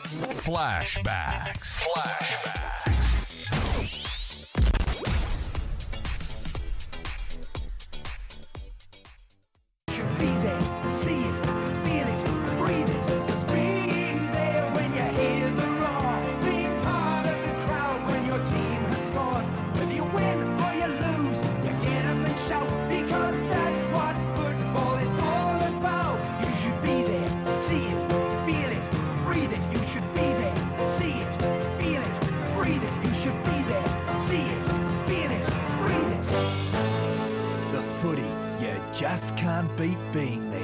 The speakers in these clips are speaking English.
Flashbacks. Be there, see it, feel it, breathe it. 'Cause being there when you hear the roar, being part of the crowd when your team has scored. Whether you win or you lose, you get up and shout, because that's what football is all about. You should be there, see it, feel it, breathe it. You should be there, see it, feel it, breathe it. You should be there, see it, feel it, breathe it. The footy, you just can't beat being there.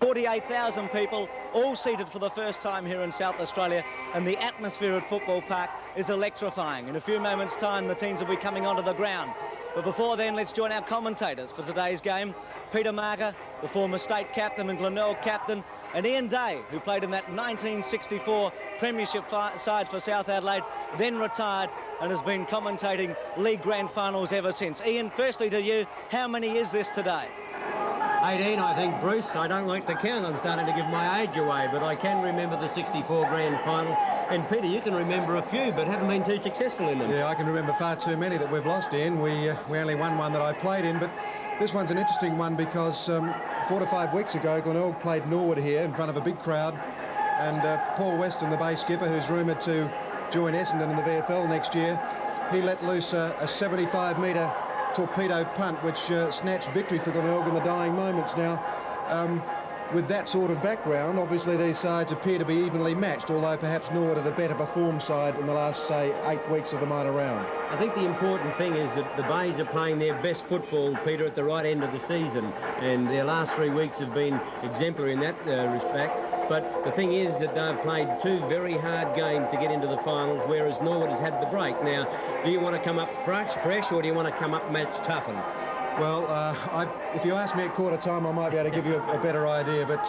$48,000 people, all seated for the first time here in South Australia, and the atmosphere at Football Park is electrifying. In a few moments' time, the teams will be coming onto the ground. But before then, let's join our commentators for today's game. Peter Marker, the former state captain and Glenelg captain, and Ian Day, who played in that 1964 Premiership side for South Adelaide, then retired and has been commentating League Grand Finals ever since. Ian, firstly to you, how many is this today? 18, I think, Bruce. I don't like to count. I'm starting to give my age away, but I can remember the 64 Grand Final. And, Peter, you can remember a few, but haven't been too successful in them. Yeah, I can remember far too many that we've lost in. We only won one that I played in, but this one's an interesting one because 4 to 5 weeks ago, Glenelg played Norwood here in front of a big crowd, and Paul Weston, the base skipper, who's rumoured to join Essendon in the VFL next year, he let loose a 75-metre torpedo punt, which snatched victory for Glenelg in the dying moments. Now, with that sort of background, obviously these sides appear to be evenly matched, although perhaps Norwood are the better performed side in the last, say, 8 weeks of the minor round. I think the important thing is that the Bays are playing their best football, Peter, at the right end of the season, and their last 3 weeks have been exemplary in that respect. But the thing is that they've played 2 very hard games to get into the finals, whereas Norwood has had the break. Now, do you want to come up fresh, or do you want to come up match toughened? Well, if you ask me at quarter time, I might be able to give you a better idea, but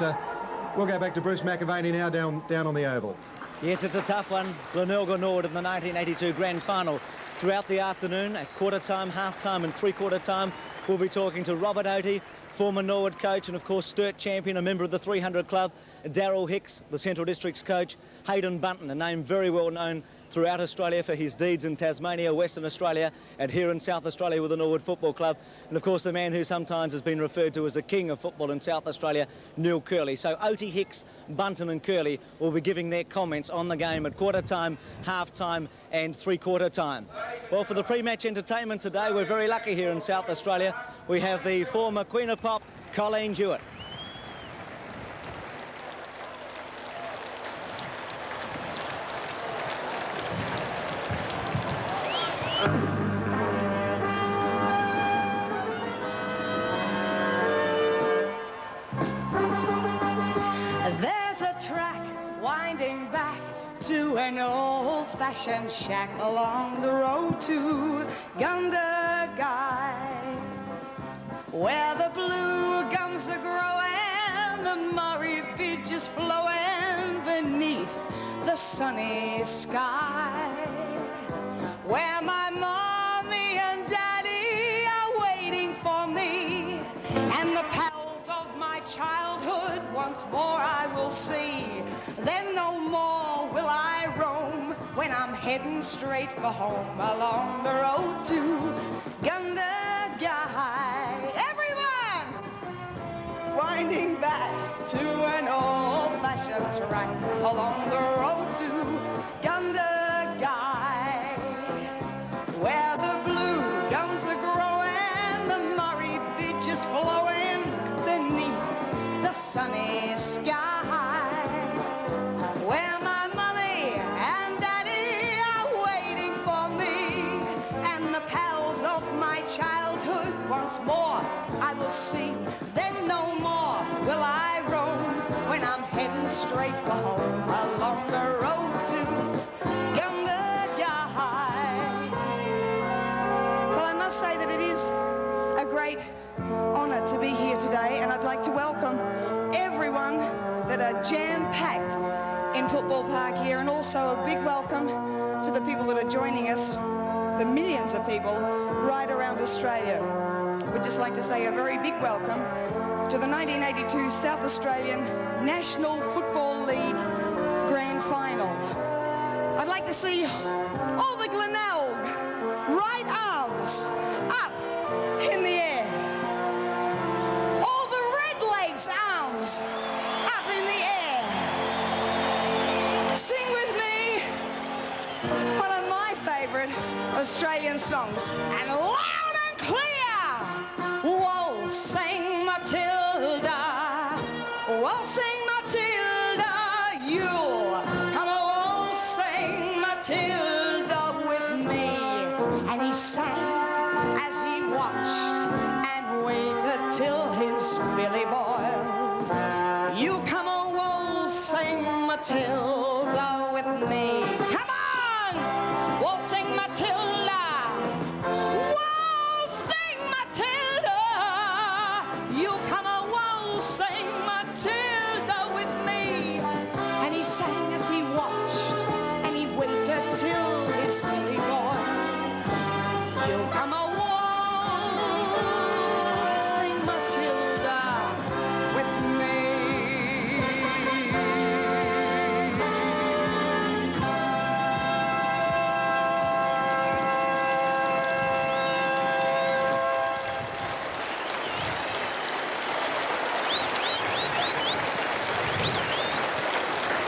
we'll go back to Bruce McAvaney now down on the oval. Yes, it's a tough one. Glenelg or Norwood in the 1982 Grand Final. Throughout the afternoon, at quarter time, half time and three-quarter time, we'll be talking to Robert Oatey, former Norwood coach, and of course Sturt champion, a member of the 300 Club, Darryl Hicks, the Central District's coach, Hayden Bunton, a name very well known throughout Australia for his deeds in Tasmania, Western Australia, and here in South Australia with the Norwood Football Club. And of course the man who sometimes has been referred to as the king of football in South Australia, Neil Curley. So Oatey, Hicks, Bunton and Curley will be giving their comments on the game at quarter time, half time and three-quarter time. Well, for the pre-match entertainment today, we're very lucky here in South Australia. We have the former Queen of Pop, Colleen Hewitt. There's a track winding back to an old-fashioned shack along the road to Gundagai, where the blue gums are growing, the Murray Bridge is flowing beneath the sunny sky, where my mommy and daddy are waiting for me, and the pals of my childhood once more I will see. Then no more will I roam when I'm heading straight for home along the road to Gundagai. Everyone! Winding back to an old-fashioned track along the road to Gundagai, where the blue gums are growing, the Murray Bridge is flowing beneath the sunny sky, where my mommy and daddy are waiting for me, and the pals of my childhood once more I will see. Then no more will I roam when I'm heading straight for home along the road to Gundagai. Well, I must say that it is a great honour to be here today, and I'd like to welcome everyone that are jam-packed in Football Park here, and also a big welcome to the people that are joining us, the millions of people right around Australia. would just like to say a very big welcome to the 1982 South Australian National Football League Grand Final. I'd like to see all the Glenelg right arms up in the air. All the Red Lakes arms up in the air. Sing with me one of my favourite Australian songs, and loud and clear. Waltzing Matilda, waltzing Matilda, you'll come a waltzing Matilda with me. And he sang as he watched and waited till his billy boiled. You come a waltzing Matilda with me. Come on, waltzing Matilda, waltzing Matilda. You come a waltzing Matilda with me. And he sang as he watched and he waited till his billy boiled. You'll come a waltzing Matilda with me.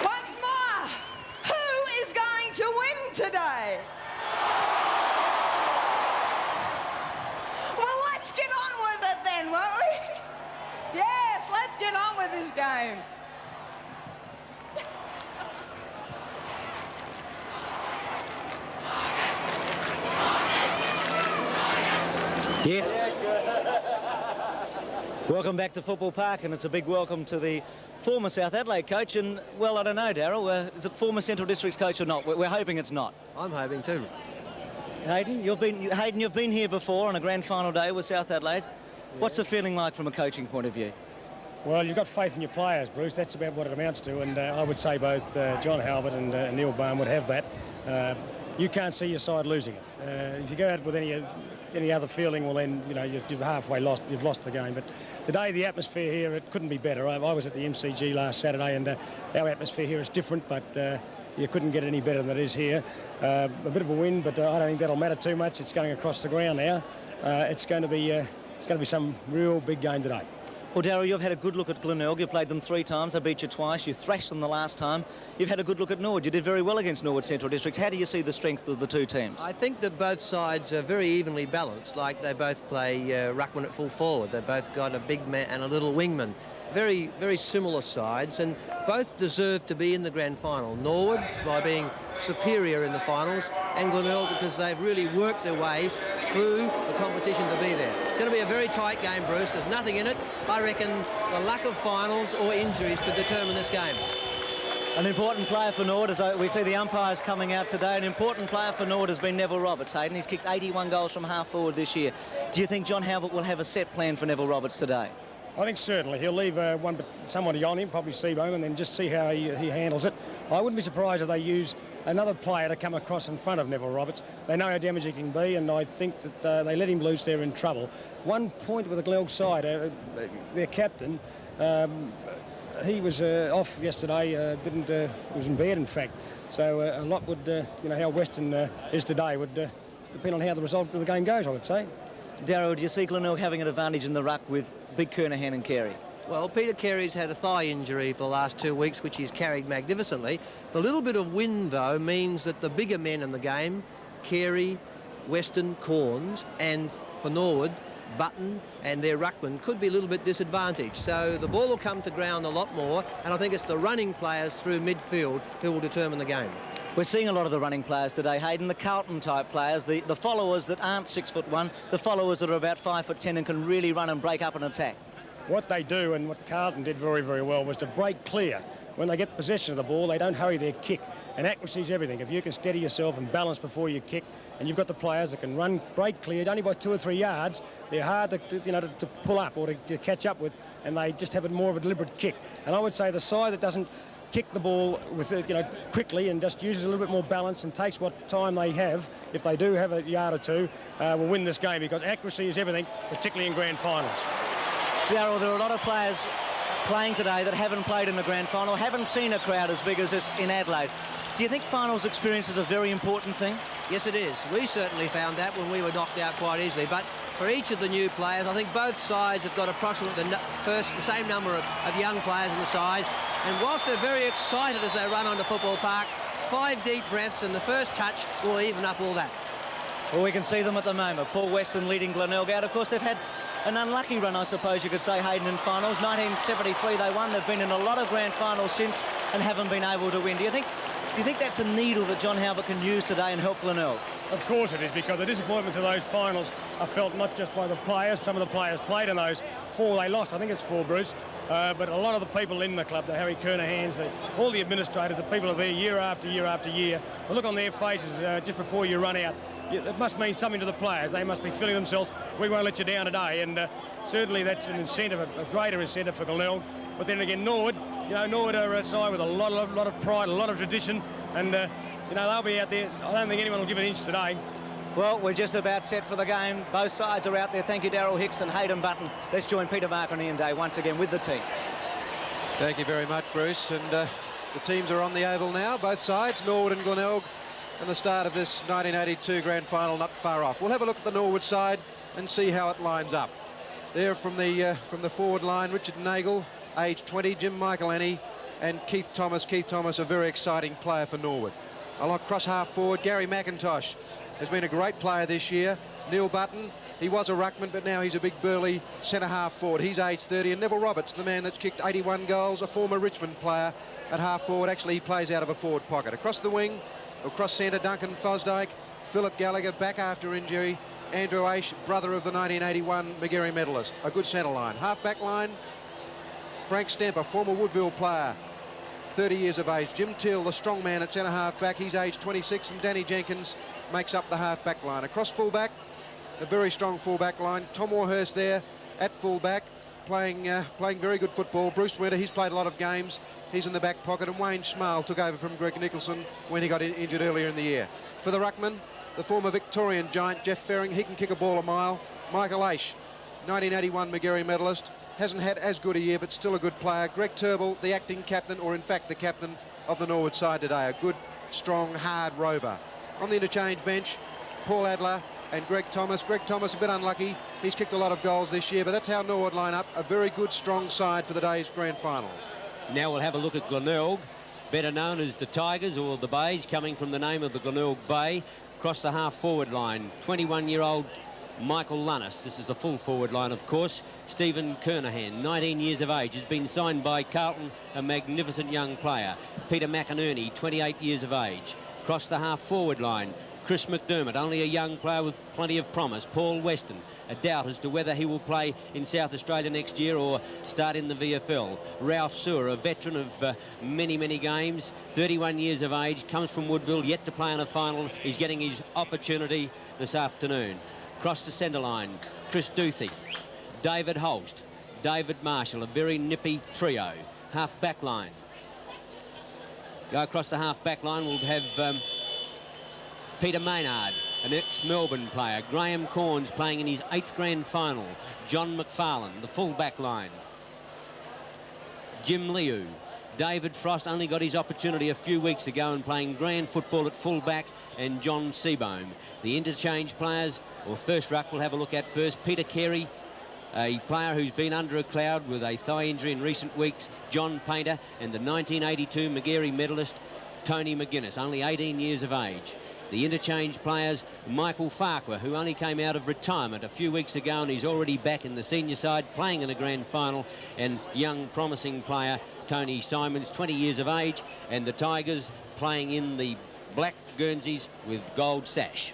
Once more, who is going to win today? Well, let's get on with it then, won't we? Yes, let's get on with this game. Yeah. Welcome back to Football Park, and it's a big welcome to the former South Adelaide coach. And, well, I don't know, Darryl, is it former Central Districts coach or not? We're hoping it's not. I'm hoping too. Hayden, you've been here before on a grand final day with South Adelaide. What's the feeling like from a coaching point of view? Well, you've got faith in your players, Bruce. That's about what it amounts to, and I would say both John Halbert and Neil Barn would have that. You can't see your side losing it. If you go out with any other feeling, well then, you know, you've halfway lost. You've lost the game. But today, the atmosphere here, it couldn't be better. I was at the MCG last Saturday, and our atmosphere here is different, but you couldn't get any better than it is here. A bit of a wind, but I don't think that'll matter too much. It's going across the ground now. It's going to be some real big game today. Well, Darryl, you've had a good look at Glenelg. You played them 3 times. They beat you twice. You thrashed them the last time. You've had a good look at Norwood. You did very well against Norwood Central Districts. How do you see the strength of the two teams? I think that both sides are very evenly balanced. Like, they both play ruckman at full forward. They've both got a big man and a little wingman. Very, very similar sides, and both deserve to be in the grand final. Norwood by being superior in the finals, and Glenelg because they've really worked their way through the competition to be there. It's going to be a very tight game, Bruce. There's nothing in it. I reckon the lack of finals or injuries could determine this game. An important player for Norwood, as we see the umpires coming out today, an important player for Norwood has been Neville Roberts, Hayden. He's kicked 81 goals from half forward this year. Do you think John Halbert will have a set plan for Neville Roberts today? I think certainly he'll leave somebody on him, probably Seabohm, and then just see how he handles it. I wouldn't be surprised if they use another player to come across in front of Neville Roberts. They know how damaging he can be, and I think that they let him loose there in trouble. 1 point with the Glenelg side, their captain, he was off yesterday, was in bed in fact. So a lot would, you know, how Western is today would depend on how the result of the game goes, I would say. Darryl, do you see Glenelg having an advantage in the ruck with Big Kernahan and Carey? Well, Peter Carey's had a thigh injury for the last 2 weeks, which he's carried magnificently. The little bit of wind, though, means that the bigger men in the game, Carey, Weston, Corns, and for Norwood, Button and their ruckman could be a little bit disadvantaged. So the ball will come to ground a lot more, and I think it's the running players through midfield who will determine the game. We're seeing a lot of the running players today, Hayden, the Carlton-type players, the followers that aren't 6'1", the followers that are about 5'10" and can really run and break up and attack. What they do, and what Carlton did very, very well, was to break clear. When they get possession of the ball, they don't hurry their kick. And accuracy is everything. If you can steady yourself and balance before you kick, and you've got the players that can run, break clear, only by 2 or 3 yards, they're hard to pull up or to catch up with, and they just have more of a deliberate kick. And I would say the side that doesn't kick the ball with quickly and just uses a little bit more balance and takes what time they have, if they do have a yard or two, will win this game, because accuracy is everything, particularly in grand finals. Darryl, there are a lot of players playing today that haven't played in the grand final, haven't seen a crowd as big as this in Adelaide. Do you think finals experience is a very important thing? Yes, it is. We certainly found that when we were knocked out quite easily. But for each of the new players, I think both sides have got approximately the same number of young players in the side. And whilst they're very excited as they run onto Football Park, 5 deep breaths and the first touch will even up all that. Well, we can see them at the moment. Paul Weston leading Glenelg out. Of course, they've had an unlucky run, I suppose you could say, Hayden, in finals. 1973 they won. They've been in a lot of grand finals since and haven't been able to win. Do you think that's a needle that John Halbert can use today and help Glenelg? Of course it is, because the disappointment of those finals are felt not just by the players. Some of the players played in those 4 they lost. I think it's 4, Bruce. But a lot of the people in the club, the Harry Kernahans, all the administrators, the people are there year after year after year. The look on their faces just before you run out, it must mean something to the players. They must be feeling themselves, we won't let you down today. And certainly that's an incentive, a greater incentive for Glenelg. But then again, Norwood, Norwood are a side with a lot of pride, a lot of tradition. And, they'll be out there. I don't think anyone will give an inch today. Well, we're just about set for the game. Both sides are out there. Thank you, Darryl Hicks and Hayden Button. Let's join Peter Mark and Ian Day once again with the teams. Thank you very much, Bruce. And the teams are on the oval now, both sides, Norwood and Glenelg, and the start of this 1982 grand final not far off. We'll have a look at the Norwood side and see how it lines up. There from the forward line, Richard Nagel, age 20, Jim Michaelani, and Keith Thomas. Keith Thomas, a very exciting player for Norwood. Along cross half forward, Gary McIntosh has been a great player this year. Neil Button, he was a ruckman, but now he's a big burly centre half forward. He's age 30. And Neville Roberts, the man that's kicked 81 goals, a former Richmond player at half forward. Actually, he plays out of a forward pocket. Across the wing, across centre, Duncan Fosdyke, Philip Gallagher back after injury, Andrew Aish, brother of the 1981 Magarey medalist. A good centre line. Half back line, Frank Stemper, former Woodville player, 30 years of age. Jim Till, the strong man at centre half back, he's age 26, and Danny Jenkins makes up the half back line. Across full back, a very strong full back line. Tom Warhurst there at full back, playing very good football. Bruce Winter, he's played a lot of games. He's in the back pocket, and Wayne Schmal took over from Greg Nicholson when he got injured earlier in the year. For the ruckman, the former Victorian giant Jeff Ferring, he can kick a ball a mile. Michael Aish, 1981 Magarey medalist, hasn't had as good a year, but still a good player. Greg Turnbull, the acting captain, or in fact the captain of the Norwood side today, a good, strong, hard rover. On the interchange bench, Paul Adler and Greg Thomas. Greg Thomas a bit unlucky. He's kicked a lot of goals this year, but that's how Norwood line up. A very good, strong side for the day's grand final. Now we'll have a look at Glenelg, better known as the Tigers or the Bays, coming from the name of the Glenelg Bay. Across the half-forward line, 21-year-old Michael Lunnis. This is the full forward line, of course. Stephen Kernahan, 19 years of age, has been signed by Carlton, a magnificent young player. Peter McInerney, 28 years of age. Across the half-forward line, Chris McDermott, only a young player with plenty of promise. Paul Weston, a doubt as to whether he will play in South Australia next year or start in the VFL. Ralph Sewer, a veteran of many, many games, 31 years of age, comes from Woodville, yet to play in a final. He's getting his opportunity this afternoon. Across the centre line, Chris Duthie, David Holst, David Marshall, a very nippy trio. Half-back line. Go across the half-back line, we'll have Peter Maynard, an ex-Melbourne player. Graham Corns playing in his 8th grand final. John McFarlane, the full-back line. Jim Liu. David Frost only got his opportunity a few weeks ago and playing grand football at full-back, and John Seabohm. The interchange players, or first ruck, we'll have a look at first. Peter Carey, a player who's been under a cloud with a thigh injury in recent weeks. John Painter, and the 1982 Magarey medalist, Tony McGuinness, only 18 years of age. The interchange players, Michael Farquhar, who only came out of retirement a few weeks ago, and he's already back in the senior side playing in a grand final, and young promising player Tony Simons, 20 years of age, and the Tigers playing in the black Guernseys with gold sash.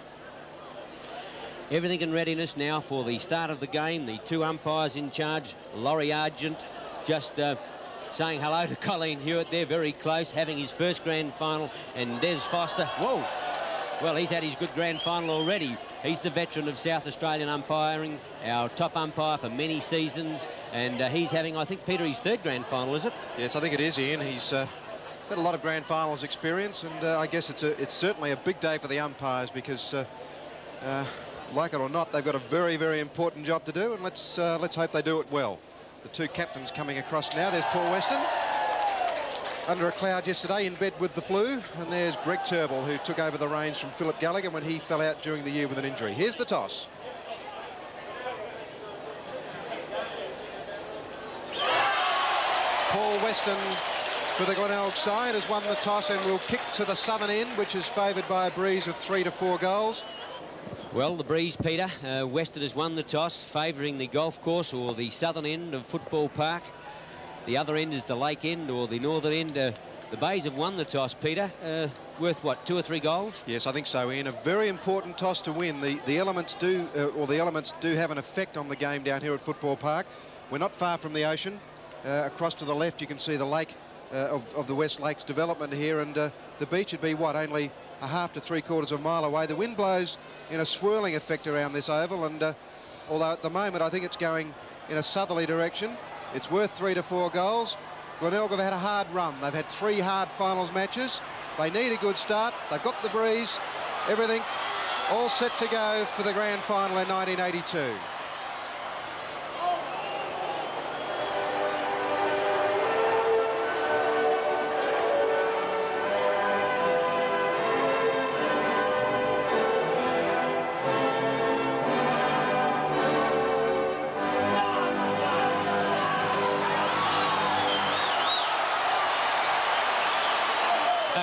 Everything in readiness now for the start of the game. The two umpires in charge, Laurie Argent, just saying hello to Colleen Hewitt there, very close, having his first grand final, and Des Foster, whoa! Well, he's had his good grand final already. He's the veteran of South Australian umpiring, our top umpire for many seasons, and he's having, I think, Peter, his 3rd grand final, is it? Yes, I think it is, Ian. He's Had a lot of grand finals experience, and I guess it's certainly a big day for the umpires because, like it or not, they've got a very, very important job to do, and let's hope they do it well. The two captains coming across now. There's Paul Weston, under a cloud yesterday, in bed with the flu, and there's Greg Turnbull, who took over the reins from Philip Gallagher when he fell out during the year with an injury. Here's the toss. Paul Weston for the Glenelg side has won the toss and will kick to the southern end, which is favoured by a breeze of 3 to 4 goals. Well, the breeze, Peter. Weston has won the toss, favouring the golf course or the southern end of Football Park. The other end is the lake end or the northern end. The Bays have won the toss, Peter. Worth what, 2 or 3 goals? Yes, I think so, Ian. A very important toss to win. The elements do have an effect on the game down here at Football Park. We're not far from the ocean. Across to the left, you can see the lake of the West Lakes development here, and the beach would be what, only a half to 3/4 of a mile away. The wind blows in a swirling effect around this oval, and although at the moment I think it's going in a southerly direction, it's worth 3 to 4 goals. Glenelg have had a hard run. They've had 3 hard finals matches. They need a good start. They've got the breeze, everything all set to go for the grand final in 1982.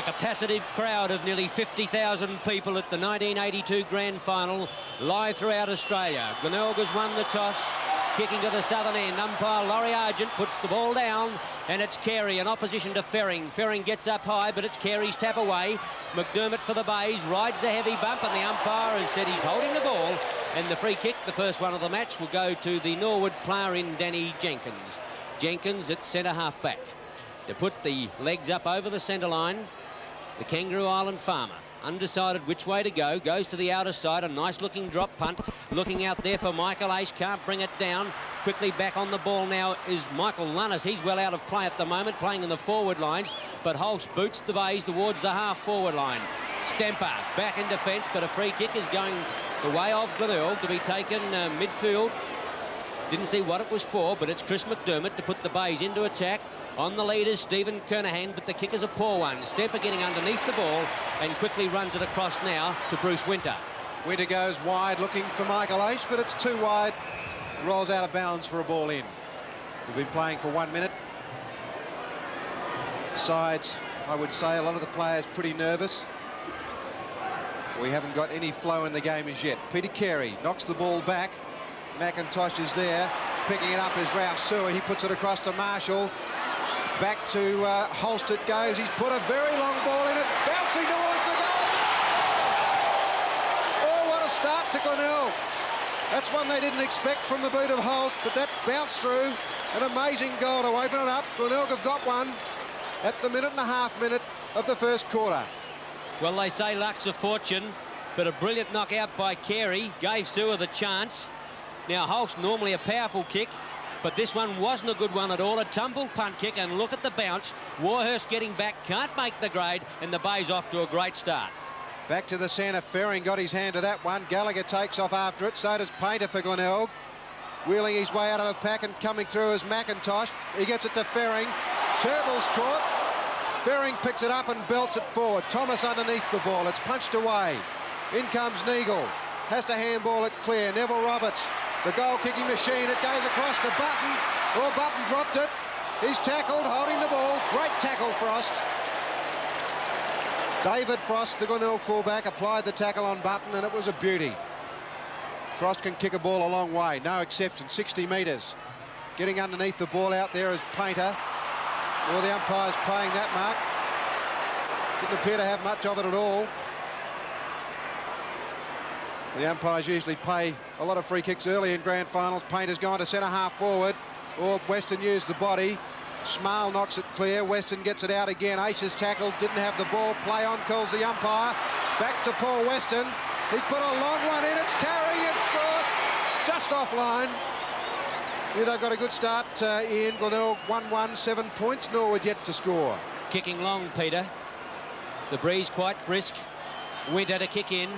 Capacitive crowd of nearly 50,000 people at the 1982 Grand Final, live throughout Australia. Glenelg has won the toss, kicking to the southern end. Umpire Laurie Argent puts the ball down, and it's Carey in opposition to Ferring. Ferring gets up high, but it's Carey's tap away. McDermott for the Bays rides the heavy bump, and the umpire has said he's holding the ball. And the free kick, the first one of the match, will go to the Norwood player in Danny Jenkins. Jenkins at centre half-back to put the legs up over the centre line. The Kangaroo Island farmer, undecided which way to go, goes to the outer side, a nice looking drop punt, looking out there for Michael Aish, can't bring it down. Quickly back on the ball now is Michael Lunnis. He's well out of play at the moment, playing in the forward lines, but Holst boots the Bays towards the half-forward line. Stemper back in defence, but a free kick is going the way of Glenelg to be taken midfield. Didn't see what it was for, but it's Chris McDermott to put the Bays into attack. On the lead is Stephen Kernahan, but the kick is a poor one. Stemper getting underneath the ball and quickly runs it across now to Bruce Winter. Winter goes wide looking for Michael Aish, but it's too wide. Rolls out of bounds for a ball in. We've been playing for 1 minute. Sides, I would say, a lot of the players pretty nervous. We haven't got any flow in the game as yet. Peter Carey knocks the ball back. McIntosh is there. Picking it up is Ralph Sewer. He puts it across to Marshall. Back to Holst it goes. He's put a very long ball in. It's bouncing towards the goal. Oh, what a start to Glenelg. That's one they didn't expect from the boot of Holst, but that bounced through. An amazing goal to open it up. Glenelg have got one at the minute of the first quarter. Well, they say luck's a fortune, but a brilliant knockout by Carey gave Sewer the chance. Now, Holst normally a powerful kick, but this one wasn't a good one at all. A tumble punt kick, and look at the bounce. Warhurst getting back, can't make the grade, and the Bays off to a great start. Back to the centre. Ferring got his hand to that one. Gallagher takes off after it. So does Painter for Glenelg. Wheeling his way out of a pack and coming through is McIntosh. He gets it to Ferring. Turnbull's caught. Ferring picks it up and belts it forward. Thomas underneath the ball. It's punched away. In comes Neagle. Has to handball it clear. Neville Roberts, the goal-kicking machine. It goes across to Button. Well, Button dropped it. He's tackled, holding the ball. Great tackle, Frost. David Frost, the Glenelg fullback, applied the tackle on Button, and it was a beauty. Frost can kick a ball a long way. No exception. 60 metres. Getting underneath the ball out there is Painter. Well, the umpire's paying that mark. Didn't appear to have much of it at all. The umpires usually pay a lot of free kicks early in grand finals. Painter's gone to centre half forward. Or Weston used the body. Smale knocks it clear. Weston gets it out again. Ace is tackled. Didn't have the ball. Play on, calls the umpire. Back to Paul Weston. He's put a long one in. It's carrying it short. Just offline. Yeah, they've got a good start. Ian, Glenelg 1-1, 7 points. Norwood yet to score. Kicking long, Peter. The breeze quite brisk. Winter to kick in.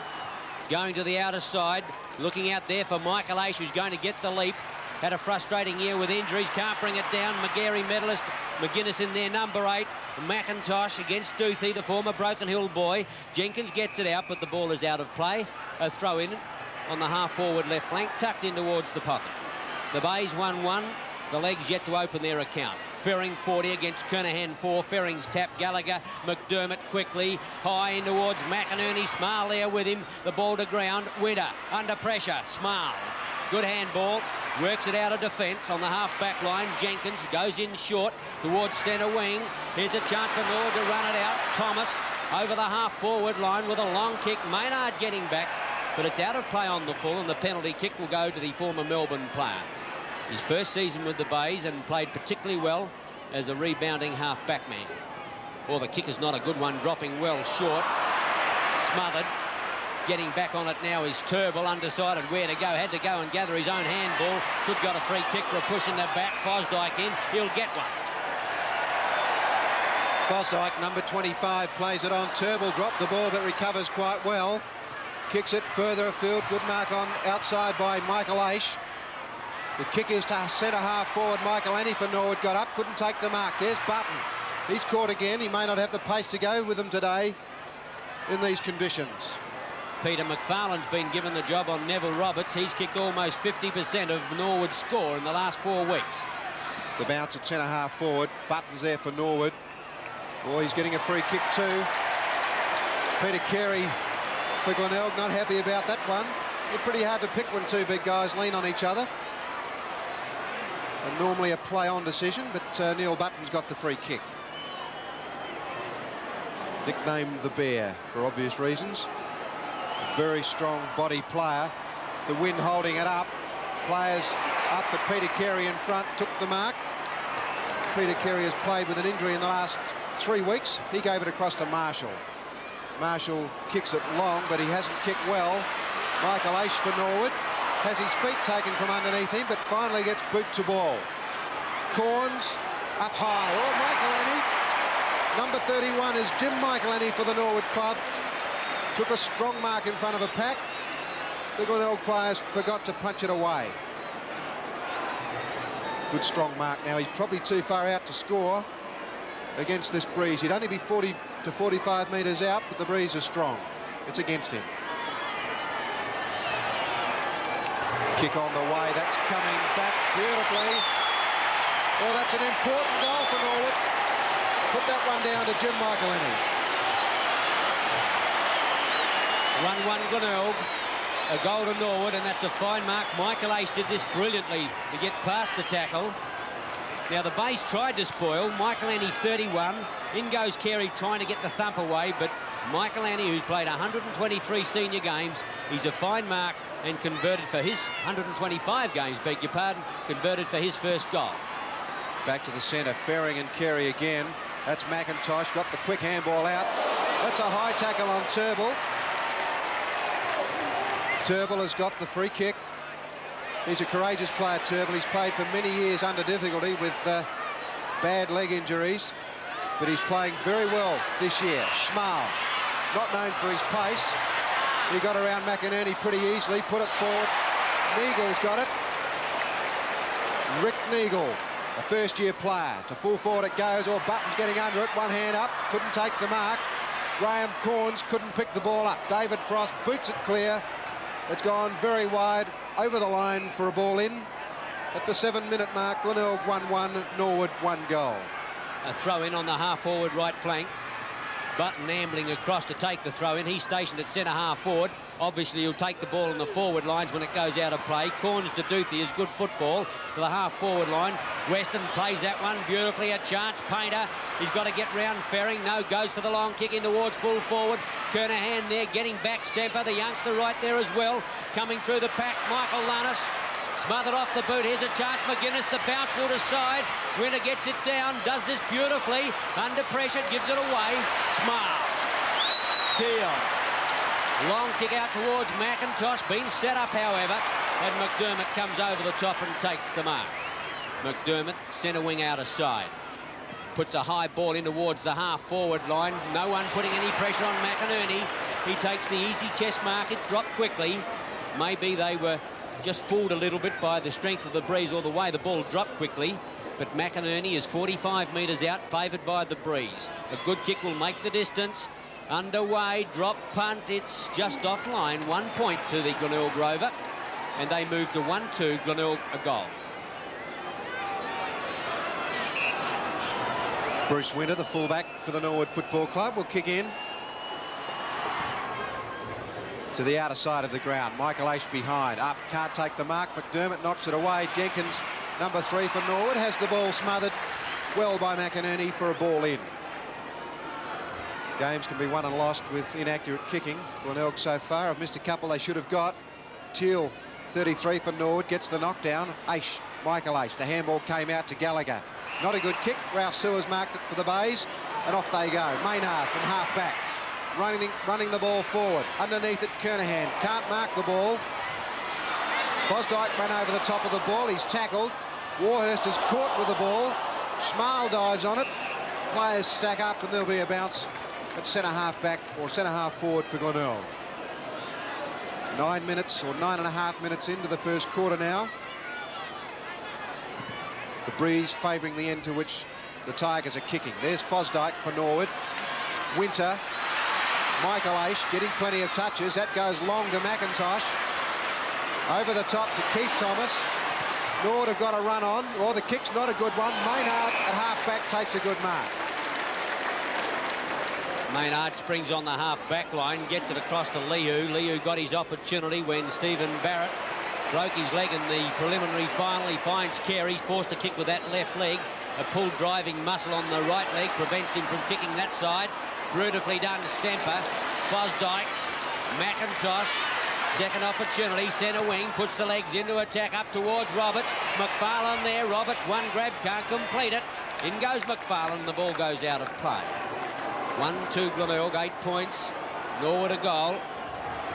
Going to the outer side. Looking out there for Michael Aish, who's going to get the leap. Had a frustrating year with injuries. Can't bring it down. McGarry medalist. McGuinness in there, number 8. McIntosh against Duthie, the former Broken Hill boy. Jenkins gets it out, but the ball is out of play. A throw in on the half-forward left flank, tucked in towards the pocket. The Bays 1-1. The Legs yet to open their account. Ferring 40 against Kernahan 4. Ferring's tap. Gallagher. McDermott quickly. High in towards McInerney. Small there with him. The ball to ground. Winter under pressure. Small. Good handball. Works it out of defence on the half-back line. Jenkins goes in short towards centre wing. Here's a chance for Norwood to run it out. Thomas over the half-forward line with a long kick. Maynard getting back, but it's out of play on the full, and the penalty kick will go to the former Melbourne player. His first season with the Bays and played particularly well as a rebounding half-back man. Well, the kick is not a good one, dropping well short. Smothered. Getting back on it now is Turnbull, undecided where to go. Had to go and gather his own handball. Could got a free kick for a push in the back. Fosdyke in. He'll get one. Fosdyke, number 25, plays it on. Turnbull dropped the ball but recovers quite well. Kicks it further afield. Good mark on outside by Michael Aish. The kick is to centre half forward. Michael Annie for Norwood got up. Couldn't take the mark. There's Button. He's caught again. He may not have the pace to go with them today in these conditions. Peter McFarlane's been given the job on Neville Roberts. He's kicked almost 50% of Norwood's score in the last 4 weeks. The bounce at centre half forward. Button's there for Norwood. Oh, he's getting a free kick too. Peter Carey for Glenelg, not happy about that one. It's pretty hard to pick when 2 big guys lean on each other. And normally a play-on decision, but Neil Button's got the free kick. Nicknamed the Bear for obvious reasons. Very strong body player. The wind holding it up. Players up, but Peter Carey in front took the mark. Peter Carey has played with an injury in the last 3 weeks. He gave it across to Marshall. Marshall kicks it long, but he hasn't kicked well. Michael Aish for Norwood has his feet taken from underneath him, but finally gets boot to ball. Corns up high. Oh, Michael Annie. Number 31 is Jim Michael Annie for the Norwood club. Took a strong mark in front of a pack. The Glenelg players forgot to punch it away. Good strong mark. Now he's probably too far out to score against this breeze. He'd only be 40 to 45 metres out, but the breeze is strong. It's against him. Kick on the way. That's coming back beautifully. Well, that's an important goal for Norwood. Put that one down to Jim Michael Annie. 1-1 Glenelg, a goal to Norwood, and that's a fine mark. Michael Aish did this brilliantly to get past the tackle. Now the Bays tried to spoil. Michael Annie 31. In goes Carey trying to get the thump away, but Michael Annie, who's played 123 senior games, he's a fine mark and converted for his 125 games, beg your pardon, converted for his first goal. Back to the centre, Ferring and Carey again. That's McIntosh, got the quick handball out. That's a high tackle on Turnbull. Turnbull has got the free kick. He's a courageous player, Turnbull. He's played for many years under difficulty with bad leg injuries, but he's playing very well this year. Schmal, not known for his pace. He got around McInerney pretty easily, put it forward. Neagle's got it. Rick Neagle, a first-year player. To full forward it goes, or Button's getting under it. One hand up, couldn't take the mark. Graham Corns couldn't pick the ball up. David Frost boots it clear. It's gone very wide, over the line for a ball in. At the 7-minute mark, Glenelg 1-1, Norwood 1 goal. A throw in on the half-forward right flank. Button ambling across to take the throw in. He's stationed at centre half forward. Obviously, he'll take the ball in the forward lines when it goes out of play. Corns to Duthie is good football to the half forward line. Weston plays that one beautifully. A chance. Painter, he's got to get round Ferring. No, goes for the long kick in towards full forward. Kernahan there getting back. Stemper, the youngster, right there as well. Coming through the pack, Michael Lannis. Smothered off the boot. Here's a chance. McGuinness, the bounce will decide. Winner gets it down. Does this beautifully. Under pressure, gives it away. Smart. Teal. Long kick out towards McIntosh. Been set up, however. And McDermott comes over the top and takes the mark. McDermott, centre wing outer side. puts a high ball in towards the half-forward line. No one putting any pressure on McInerney. He takes the easy chest mark. It dropped quickly. Maybe they were just fooled a little bit by the strength of the breeze or the way the ball dropped quickly. But McInerney is 45 metres out, favoured by the breeze. A good kick will make the distance. Underway, drop punt. It's just offline. 1 point to the Glenelg Rover. And they move to 1-2, Glenelg a goal. Bruce Winter, the fullback for the Norwood Football Club, will kick in to the outer side of the ground. Michael Aish behind. Up, can't take the mark. McDermott knocks it away. Jenkins, number 3 for Norwood, has the ball smothered well by McInerney for a ball in. Games can be won and lost with inaccurate kicking. Glenelg so far have missed a couple they should have got. Teal, 33 for Norwood, gets the knockdown. Aish, Michael Aish. The handball came out to Gallagher. Not a good kick. Ralph Sewers marked it for the Bays, and off they go. Maynard from half-back, running the ball forward. Underneath it, Kernahan can't mark the ball. Fosdyke ran over the top of the ball. He's tackled. Warhurst is caught with the ball. Schmal dives on it. Players stack up, and there'll be a bounce at centre half-back or centre half-forward for Glenelg. 9 minutes or 9.5 minutes into the first quarter now. The breeze favouring the end to which the Tigers are kicking. There's Fosdyke for Norwood. Winter. Michael Aish getting plenty of touches. That goes long to McIntosh. Over the top to Keith Thomas. Norwood have got a run on. Oh, the kick's not a good one. Maynard at half-back takes a good mark. Maynard springs on the half-back line, gets it across to Liu. Liu got his opportunity when Stephen Barrett broke his leg in the preliminary final. He finds Carey, forced to kick with that left leg. A pulled driving muscle on the right leg prevents him from kicking that side. Beautifully done to Stemper. Fosdyke, McIntosh, second opportunity, centre wing, puts the legs into attack up towards Roberts. McFarlane there, Roberts, one grab, can't complete it. In goes McFarlane, the ball goes out of play. 1-2 Glenelg, 8 points. Norwood a goal.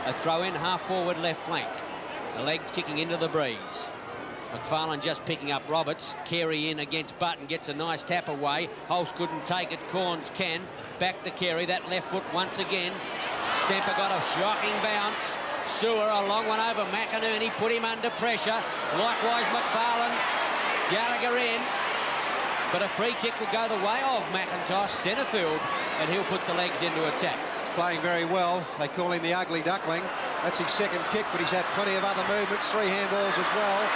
A throw in, half-forward left flank. The legs kicking into the breeze. McFarlane just picking up Roberts. Carey in against Button, gets a nice tap away. Holst couldn't take it, Corns can. Back to Carey, that left foot once again. Stemper got a shocking bounce. Sewer, a long one over McInerney, put him under pressure. Likewise McFarlane, Gallagher in. But a free kick will go the way of McIntosh, centre field, and he'll put the legs into attack. He's playing very well. They call him the ugly duckling. That's his second kick, but he's had plenty of other movements, 3 handballs as well.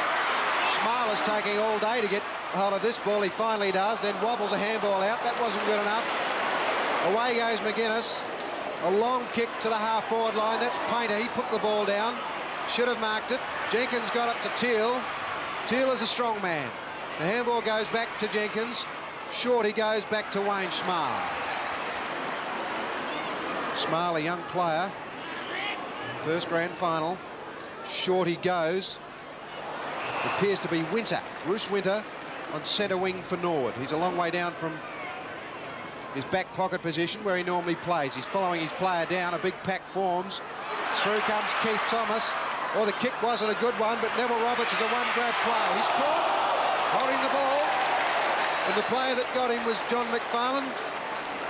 Schmal is taking all day to get hold of this ball. He finally does, then wobbles a handball out. That wasn't good enough. Away goes McGuinness. A long kick to the half-forward line. That's Painter. He put the ball down. Should have marked it. Jenkins got it to Teal. Teal is a strong man. The handball goes back to Jenkins. Shorty goes back to Wayne Schmal. Schmal, a young player. First grand final. Shorty goes. It appears to be Winter. Bruce Winter on centre wing for Norwood. He's a long way down from his back pocket position where he normally plays. He's following his player down. A big pack forms. Through comes Keith Thomas. Oh, the kick wasn't a good one, but Neville Roberts is a one-grab player. He's caught, holding the ball. And the player that got him was John McFarlane,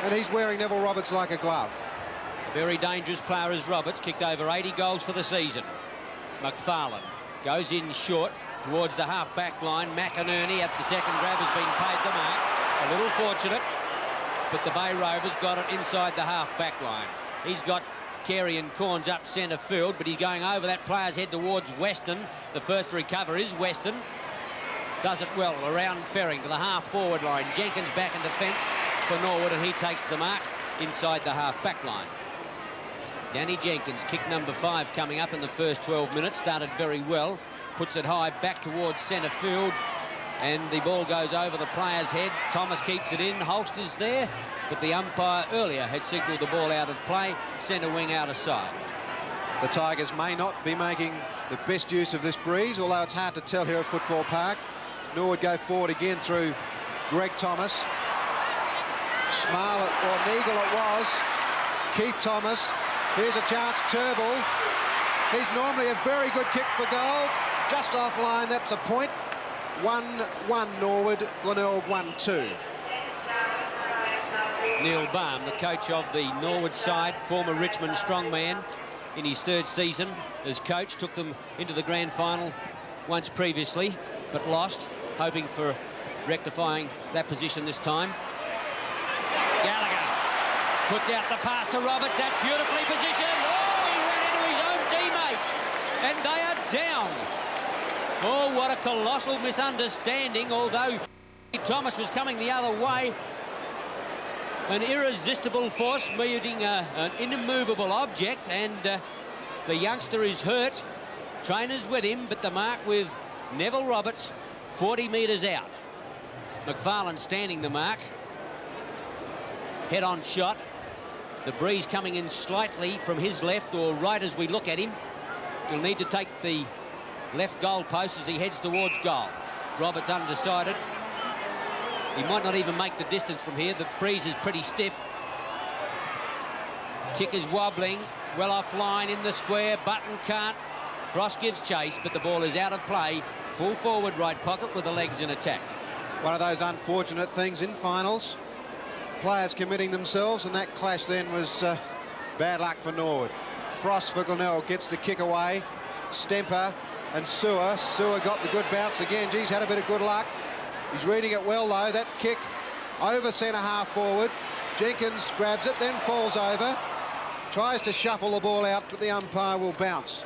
and he's wearing Neville Roberts like a glove. A very dangerous player is Roberts, kicked over 80 goals for the season. McFarlane goes in short towards the half-back line. McInerney at the second grab has been paid the mark. A little fortunate, but the Bay Rovers got it inside the half-back line. He's got Carey and Corns up centre field, but he's going over that player's head towards Weston. The first to recover is Weston. Does it well around Ferring to the half-forward line. Jenkins back in defence for Norwood, and he takes the mark inside the half-back line. Danny Jenkins, kick number 5 coming up in the first 12 minutes. Started very well. Puts it high back towards centre field, and the ball goes over the player's head. Thomas keeps it in. Holst is there, but the umpire earlier had signalled the ball out of play. Centre wing out of side. The Tigers may not be making the best use of this breeze, although it's hard to tell here at Football Park. Norwood go forward again through Greg Thomas. Smarlett, or Neagle it was. Keith Thomas. Here's a chance, Turnbull. He's normally a very good kick for goal. Just offline, that's a point. 1-1 Norwood, Glenelg 1-2. Neil Baum, the coach of the Norwood side, former Richmond strongman in his 3rd season as coach, took them into the grand final once previously, but lost, hoping for rectifying that position this time. Gallagher puts out the pass to Roberts, that's beautifully positioned. Oh, he ran into his own teammate, and they are down. Oh, what a colossal misunderstanding, although Thomas was coming the other way. An irresistible force meeting an immovable object, and the youngster is hurt. Trainers with him, but the mark with Neville Roberts 40 metres out. McFarlane standing the mark. Head-on shot. The breeze coming in slightly from his left or right as we look at him. He'll need to take the left goal post as he heads towards goal. Roberts undecided. He might not even make the distance from here. The breeze is pretty stiff. Kick is wobbling. Well offline in the square. Button can't. Frost gives chase, but the ball is out of play. Full forward right pocket with the legs in attack. One of those unfortunate things in finals. Players committing themselves, and that clash then was bad luck for Norwood. Frost for Glenelg gets the kick away. Stemper and Sewer. Sewer got the good bounce again. Geez, had a bit of good luck. He's reading it well, though. That kick over centre-half forward. Jenkins grabs it, then falls over. Tries to shuffle the ball out, but the umpire will bounce.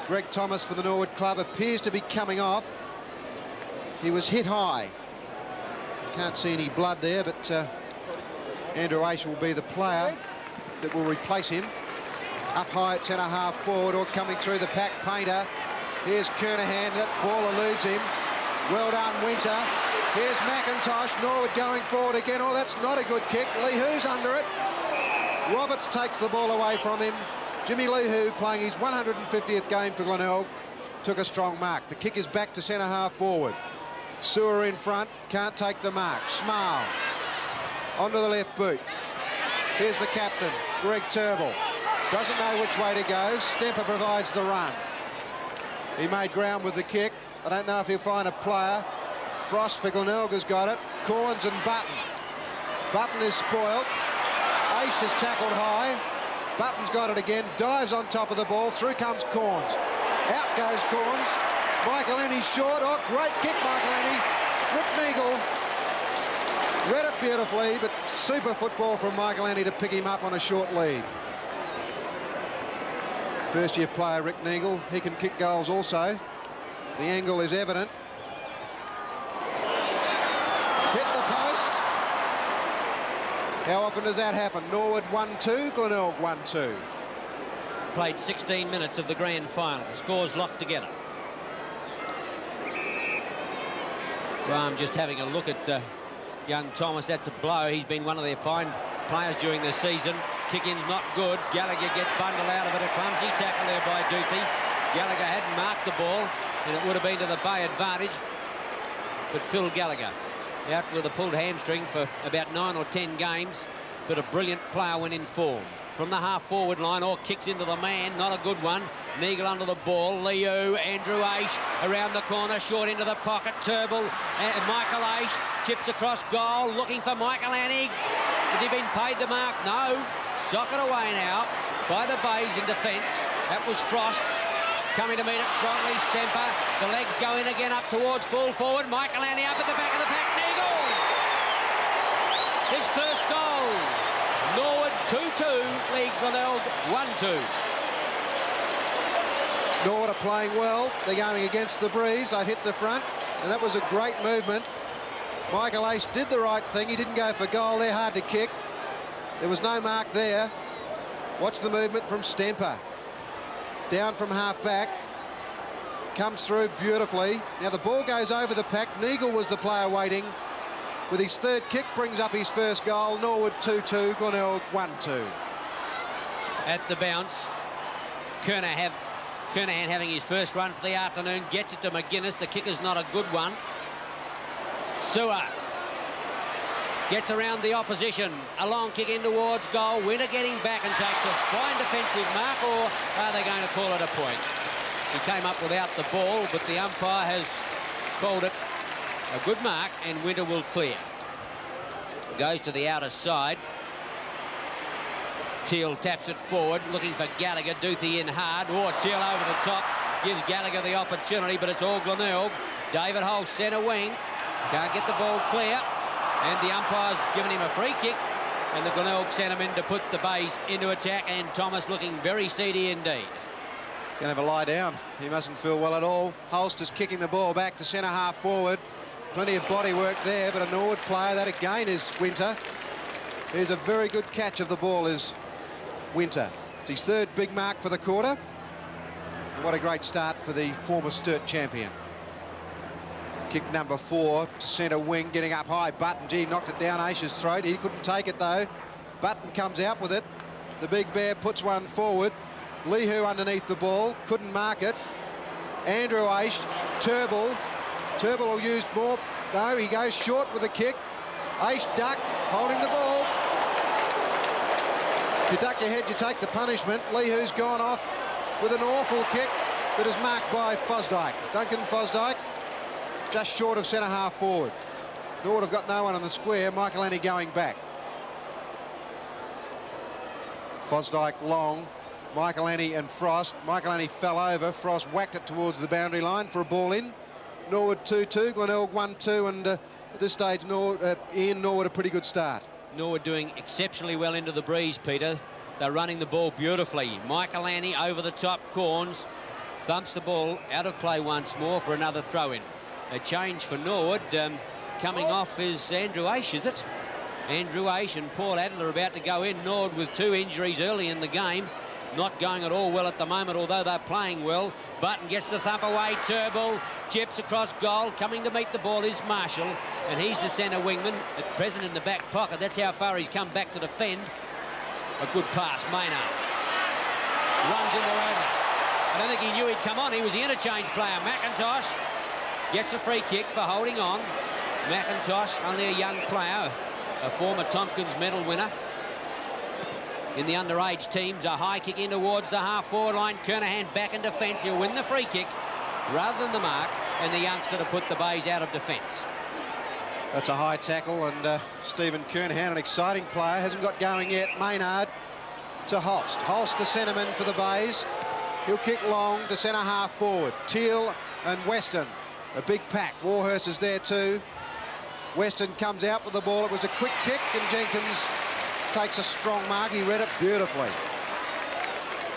Greg Thomas for the Norwood club appears to be coming off. He was hit high. Can't see any blood there, but Andrew Aish will be the player that will replace him. Up high at centre-half forward, or coming through the pack, Painter. Here's Kernahan. That ball eludes him. Well done, Winter. Here's McIntosh. Norwood going forward again. Oh, that's not a good kick. Leehu's under it. Roberts takes the ball away from him. Jimmy Leehu, playing his 150th game for Glenelg, took a strong mark. The kick is back to centre-half forward. Sewer in front, can't take the mark. Smile onto the left boot. Here's the captain, Greg Turnbull. Doesn't know which way to go. Stemper provides the run. He made ground with the kick. I don't know if he'll find a player. Frost for Glenelg has got it. Corns and Button. Button is spoiled. Aish is tackled high. Button's got it again. Dives on top of the ball. Through comes Corns. Out goes Corns. Michael Ennie's short. Oh, great kick, Michael Ennie. Rick Neagle read it beautifully, but super football from Michael Ennie to pick him up on a short lead. First-year player Rick Neagle. He can kick goals also. The angle is evident. Hit the post. How often does that happen? Norwood 1-2, Glenelg 1-2. Played 16 minutes of the grand final. Scores locked together. Graham just having a look at young Thomas. That's a blow. He's been one of their fine players during the season. Kick-in's not good. Gallagher gets bundled out of it. A clumsy tackle there by Duthie. Gallagher hadn't marked the ball, and it would have been to the Bay advantage. But Phil Gallagher out with a pulled hamstring for about 9 or 10 games, but a brilliant player when in form. From the half-forward line, or kicks into the man, not a good one. Neagle under the ball. Leo, Andrew Aish around the corner, short into the pocket. Turnbull, Michael Aish chips across goal, looking for Michael Annie. Has he been paid the mark? No. Sock it away now by the Bays in defence. That was Frost. Coming to meet it strongly, Stemper. The legs go in again up towards full forward. Michael Annie up at the back of the pack. Neagle! His first goal. Norwood 2-2, league Glenelg 1-2. Norwood are playing well. They're going against the breeze. They've hit the front, and that was a great movement. Michael Aish did the right thing. He didn't go for goal. They're hard to kick. There was no mark there. Watch the movement from Stemper. Down from half-back. Comes through beautifully. Now the ball goes over the pack. Neagle was the player waiting. With his third kick, brings up his first goal. Norwood 2-2, Glenelg 1-2. At the bounce, Kernahan having his first run for the afternoon. Gets it to McGuinness. The kick is not a good one. Sewer gets around the opposition. A long kick in towards goal. Winter getting back and takes a fine defensive mark, or are they going to call it a point? He came up without the ball, but the umpire has called it a good mark, and Winter will clear. Goes to the outer side. Teal taps it forward, looking for Gallagher. Duthie in hard. Oh, Teal over the top. Gives Gallagher the opportunity, but it's all Glenelg. David Holt, centre wing. Can't get the ball clear. And the umpire's given him a free kick. And the Glenelg centreman to put the Bays into attack. And Thomas looking very seedy indeed. He's going to have a lie down. He mustn't feel well at all. Holst is kicking the ball back to centre half forward. Plenty of body work there, but a Norwood player. That again is Winter. Here's a very good catch of the ball is Winter. It's his third big mark for the quarter. And what a great start for the former Sturt champion. Kick number 4 to centre wing, getting up high. Button, gee, knocked it down Aisha's throat. He couldn't take it though. Button comes out with it. The big bear puts one forward. Lehu underneath the ball, couldn't mark it. Andrew Aish, Turnbull will use more. No, he goes short with the kick. Aish duck, holding the ball. If you duck your head, you take the punishment. Lehu's gone off with an awful kick that is marked by Fosdyke. Duncan Fosdyke, just short of centre half forward. Norwood have got no one on the square. Michael Annie going back. Fosdyke long. Michael Annie and Frost. Michael Annie fell over. Frost whacked it towards the boundary line for a ball in. Norwood 2-2, Glenelg 1-2, and at this stage, Norwood a pretty good start. Norwood doing exceptionally well into the breeze, Peter. They're running the ball beautifully. Michael Annie over the top corns, thumps the ball out of play once more for another throw-in. A change for Norwood. Coming off is Andrew Aish, is it? Andrew Aish and Paul Adler about to go in. Norwood with 2 injuries early in the game. Not going at all well at the moment, although they're playing well. Button gets the thump away. Turnbull chips across goal. Coming to meet the ball is Marshall, and he's the centre wingman at present in the back pocket. That's how far he's come back to defend. A good pass. Maynard runs in the road. I don't think he knew he'd come on. He was the interchange player. McIntosh gets a free kick for holding on. McIntosh, only a young player, a former Tompkins medal winner. In the underage teams, a high kick in towards the half-forward line. Kernahan back in defence. He'll win the free kick rather than the mark, and the youngster to put the Bays out of defence. That's a high tackle, and Stephen Kernahan, an exciting player, hasn't got going yet. Maynard to Holst. Holst the centreman for the Bays. He'll kick long to centre half forward. Teal and Weston, a big pack. Warhurst is there too. Weston comes out with the ball. It was a quick kick, and Jenkins takes a strong mark. He read it beautifully.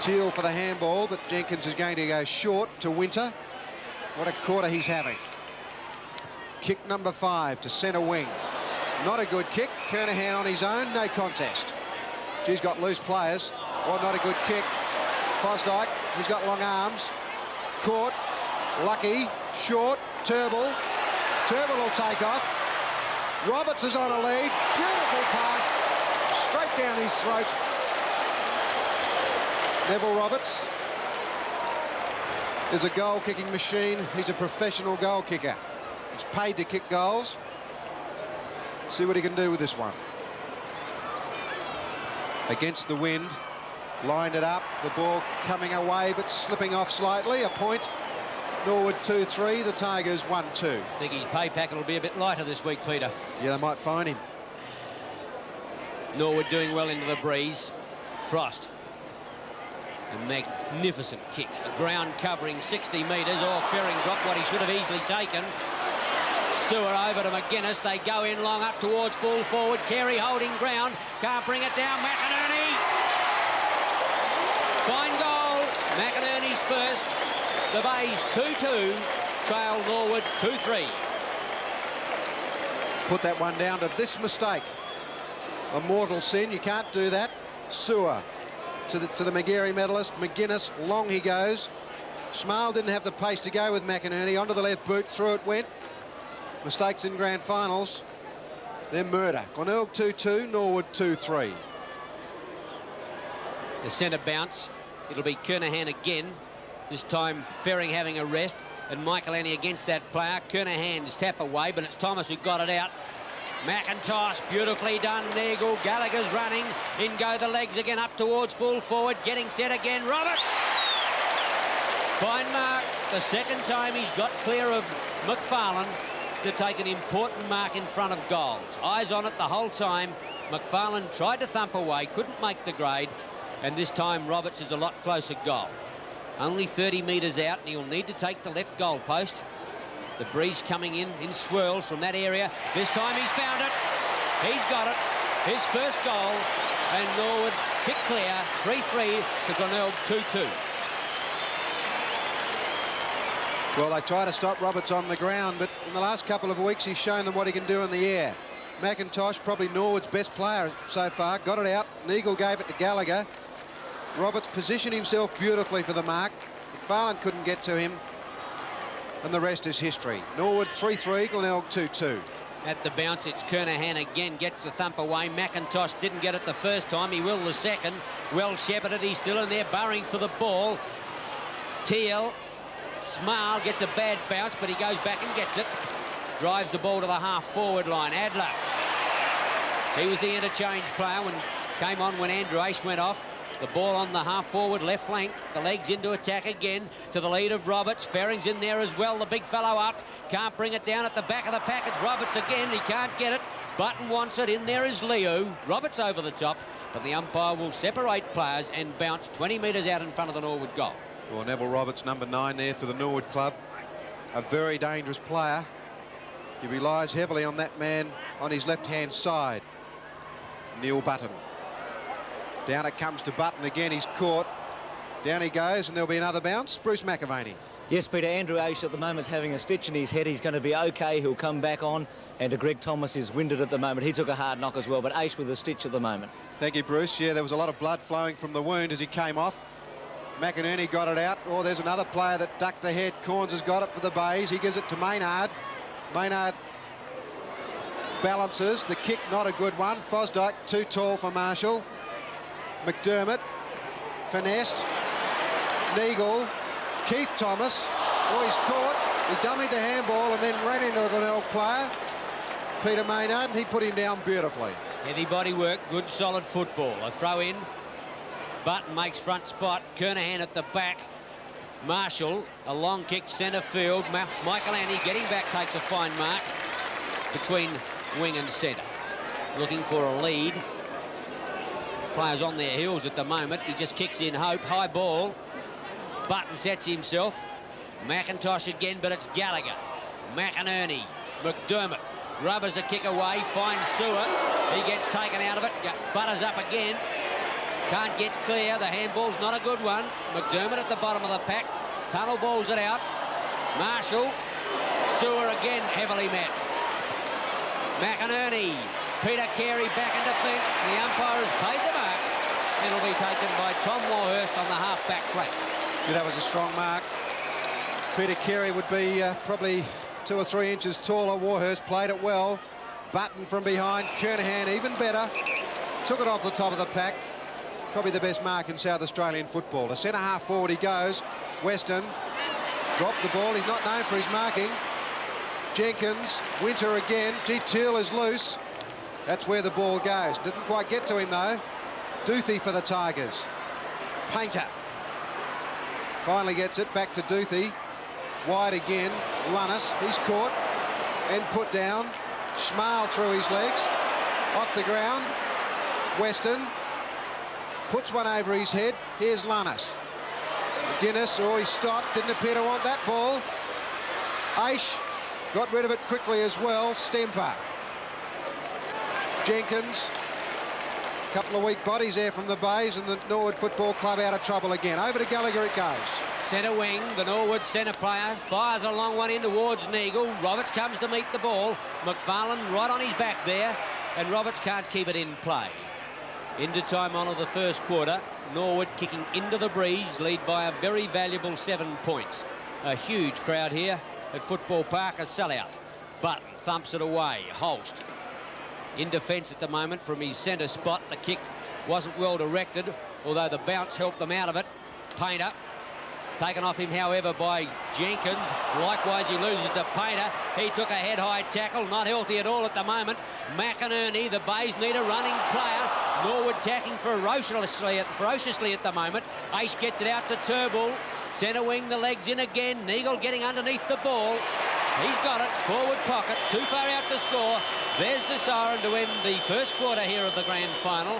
Teal for the handball, but Jenkins is going to go short to Winter. What a quarter he's having. Kick number 5 to centre wing. Not a good kick. Kernahan on his own, no contest. He's got loose players. Oh, not a good kick. Fosdyke, he's got long arms. Caught. Lucky. Short. Turnbull. Turnbull will take off. Roberts is on a lead. Beautiful pass. Straight down his throat. Neville Roberts is a goal-kicking machine. He's a professional goal kicker. He's paid to kick goals. Let's see what he can do with this one. Against the wind. Lined it up. The ball coming away but slipping off slightly. A point. Norwood 2-3. The Tigers 1-2. I think his pay packet will be a bit lighter this week, Peter. Yeah, they might fine him. Norwood doing well into the breeze. Frost. A magnificent kick. A ground covering 60 metres. Oh, Ferring dropped what he should have easily taken. Sewer over to McGuinness. They go in long up towards full forward. Carey holding ground. Can't bring it down. McInerney. Fine goal. McInerney's first. The Bays 2-2. Trail Norwood 2-3. Put that one down to this mistake. A mortal sin. You can't do that. Sewer to the Magarey medalist. McGuinness, long he goes. Schmal didn't have the pace to go with McInerney. Onto the left boot, through it went. Mistakes in grand finals. They're murder. Glenelg 2-2, Norwood 2-3. The centre bounce. It'll be Kernahan again. This time Ferring having a rest. And Michael Annie against that player. Kernahan's tap away, but it's Thomas who got it out. McIntosh, beautifully done. Nagel, Gallagher's running. In go the legs again up towards full forward. Getting set again. Roberts. Fine mark. The second time he's got clear of McFarlane to take an important mark in front of goals. Eyes on it the whole time. McFarlane tried to thump away, couldn't make the grade, and this time Roberts is a lot closer goal. Only 30 metres out, and he'll need to take the left goal post. The breeze coming in swirls from that area. This time he's found it. He's got it. His first goal, and Norwood kick clear, 3-3 to Glenelg, 2-2. Well, they try to stop Roberts on the ground, but in the last couple of weeks he's shown them what he can do in the air. McIntosh, probably Norwood's best player so far, got it out. Neagle gave it to Gallagher. Roberts positioned himself beautifully for the mark. McFarlane couldn't get to him, and the rest is history. Norwood 3-3, Glenelg 2-2. At the bounce, it's Kernahan again, gets the thump away. McIntosh didn't get it the first time, he will the second. Well shepherded, he's still in there, burrowing for the ball. Teal, Smile gets a bad bounce, but he goes back and gets it. Drives the ball to the half-forward line. Adler, he was the interchange player when came on when Andrew Aish went off. The ball on the half-forward left flank. The legs into attack again to the lead of Roberts. Ferring's in there as well. The big fellow up. Can't bring it down at the back of the pack. It's Roberts again. He can't get it. Button wants it. In there is Liu. Roberts over the top. But the umpire will separate players and bounce 20 metres out in front of the Norwood goal. Well, Neville Roberts, number 9 there for the Norwood club. A very dangerous player. He relies heavily on that man on his left-hand side, Neil Button. Down it comes to Button again. He's caught. Down he goes, and there'll be another bounce. Bruce McAvaney. Yes, Peter, Andrew Aish at the moment is having a stitch in his head. He's going to be OK. He'll come back on. And Greg Thomas is winded at the moment. He took a hard knock as well, but Aish with a stitch at the moment. Thank you, Bruce. Yeah, there was a lot of blood flowing from the wound as he came off. McInerney got it out. Oh, there's another player that ducked the head. Corns has got it for the Bays. He gives it to Maynard. Maynard balances. The kick, not a good one. Fosdyke, too tall for Marshall. McDermott, finessed. Neagle, Keith Thomas. Oh, he's caught. He dummied the handball and then ran into a Glenelg player. Peter Maynard, and he put him down beautifully. Heavy body work, good solid football. A throw in. Button makes front spot. Kernahan at the back. Marshall, a long kick centre field. Michael Annie getting back takes a fine mark between wing and centre. Looking for a lead. Players on their heels at the moment. He just kicks in hope. High ball. Button sets himself. McIntosh again, but it's Gallagher. McInerney. McDermott. Rubbers the kick away. Finds Sewer. He gets taken out of it. Butters up again. Can't get clear. The handball's not a good one. McDermott at the bottom of the pack. Tunnel balls it out. Marshall. Sewer again heavily met. McInerney. Peter Carey back in defence. The umpire has paid the mark. It'll be taken by Tom Warhurst on the half-back flank. Yeah, that was a strong mark. Peter Carey would be probably 2 or 3 inches taller. Warhurst played it well. Button from behind. Kernahan even better. Took it off the top of the pack. Probably the best mark in South Australian football. To centre half forward he goes. Weston dropped the ball. He's not known for his marking. Jenkins, Winter again. Teal is loose. That's where the ball goes. Didn't quite get to him though. Duthie for the Tigers. Painter finally gets it back to Duthie. Wide again. Lunnis, he's caught and put down. Schmal through his legs. Off the ground. Weston puts one over his head. Here's Lunnis. McGuinness, oh, he stopped. Didn't appear to want that ball. Aish got rid of it quickly as well. Stemper. Jenkins. A couple of weak bodies there from the Bays, and the Norwood Football Club out of trouble again. Over to Gallagher it goes. Centre wing, the Norwood centre player fires a long one in towards Neagle. Roberts comes to meet the ball. McFarlane right on his back there, and Roberts can't keep it in play. Into time on of the first quarter. Norwood kicking into the breeze, lead by a very valuable 7 points. A huge crowd here at Football Park, a sellout. Button thumps it away. Holst in defence at the moment from his centre spot. The kick wasn't well directed, although the bounce helped them out of it. Painter taken off him, however, by Jenkins. Likewise, he loses to Painter. He took a head-high tackle, not healthy at all at the moment. McInerney, the Bays need a running player. Norwood tacking ferociously at the moment. Aish gets it out to Turnbull. Centre wing, the legs in again. Neagle getting underneath the ball. He's got it. Forward pocket. Too far out to score. There's the siren to end the first quarter here of the grand final.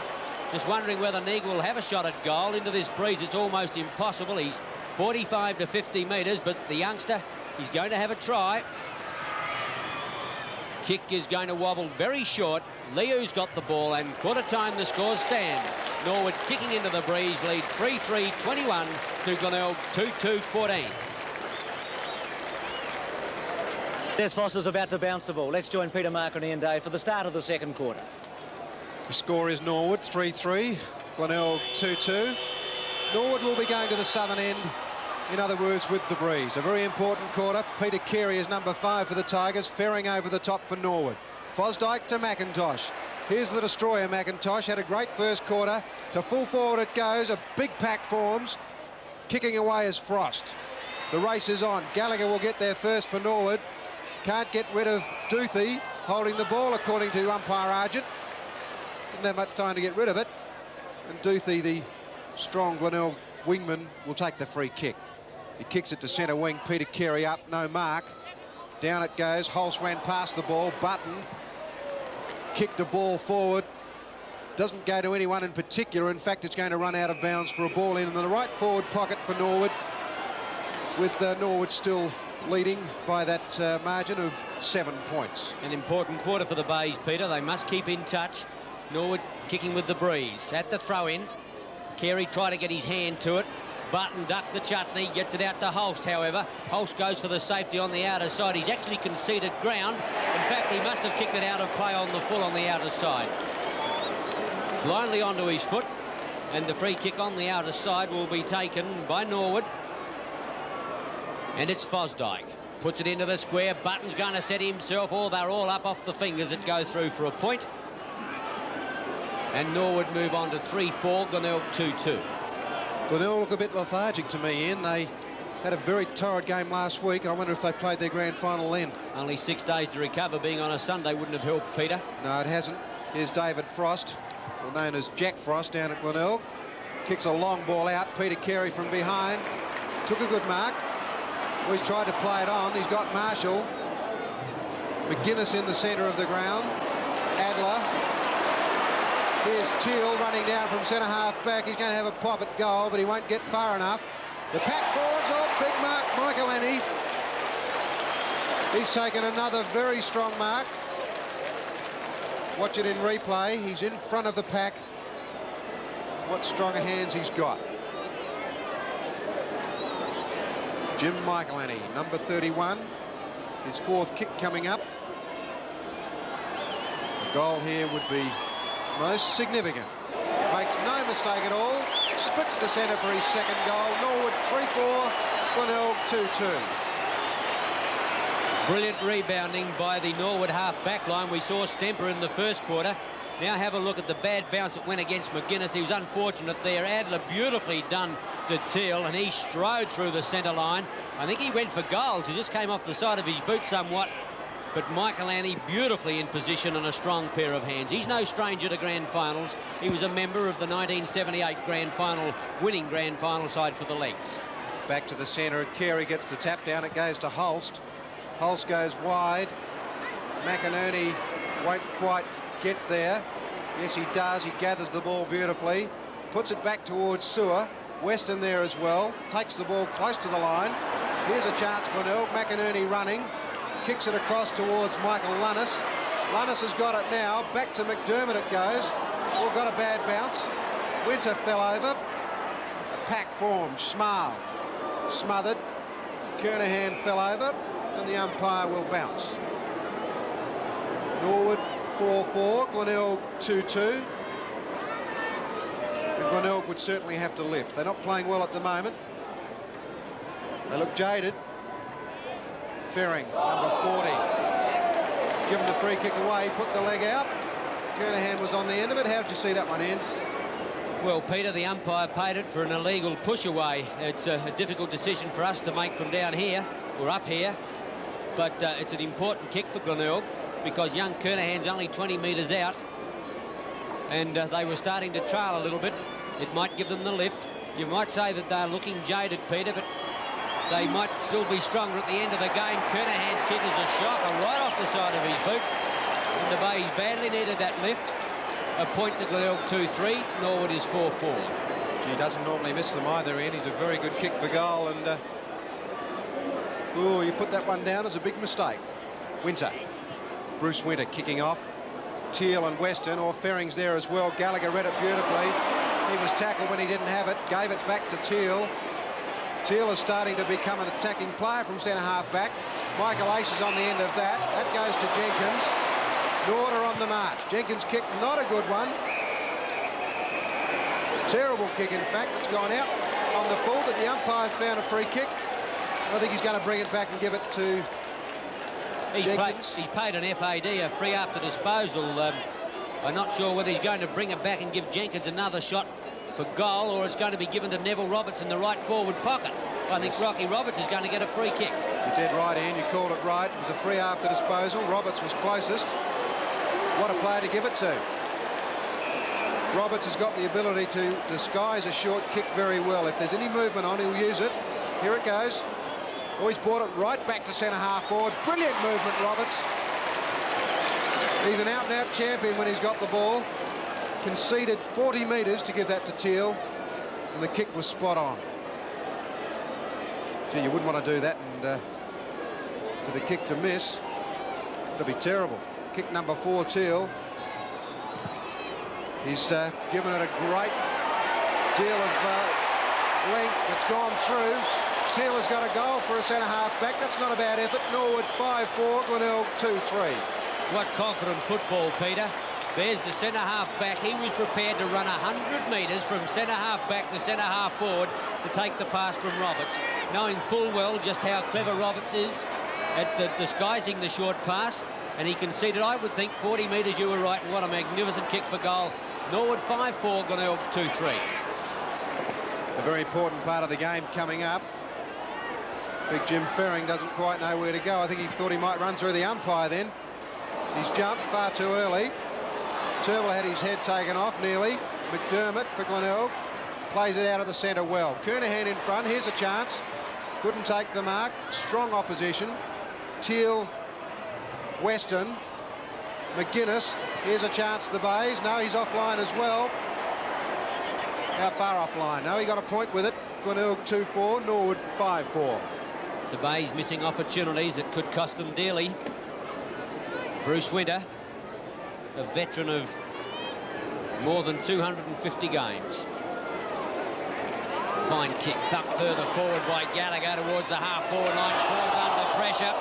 Just wondering whether Neagle will have a shot at goal. Into this breeze, it's almost impossible. He's 45 to 50 metres, but the youngster, he's going to have a try. Kick is going to wobble very short. Liu's got the ball, and quarter time the scores stand. Norwood kicking into the breeze, lead 3-3-21 to Glenelg 2-2-14. Des Foster's about to bounce the ball. Let's join Peter Marconi and Dave for the start of the second quarter. The score is Norwood 3-3, Glenelg 2-2. Norwood will be going to the southern end, in other words, with the breeze. A very important quarter. Peter Carey is number 5 for the Tigers, ferrying over the top for Norwood. Fosdyke to McIntosh. Here's the destroyer, McIntosh. Had a great first quarter. To full forward it goes. A big pack forms. Kicking away is Frost. The race is on. Gallagher will get there first for Norwood. Can't get rid of Duthie holding the ball, according to umpire Argent. Didn't have much time to get rid of it. And Duthie, the strong Glenelg wingman, will take the free kick. He kicks it to centre wing. Peter Carey up, no mark. Down it goes. Holst ran past the ball. Button kicked the ball forward. Doesn't go to anyone in particular. In fact, it's going to run out of bounds for a ball in the right forward pocket for Norwood, with Norwood still leading by that margin of 7 points. An important quarter for the Bays, Peter. They must keep in touch. Norwood kicking with the breeze. At the throw-in, Carey tried to get his hand to it. Button ducked the chutney, gets it out to Holst, however. Holst goes for the safety on the outer side. He's actually conceded ground. In fact, he must have kicked it out of play on the full on the outer side. Blindly onto his foot, and the free kick on the outer side will be taken by Norwood. And it's Fosdyke. Puts it into the square. Button's going to set himself. Oh, they're all up off the fingers. It goes through for a point. And Norwood move on to 3-4, Glenelg 2-2. Glenelg look a bit lethargic to me, Ian. They had a very torrid game last week. I wonder if they played their grand final then. Only 6 days to recover. Being on a Sunday wouldn't have helped, Peter. No, it hasn't. Here's David Frost, or known as Jack Frost, down at Glenelg. Kicks a long ball out. Peter Carey from behind. Took a good mark. Well, he's tried to play it on. He's got Marshall. McGuinness in the centre of the ground. Adler. Here's Teal running down from centre-half back. He's going to have a pop at goal, but he won't get far enough. The pack forwards off. Big mark, Michael Annie. He's taken another very strong mark. Watch it in replay. He's in front of the pack. What stronger hands he's got. Jim Michaelani, number 31. His 4th kick coming up. The goal here would be most significant. Makes no mistake at all. Splits the centre for his second goal. Norwood 3-4, Glenelg 2-2. Brilliant rebounding by the Norwood half-back line. We saw Stemper in the first quarter. Now have a look at the bad bounce that went against McGuinness. He was unfortunate there. Adler beautifully done to Teal, and he strode through the centre line. I think he went for goals. He just came off the side of his boot somewhat. But Michael Annie beautifully in position and a strong pair of hands. He's no stranger to grand finals. He was a member of the 1978 grand final, winning grand final side for the Legs. Back to the centre. Carey gets the tap down. It goes to Holst. Holst goes wide. McInerney won't quite get there. Yes, he does. He gathers the ball beautifully. Puts it back towards Sewer. Weston there as well. Takes the ball close to the line. Here's a chance, Glenelg. McInerney running. Kicks it across towards Michael Lunnis. Lunnis has got it now. Back to McDermott it goes. All got a bad bounce. Winter fell over. A pack formed. Smile. Smothered. Kernahan fell over. And the umpire will bounce. Norwood 4-4. Glenelg 2-2. And Glenelg would certainly have to lift. They're not playing well at the moment. They look jaded. Ferring, number 40. Give him the free kick away, put the leg out. Kernahan was on the end of it. How did you see that one in? Well, Peter, the umpire paid it for an illegal push away. It's a difficult decision for us to make from down here, or up here. But it's an important kick for Glenelg, because young Kernahan's only 20 metres out. And they were starting to trail a little bit. It might give them the lift. You might say that they're looking jaded, Peter, but they might still be stronger at the end of the game. Kernahan's kick is a shocker right off the side of his boot. And the Bays badly needed that lift. A point to Glenelg 2-3. Norwood is 4-4. He doesn't normally miss them either, Ian. He's a very good kick for goal, and you put that one down as a big mistake. Winter. Bruce Winter kicking off. Teal and Weston, or Ferring's there as well. Gallagher read it beautifully. He was tackled when he didn't have it, gave it back to Teal. Teal is starting to become an attacking player from centre-half back. Michael Ace is on the end of that. That goes to Jenkins. Norwood on the march. Jenkins' kick, not a good one. Terrible kick, in fact. It's gone out on the full, but the umpire's found a free kick. I think he's going to bring it back and give it to Jenkins. He's paid an FAD, a free after disposal. I'm not sure whether he's going to bring it back and give Jenkins another shot for goal, or it's going to be given to Neville Roberts in the right forward pocket. I think Rocky Roberts is going to get a free kick. You did right, Ian. You called it right. It was a free after disposal. Roberts was closest. What a player to give it to. Roberts has got the ability to disguise a short kick very well. If there's any movement on, he'll use it. Here it goes. Oh, he's brought it right back to centre-half forward. Brilliant movement, Roberts. He's an out-and-out champion when he's got the ball. Conceded 40 metres to give that to Teal, and the kick was spot on. Gee, you wouldn't want to do that, and for the kick to miss, it'd be terrible. Kick number 4, Teal. He's given it a great deal of length that's gone through. Teal has got a goal for a centre-half back. That's not a bad effort. Norwood 5-4, Glenelg 2-3. What confident football, Peter. There's the centre-half back. He was prepared to run 100 metres from centre-half back to centre-half forward to take the pass from Roberts, knowing full well just how clever Roberts is at disguising the short pass. And he conceded, I would think, 40 metres, you were right, and what a magnificent kick for goal. Norwood 5-4, Glenelg 2-3. A very important part of the game coming up. Big Jim Ferring doesn't quite know where to go. I think he thought he might run through the umpire then. He's jumped far too early. Turnbull had his head taken off nearly. McDermott for Glenelg plays it out of the centre well. Kernahan in front. Here's a chance. Couldn't take the mark. Strong opposition. Teal, Weston, McGuinness. Here's a chance to the Bays. No, he's offline as well. How far offline? No, he got a point with it. Glenelg 2-4, Norwood 5-4. The Bays missing opportunities that could cost them dearly. Bruce Winter, a veteran of more than 250 games. Fine kick, thumped further forward by Gallagher towards the half-forward line. Falls under pressure.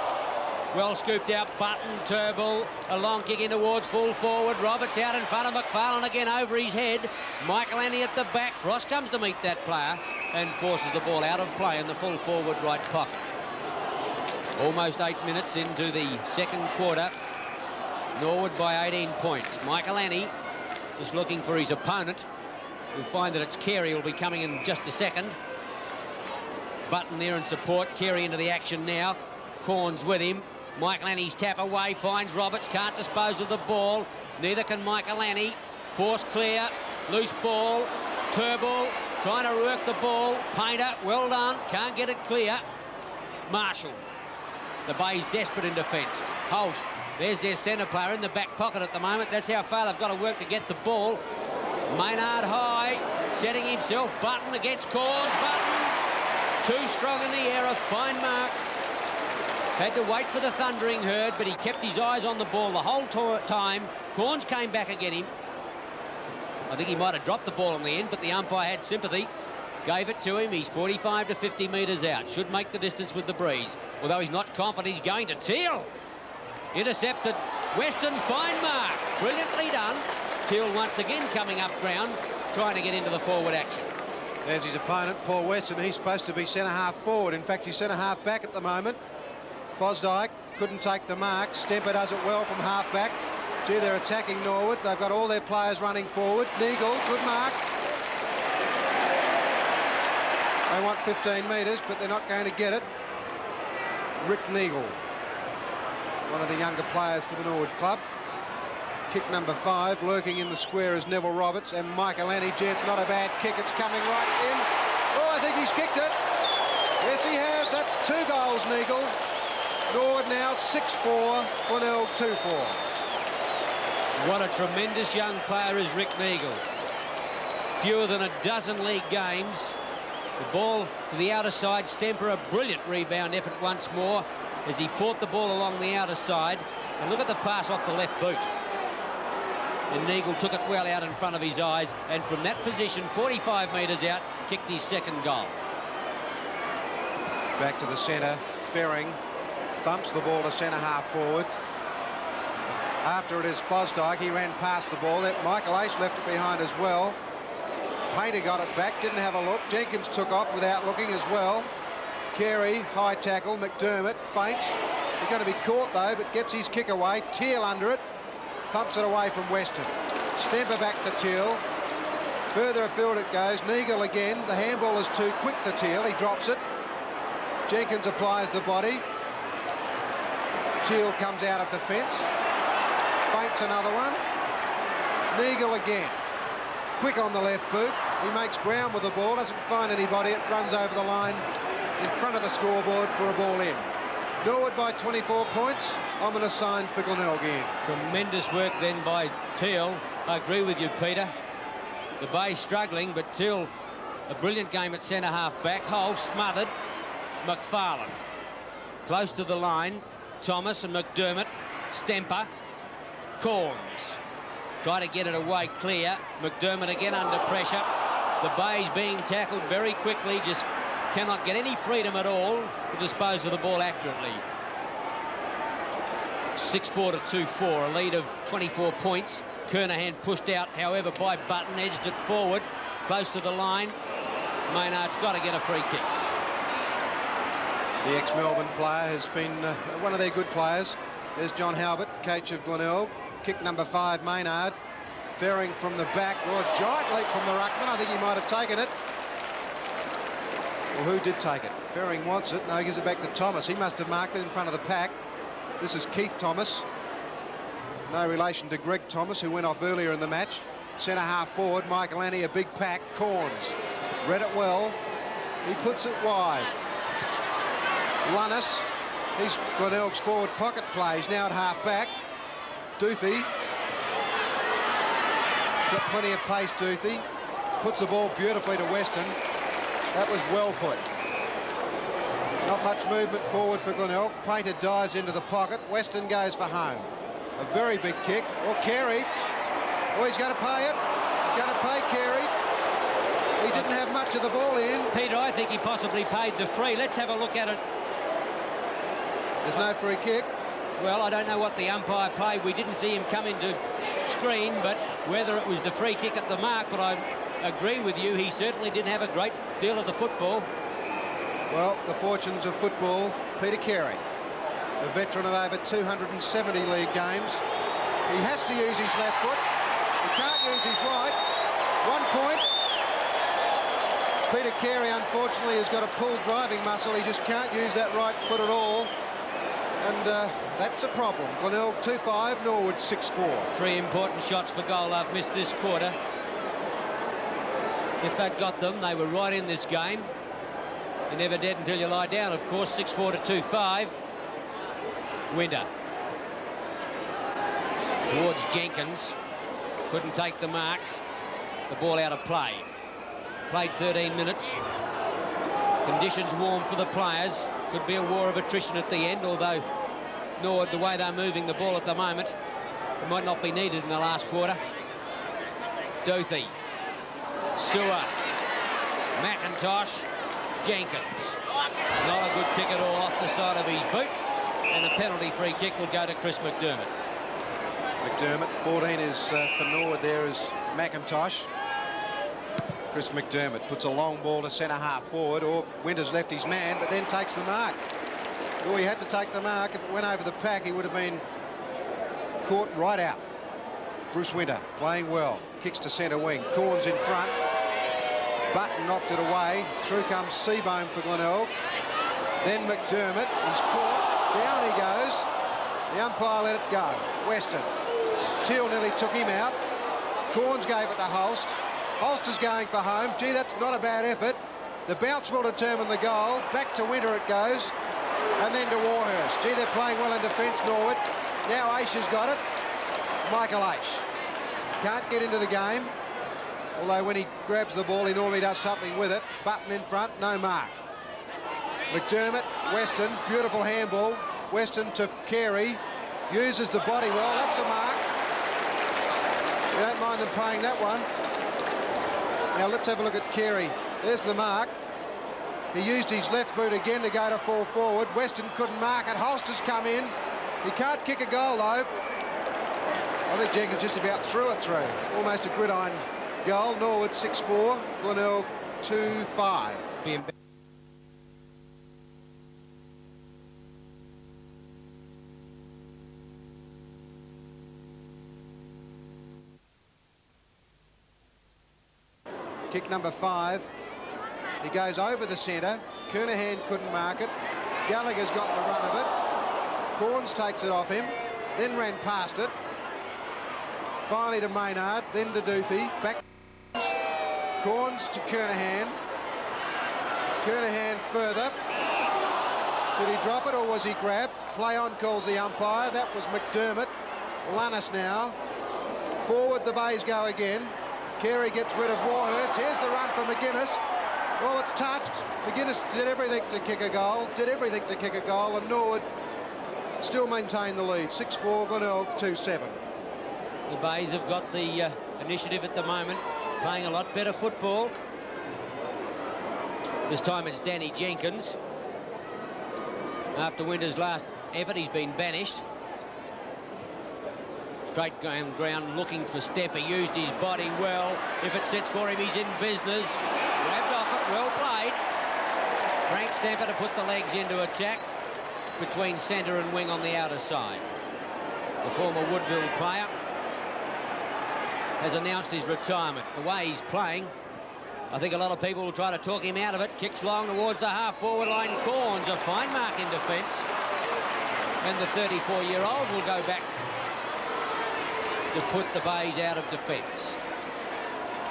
Well scooped out, Button, Turnbull, a long kick in towards full forward. Roberts out in front of McFarlane again over his head. Michael Annie at the back. Frost comes to meet that player and forces the ball out of play in the full forward right pocket. Almost 8 minutes into the second quarter. Norwood by 18 points. Michael Annie just looking for his opponent. We'll find that it's Carey who'll be coming in just a second. Button there in support. Carey into the action now. Corns with him. Michael Annie's tap away, finds Roberts, can't dispose of the ball. Neither can Michael Annie. Force clear, loose ball. Turnbull trying to work the ball. Painter, well done, can't get it clear. Marshall. The Bays desperate in defence. Holt, there's their centre player in the back pocket at the moment. That's how far they've got to work to get the ball. Maynard high, setting himself. Button against Corns. Button, too strong in the air, a fine mark. Had to wait for the thundering herd, but he kept his eyes on the ball the whole time. Corns came back again him. I think he might have dropped the ball in the end, but the umpire had sympathy. Gave it to him. He's 45 to 50 metres out. Should make the distance with the breeze. Although he's not confident, he's going to Teal. Intercepted. Weston, fine mark. Brilliantly done. Teal once again coming up ground, trying to get into the forward action. There's his opponent, Paul Weston. He's supposed to be centre-half forward. In fact, he's centre-half back at the moment. Fosdyke couldn't take the mark. Stemper does it well from half-back. Gee, they're attacking Norwood. They've got all their players running forward. Neagle, good mark. They want 15 metres, but they're not going to get it. Rick Neagle, one of the younger players for the Norwood club. Kick number 5, lurking in the square is Neville Roberts and Michael Annie. Gee, it's not a bad kick. It's coming right in. Oh, I think he's kicked it. Yes, he has. That's 2 goals, Neagle. Norwood now 6-4, Glenelg 2-4. What a tremendous young player is Rick Neagle. Fewer than a dozen league games. The ball to the outer side. Stemper, a brilliant rebound effort once more as he fought the ball along the outer side. And look at the pass off the left boot. And Neagle took it well out in front of his eyes, and from that position, 45 metres out, kicked his second goal. Back to the centre. Ferring thumps the ball to centre half forward. After it is Fosdyke. He ran past the ball. Michael Ace left it behind as well. Painter got it back, didn't have a look. Jenkins took off without looking as well. Carey, high tackle. McDermott feints. He's going to be caught though, but gets his kick away. Teal under it. Thumps it away from Weston. Stemper back to Teal. Further afield it goes. Neagle again. The handball is too quick to Teal. He drops it. Jenkins applies the body. Teal comes out of defence. Feints another one. Neagle again. Quick on the left boot. He makes ground with the ball. Doesn't find anybody. It runs over the line in front of the scoreboard for a ball in. Norwood by 24 points. Ominous signs for Glenelg in. Tremendous work then by Teal. I agree with you, Peter. The Bay struggling, but Teal, a brilliant game at centre half back. Hole smothered. McFarlane close to the line. Thomas and McDermott. Stemper. Corns try to get it away clear. McDermott again under pressure. The Bay's being tackled very quickly, just cannot get any freedom at all to dispose of the ball accurately. 6-4 to 2-4, a lead of 24 points. Kernahan pushed out, however, by Button, edged it forward, close to the line. Maynard's got to get a free kick. The ex-Melbourne player has been one of their good players. There's John Halbert, coach of Glenelg. Kick number 5, Maynard. Ferring from the back. Oh, a giant leap from the ruckman. I think he might have taken it. Well, who did take it? Ferring wants it. No, he gives it back to Thomas. He must have marked it in front of the pack. This is Keith Thomas. No relation to Greg Thomas, who went off earlier in the match. Centre half forward. Michael Annie, a big pack. Corns. Read it well. He puts it wide. Lunnis. He's Glenelg's forward pocket play. He's now at half back. Duthie. Got plenty of pace, Duthie. Puts the ball beautifully to Weston. That was well put. Not much movement forward for Glenelg. Painter dives into the pocket. Weston goes for home. A very big kick. Or Carey. Oh, he's going to pay it. He's going to pay Carey. He didn't have much of the ball in. Peter, I think he possibly paid the free. Let's have a look at it. There's no free kick. Well, I don't know what the umpire played. We didn't see him come into screen, but whether it was the free kick at the mark, but I agree with you, he certainly didn't have a great deal of the football. Well, the fortunes of football. Peter Carey, a veteran of over 270 league games. He has to use his left foot. He can't use his right. 1 point. Peter Carey, unfortunately, has got a pulled driving muscle. He just can't use that right foot at all. And that's a problem. Glenelg 2-5, Norwood 6-4. 3 important shots for goal I've missed this quarter. If they'd got them, they were right in this game. You're never dead until you lie down, of course. 6-4 to 2-5. Winter. Towards Jenkins. Couldn't take the mark. The ball out of play. Played 13 minutes. Conditions warm for the players. Could be a war of attrition at the end, although Norwood, the way they're moving the ball at the moment, it might not be needed in the last quarter. Duthie. Sewer. McIntosh. Jenkins. Not a good kick at all off the side of his boot. And the penalty free kick will go to Chris McDermott. McDermott, 14 is for Norwood there is McIntosh. Chris McDermott puts a long ball to centre half forward, or Winter's left his man, but then takes the mark. Oh, he had to take the mark. If it went over the pack, he would have been caught right out. Bruce Winter playing well. Kicks to centre wing. Corns in front. Button knocked it away. Through comes Seabohm for Glenelg. Then McDermott. He's caught. Down he goes. The umpire let it go. Weston. Teal nearly took him out. Corns gave it to Holst. Holst is going for home. Gee, that's not a bad effort. The bounce will determine the goal. Back to Winter it goes. And then to Warhurst. Gee, they're playing well in defence, Norwood. Now Aish has got it. Michael Aish can't get into the game. Although when he grabs the ball, he normally does something with it. Button in front, no mark. McDermott, Weston, beautiful handball. Weston to Carey. Uses the body well. That's a mark. We don't mind them playing that one. Now let's have a look at Carey. There's the mark. He used his left boot again to go to fall forward. Weston couldn't mark it. Holster's come in. He can't kick a goal, though. I think Jenkins just about threw it through. Almost a gridiron goal. Norwood 6-4. Glenelg 2-5. Kick number 5. He goes over the centre. Kernahan couldn't mark it. Gallagher's got the run of it. Corns takes it off him, then ran past it. Finally to Maynard, then to Duthie. Back Corns to Kernahan. Kernahan further. Did he drop it or was he grabbed? Play on, calls the umpire. That was McDermott. Lunnis now. Forward the Bays go again. Carey gets rid of Warhurst. Here's the run for McGuinness. Oh, it's touched. McGuinness did everything to kick a goal. And Norwood still maintain the lead. 6-4, Glenelg 2-7. The Bays have got the initiative at the moment, playing a lot better football. This time it's Danny Jenkins. After Winter's last effort, he's been banished. Straight ground looking for Stepper, used his body well. If it sits for him, he's in business. Grabbed off it, well played. Frank Stamper to put the legs into attack between centre and wing on the outer side. The former Woodville player has announced his retirement. The way he's playing, I think a lot of people will try to talk him out of it. Kicks long towards the half-forward line. Corns, a fine mark in defence. And the 34-year-old will go back to put the Bays out of defence.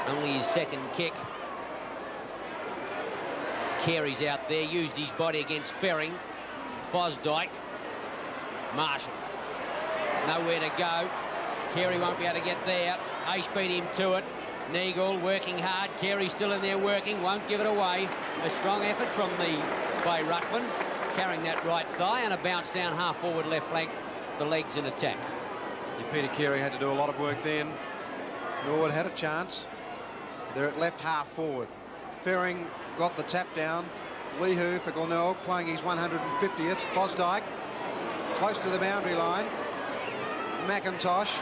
Only his second kick. Carey's out there, used his body against Ferring. Fosdyke. Marshall. Nowhere to go. Carey won't be able to get there. Ace beat him to it. Neagle working hard. Carey still in there working, won't give it away. A strong effort from the Bay Ruckman, carrying that right thigh, and a bounce down half-forward left flank. The legs in attack. Peter Carey had to do a lot of work then. Norwood had a chance. They're at left half forward. Ferring got the tap down. Lehu for Glenelg playing his 150th. Fosdyke close to the boundary line. McIntosh.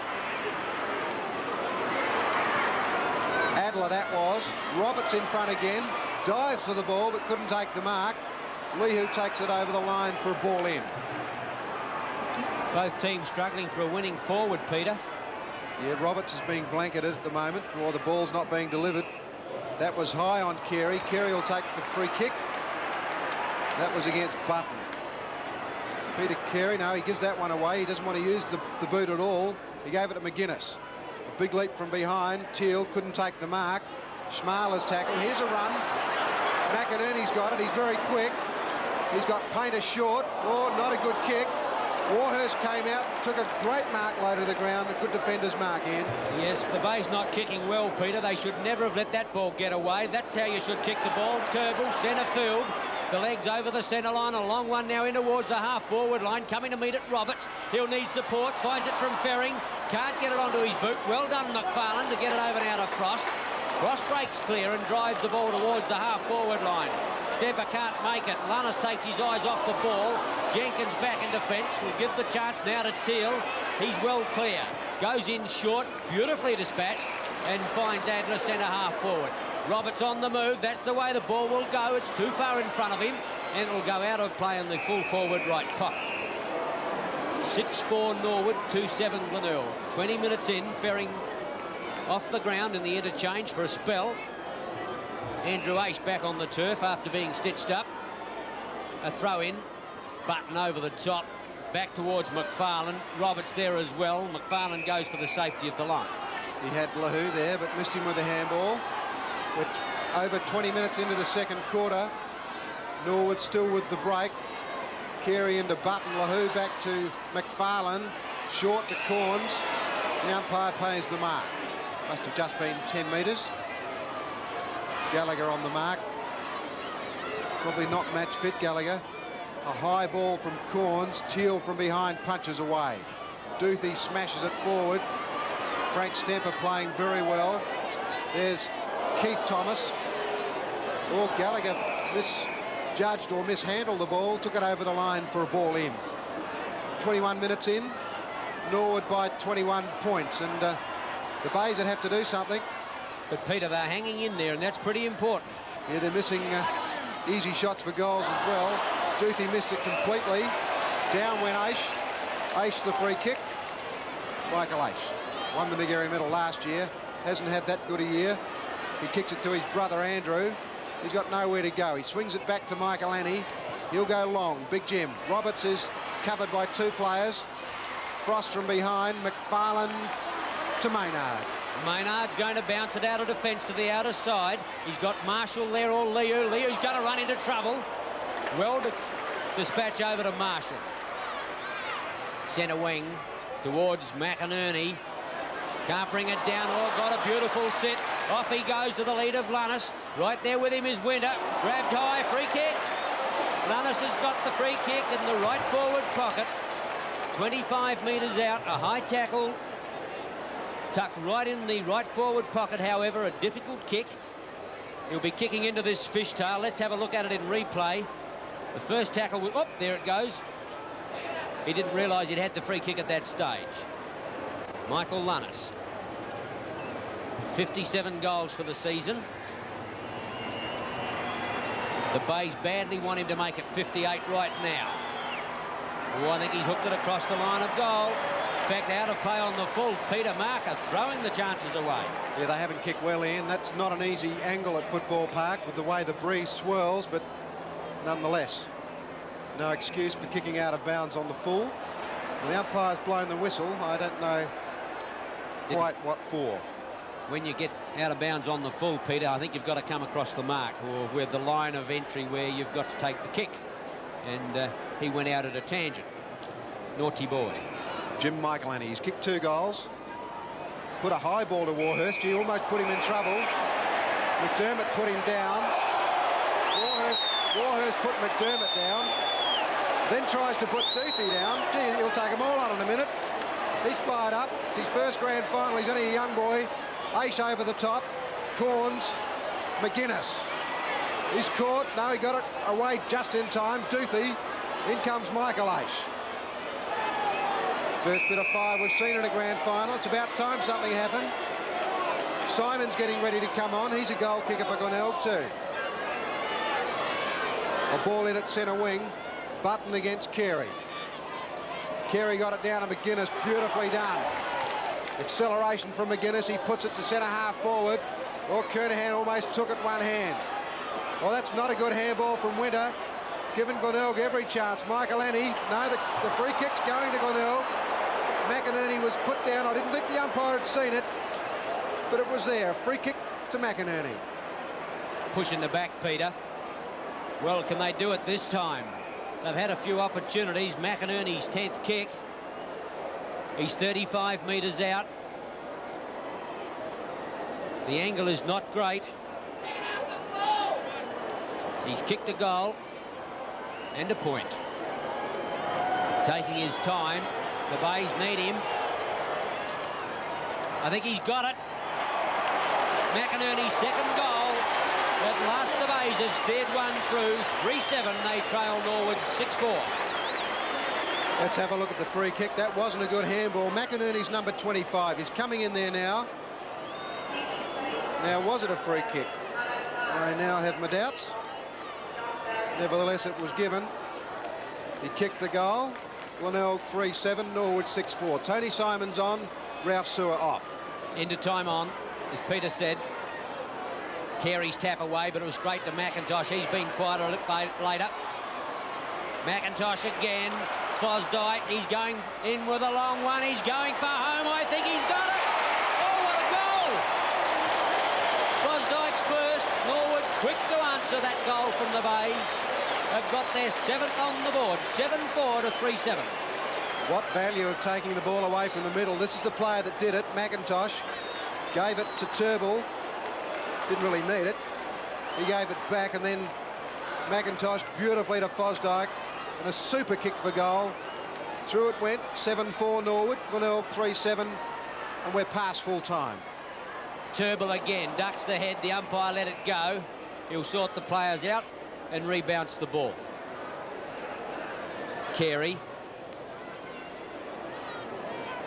Adler that was. Roberts in front again. Dives for the ball but couldn't take the mark. Lehu takes it over the line for a ball in. Both teams struggling for a winning forward, Peter. Yeah, Roberts is being blanketed at the moment, or the ball's not being delivered. That was high on Carey. Carey will take the free kick. That was against Button. Peter Carey, no, he gives that one away. He doesn't want to use the boot at all. He gave it to McGuinness. A big leap from behind. Teal couldn't take the mark. Schmarler's tackle. Here's a run. McInerney's got it. He's very quick. He's got Painter short. Oh, not a good kick. Warhurst came out, took a great mark low to the ground, a good defender's mark in. Yes, the Bay's not kicking well, Peter. They should never have let that ball get away. That's how you should kick the ball. Turnbull, centre field. The legs over the centre line. A long one now in towards the half-forward line. Coming to meet it, Roberts. He'll need support. Finds it from Ferring. Can't get it onto his boot. Well done, McFarlane, to get it over now to Frost. Frost breaks clear and drives the ball towards the half-forward line. Stepper can't make it. Lunnis takes his eyes off the ball. Jenkins back in defence. Will give the chance now to Teal. He's well clear. Goes in short. Beautifully dispatched. And finds Adler centre half forward. Roberts on the move. That's the way the ball will go. It's too far in front of him. And it'll go out of play in the full forward right pocket. 6-4 Norwood, 2-7 Glenelg. 20 minutes in. Ferring off the ground in the interchange for a spell. Andrew Ace back on the turf after being stitched up. A throw in. Button over the top. Back towards McFarlane. Roberts there as well. McFarlane goes for the safety of the line. He had Lehu there, but missed him with a handball. But over 20 minutes into the second quarter. Norwood still with the break. Carey into Button, Lahu back to McFarlane, short to Corns. The umpire pays the mark. Must have just been 10 metres. Gallagher on the mark. Probably not match fit, Gallagher. A high ball from Corns. Teal from behind punches away. Duthie smashes it forward. Frank Stemper playing very well. There's Keith Thomas. Or Gallagher misjudged or mishandled the ball, took it over the line for a ball in. 21 minutes in, Norwood by 21 points, and the Bays would have to do something. But Peter, they're hanging in there, and that's pretty important. Yeah, they're missing easy shots for goals as well. Duthie missed it completely. Down went Aish. Aish the free kick. Michael Aish won the big area medal last year. Hasn't had that good a year. He kicks it to his brother Andrew. He's got nowhere to go. He swings it back to Michael Annie. He'll go long. Big Jim. Roberts is covered by two players. Frost from behind. McFarlane to Maynard. Maynard's going to bounce it out of defence to the outer side. He's got Marshall there or Liu. Liu's going to run into trouble. Well to dispatch over to Marshall. Centre wing towards McInerney. Can't bring it down. Oh, got a beautiful sit. Off he goes to the lead of Lunnis. Right there with him is Winter. Grabbed high, free kick. Lunnis has got the free kick in the right forward pocket. 25 metres out, a high tackle. Tucked right in the right forward pocket, however, a difficult kick. He'll be kicking into this fishtail. Let's have a look at it in replay. The first tackle, oh, there it goes. He didn't realise he'd had the free kick at that stage. Michael Lunnis. 57 goals for the season. The Bays badly want him to make it 58 right now. Oh, I think he's hooked it across the line of goal. In fact, out of play on the full. Peter Marker throwing the chances away. Yeah, they haven't kicked well in. That's not an easy angle at Football Park with the way the breeze swirls, but nonetheless, no excuse for kicking out of bounds on the full. And the umpire's blown the whistle. I don't know quite what for. When you get out of bounds on the full, Peter, I think you've got to come across the mark or with the line of entry where you've got to take the kick. And he went out at a tangent. Naughty boy. Jim Michaelani, he's kicked 2 goals. Put a high ball to Warhurst. He almost put him in trouble. McDermott put him down. Warhurst put McDermott down. Then tries to put Duthie down. Gee, he'll take them all on in a minute. He's fired up. It's his first grand final. He's only a young boy. Aish over the top. Corns. McGuinness. He's caught. No, he got it away just in time. Duthie. In comes Michael Aish. First bit of fire we've seen in a grand final. It's about time something happened. Simon's getting ready to come on. He's a goal kicker for Glenelg too. A ball in at centre wing. Button against Carey. Carey got it down to McGuinness. Beautifully done. Acceleration from McGuinness. He puts it to centre half forward. Or Kernahan almost took it one hand. Well, that's not a good handball from Winter. Given Glenelg every chance. Michael Annie. No, the free kick's going to Glenelg. McInerney was put down. I didn't think the umpire had seen it, but it was there. Free kick to McInerney. Pushing the back, Peter. Well, can they do it this time? They've had a few opportunities. McInerney's 10th kick. He's 35 metres out. The angle is not great. He's kicked a goal and a point. Taking his time. The Bays need him. I think he's got it. McInerney's second goal. At last the Bays have steered one through. 3-7. They trail Norwood 6-4. Let's have a look at the free kick. That wasn't a good handball. McInerney's number 25. He's coming in there now. Now, was it a free kick? I now have my doubts. Nevertheless, it was given. He kicked the goal. Glenelg 3-7, Norwood 6-4. Tony Simon's on, Ralph Sewer off. Into time on, as Peter said. Carey's tap away, but it was straight to McIntosh. He's been quite a little later. McIntosh again. Fosdyke, he's going in with a long one. He's going for home. I think he's got it. Oh, what a goal! Fosdyke's first. Norwood the Bays have got their 7th on the board, 7-4 to 3-7. What value of taking the ball away from the middle. This is the player that did it. McIntosh gave it to Turnbull. Didn't really need it. He gave it back, and then McIntosh beautifully to Fosdyke, and a super kick for goal. Through it went. 7-4 Norwood. Glenelg 3-7, and we're past full time. Turnbull again ducks the head. The umpire let it go. He'll sort the players out and rebounce the ball. Carey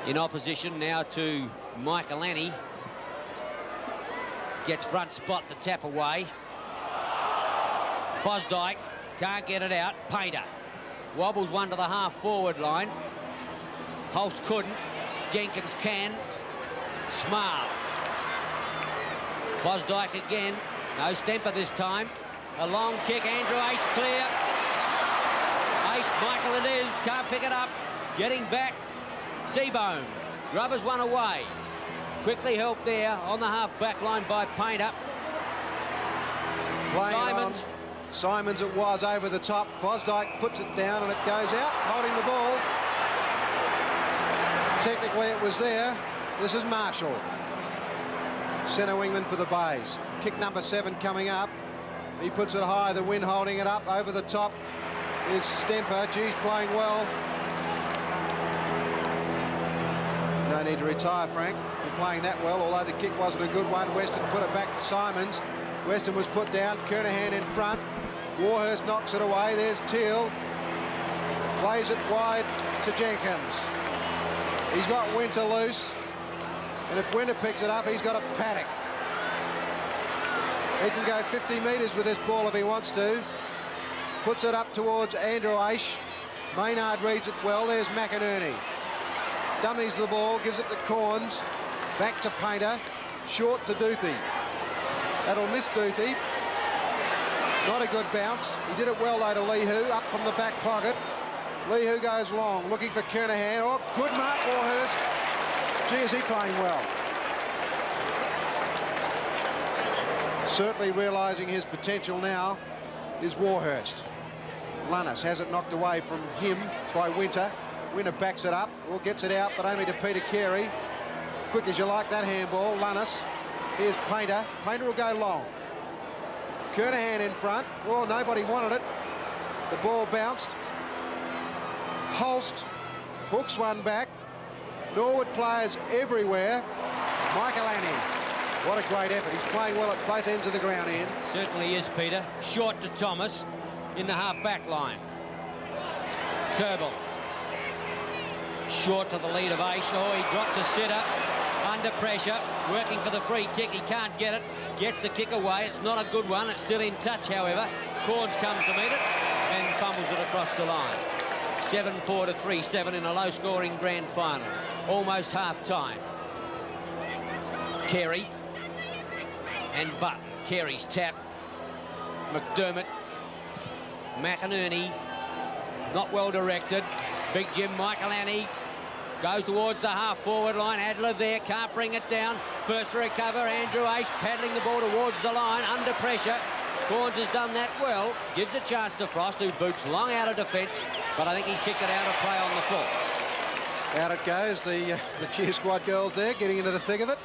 in opposition now to Michael Annie. Gets front spot to tap away. Fosdyke can't get it out. Painter wobbles one to the half-forward line. Holst couldn't. Jenkins can. Smart. Fosdyke again. No Stemper this time. A long kick. Andrew Ace clear. Ace, Michael it is. Can't pick it up. Getting back. Seabone. Grubbers one away. Quickly helped there on the half-back line by Painter. Simons. Simons it was over the top. Fosdyke puts it down and it goes out, holding the ball. Technically it was there. This is Marshall. Centre wingman for the Bays. Kick number 7 coming up. He puts it high, the wind holding it up. Over the top is Stemper. Geez, playing well. No need to retire, Frank. You're playing that well, although the kick wasn't a good one. Weston put it back to Simons. Weston was put down. Kernahan in front. Warhurst knocks it away. There's Teal. Plays it wide to Jenkins. He's got Winter loose. And if Winter picks it up, he's got a paddock. He can go 50 metres with this ball if he wants to. Puts it up towards Andrew Aish. Maynard reads it well. There's McInerney. Dummies the ball, gives it to Corns. Back to Painter. Short to Duthie. That'll miss Duthie. Not a good bounce. He did it well, though, to Leehu. Up from the back pocket. Leehu goes long, looking for Kernahan. Oh, good mark, Warhurst. Gee, is he playing well. Certainly realising his potential now is Warhurst. Lunnis has it knocked away from him by Winter. Winter backs it up, or gets it out, but only to Peter Carey. Quick as you like that handball, Lunnis. Here's Painter. Painter will go long. Kernahan in front. Oh, nobody wanted it. The ball bounced. Holst hooks one back. Norwood players everywhere. Michael Annie. What a great effort. He's playing well at both ends of the ground, Ian. Certainly is, Peter. Short to Thomas in the half-back line. Turnbull. Short to the lead of Ace. Oh, he dropped to sitter. Under pressure. Working for the free kick. He can't get it. Gets the kick away. It's not a good one. It's still in touch, however. Corns comes to meet it and fumbles it across the line. 7-4 to 3-7 in a low-scoring grand final. Almost half-time. Carey and Butt. Carey's tap. McDermott. McInerney. Not well directed. Big Jim Michael Annie goes towards the half-forward line. Adler there, can't bring it down. First to recover, Andrew Ace paddling the ball towards the line, under pressure. Corns has done that well. Gives a chance to Frost, who boots long out of defence, but I think he's kicked it out of play on the full. Out it goes, the cheer squad girls there, getting into the thick of it.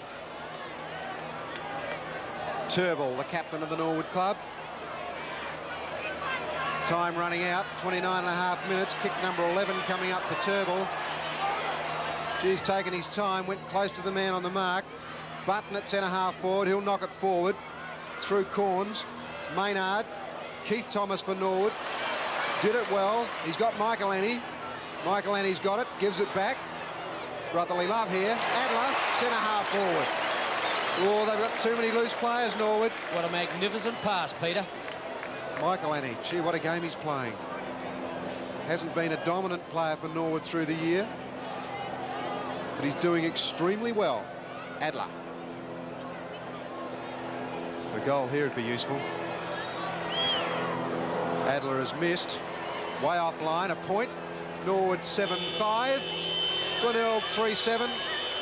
Turnbull, the captain of the Norwood club. Time running out, 29.5 minutes. Kick number 11 coming up for Turnbull. He's taken his time, went close to the man on the mark. Button at centre-half forward, he'll knock it forward. Through Corns. Maynard. Keith Thomas for Norwood. Did it well. He's got Michael Annie. Michael Annie's got it, gives it back. Brotherly love here. Adler, centre-half forward. Oh, they've got too many loose players, Norwood. What a magnificent pass, Peter. Michael Annie, gee, what a game he's playing. Hasn't been a dominant player for Norwood through the year, but he's doing extremely well. Adler. A goal here would be useful. Adler has missed. Way offline, a point. Norwood 7-5. Glenelg 3-7.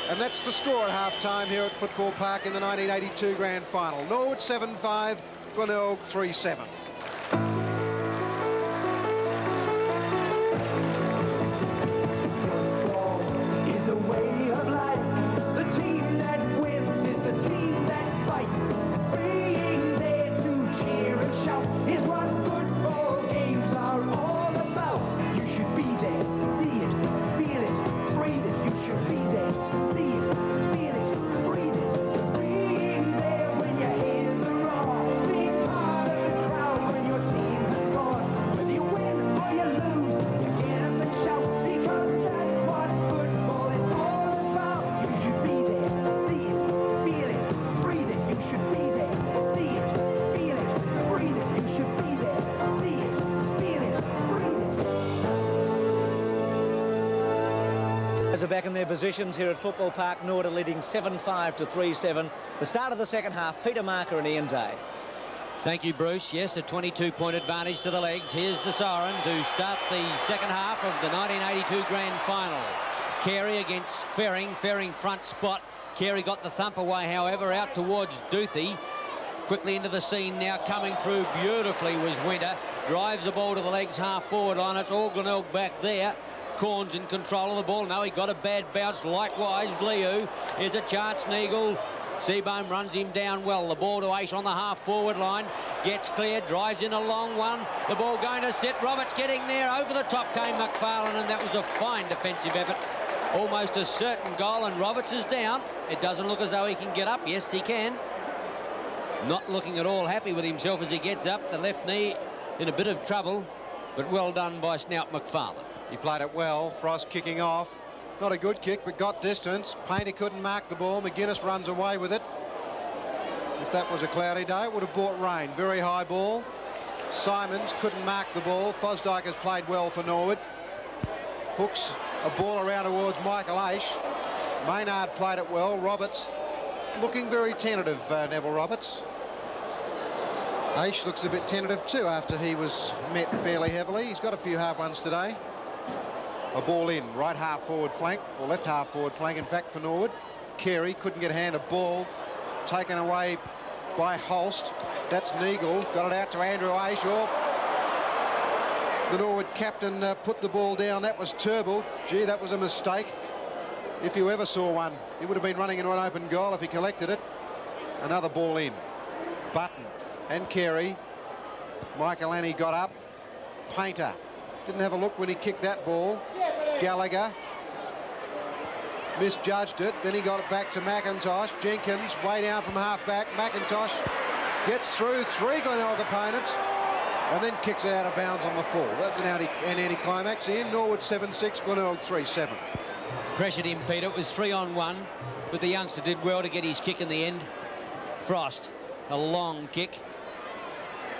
And that's the score at half-time here at Football Park in the 1982 Grand Final. Norwood 7-5, Glenelg 3-7. are back in their positions here at Football Park. Norwood are leading 7-5 to 3-7. The start of the second half, Peter Marker and Ian Day. Thank you, Bruce. Yes, a 22-point advantage to the legs. Here's the siren to start the second half of the 1982 Grand Final. Carey against Ferring. Ferring front spot. Carey got the thump away, however, out towards Duthie. Quickly into the scene now, coming through beautifully was Winter. Drives the ball to the legs, half-forward line. It's all Glenelg back there. Corns in control of the ball. No, he got a bad bounce. Likewise, Liu. Here's a chance, Neagle. Seabohm runs him down well. The ball to Ace on the half-forward line. Gets clear, drives in a long one. The ball going to set. Roberts getting there. Over the top came McFarlane, and that was a fine defensive effort. Almost a certain goal, and Roberts is down. It doesn't look as though he can get up. Yes, he can. Not looking at all happy with himself as he gets up. The left knee in a bit of trouble, but well done by Snout McFarlane. He played it well. Frost kicking off. Not a good kick, but got distance. Painter couldn't mark the ball. McGuinness runs away with it. If that was a cloudy day, it would have brought rain. Very high ball. Simons couldn't mark the ball. Fosdyke has played well for Norwood. Hooks a ball around towards Michael Aish. Maynard played it well. Roberts looking very tentative, Neville Roberts. Aish looks a bit tentative too after he was met fairly heavily. He's got a few hard ones today. A ball in, right half forward flank, or left half forward flank, in fact, for Norwood. Carey couldn't get a hand of ball. Taken away by Holst. That's Neagle. Got it out to Andrew Aish. The Norwood captain put the ball down. That was Turnbull. Gee, that was a mistake. If you ever saw one, he would have been running into an open goal if he collected it. Another ball in. Button and Carey. Michael Annie got up. Painter didn't have a look when he kicked that ball. Gallagher misjudged it. Then he got it back to McIntosh. Jenkins way down from half-back. McIntosh gets through 3 Glenelg opponents and then kicks it out of bounds on the full. That's an anti-climax. In Norwood 7-6, Glenelg 3-7. Pressured him, Peter. It was 3-on-1, but the youngster did well to get his kick in the end. Frost, a long kick.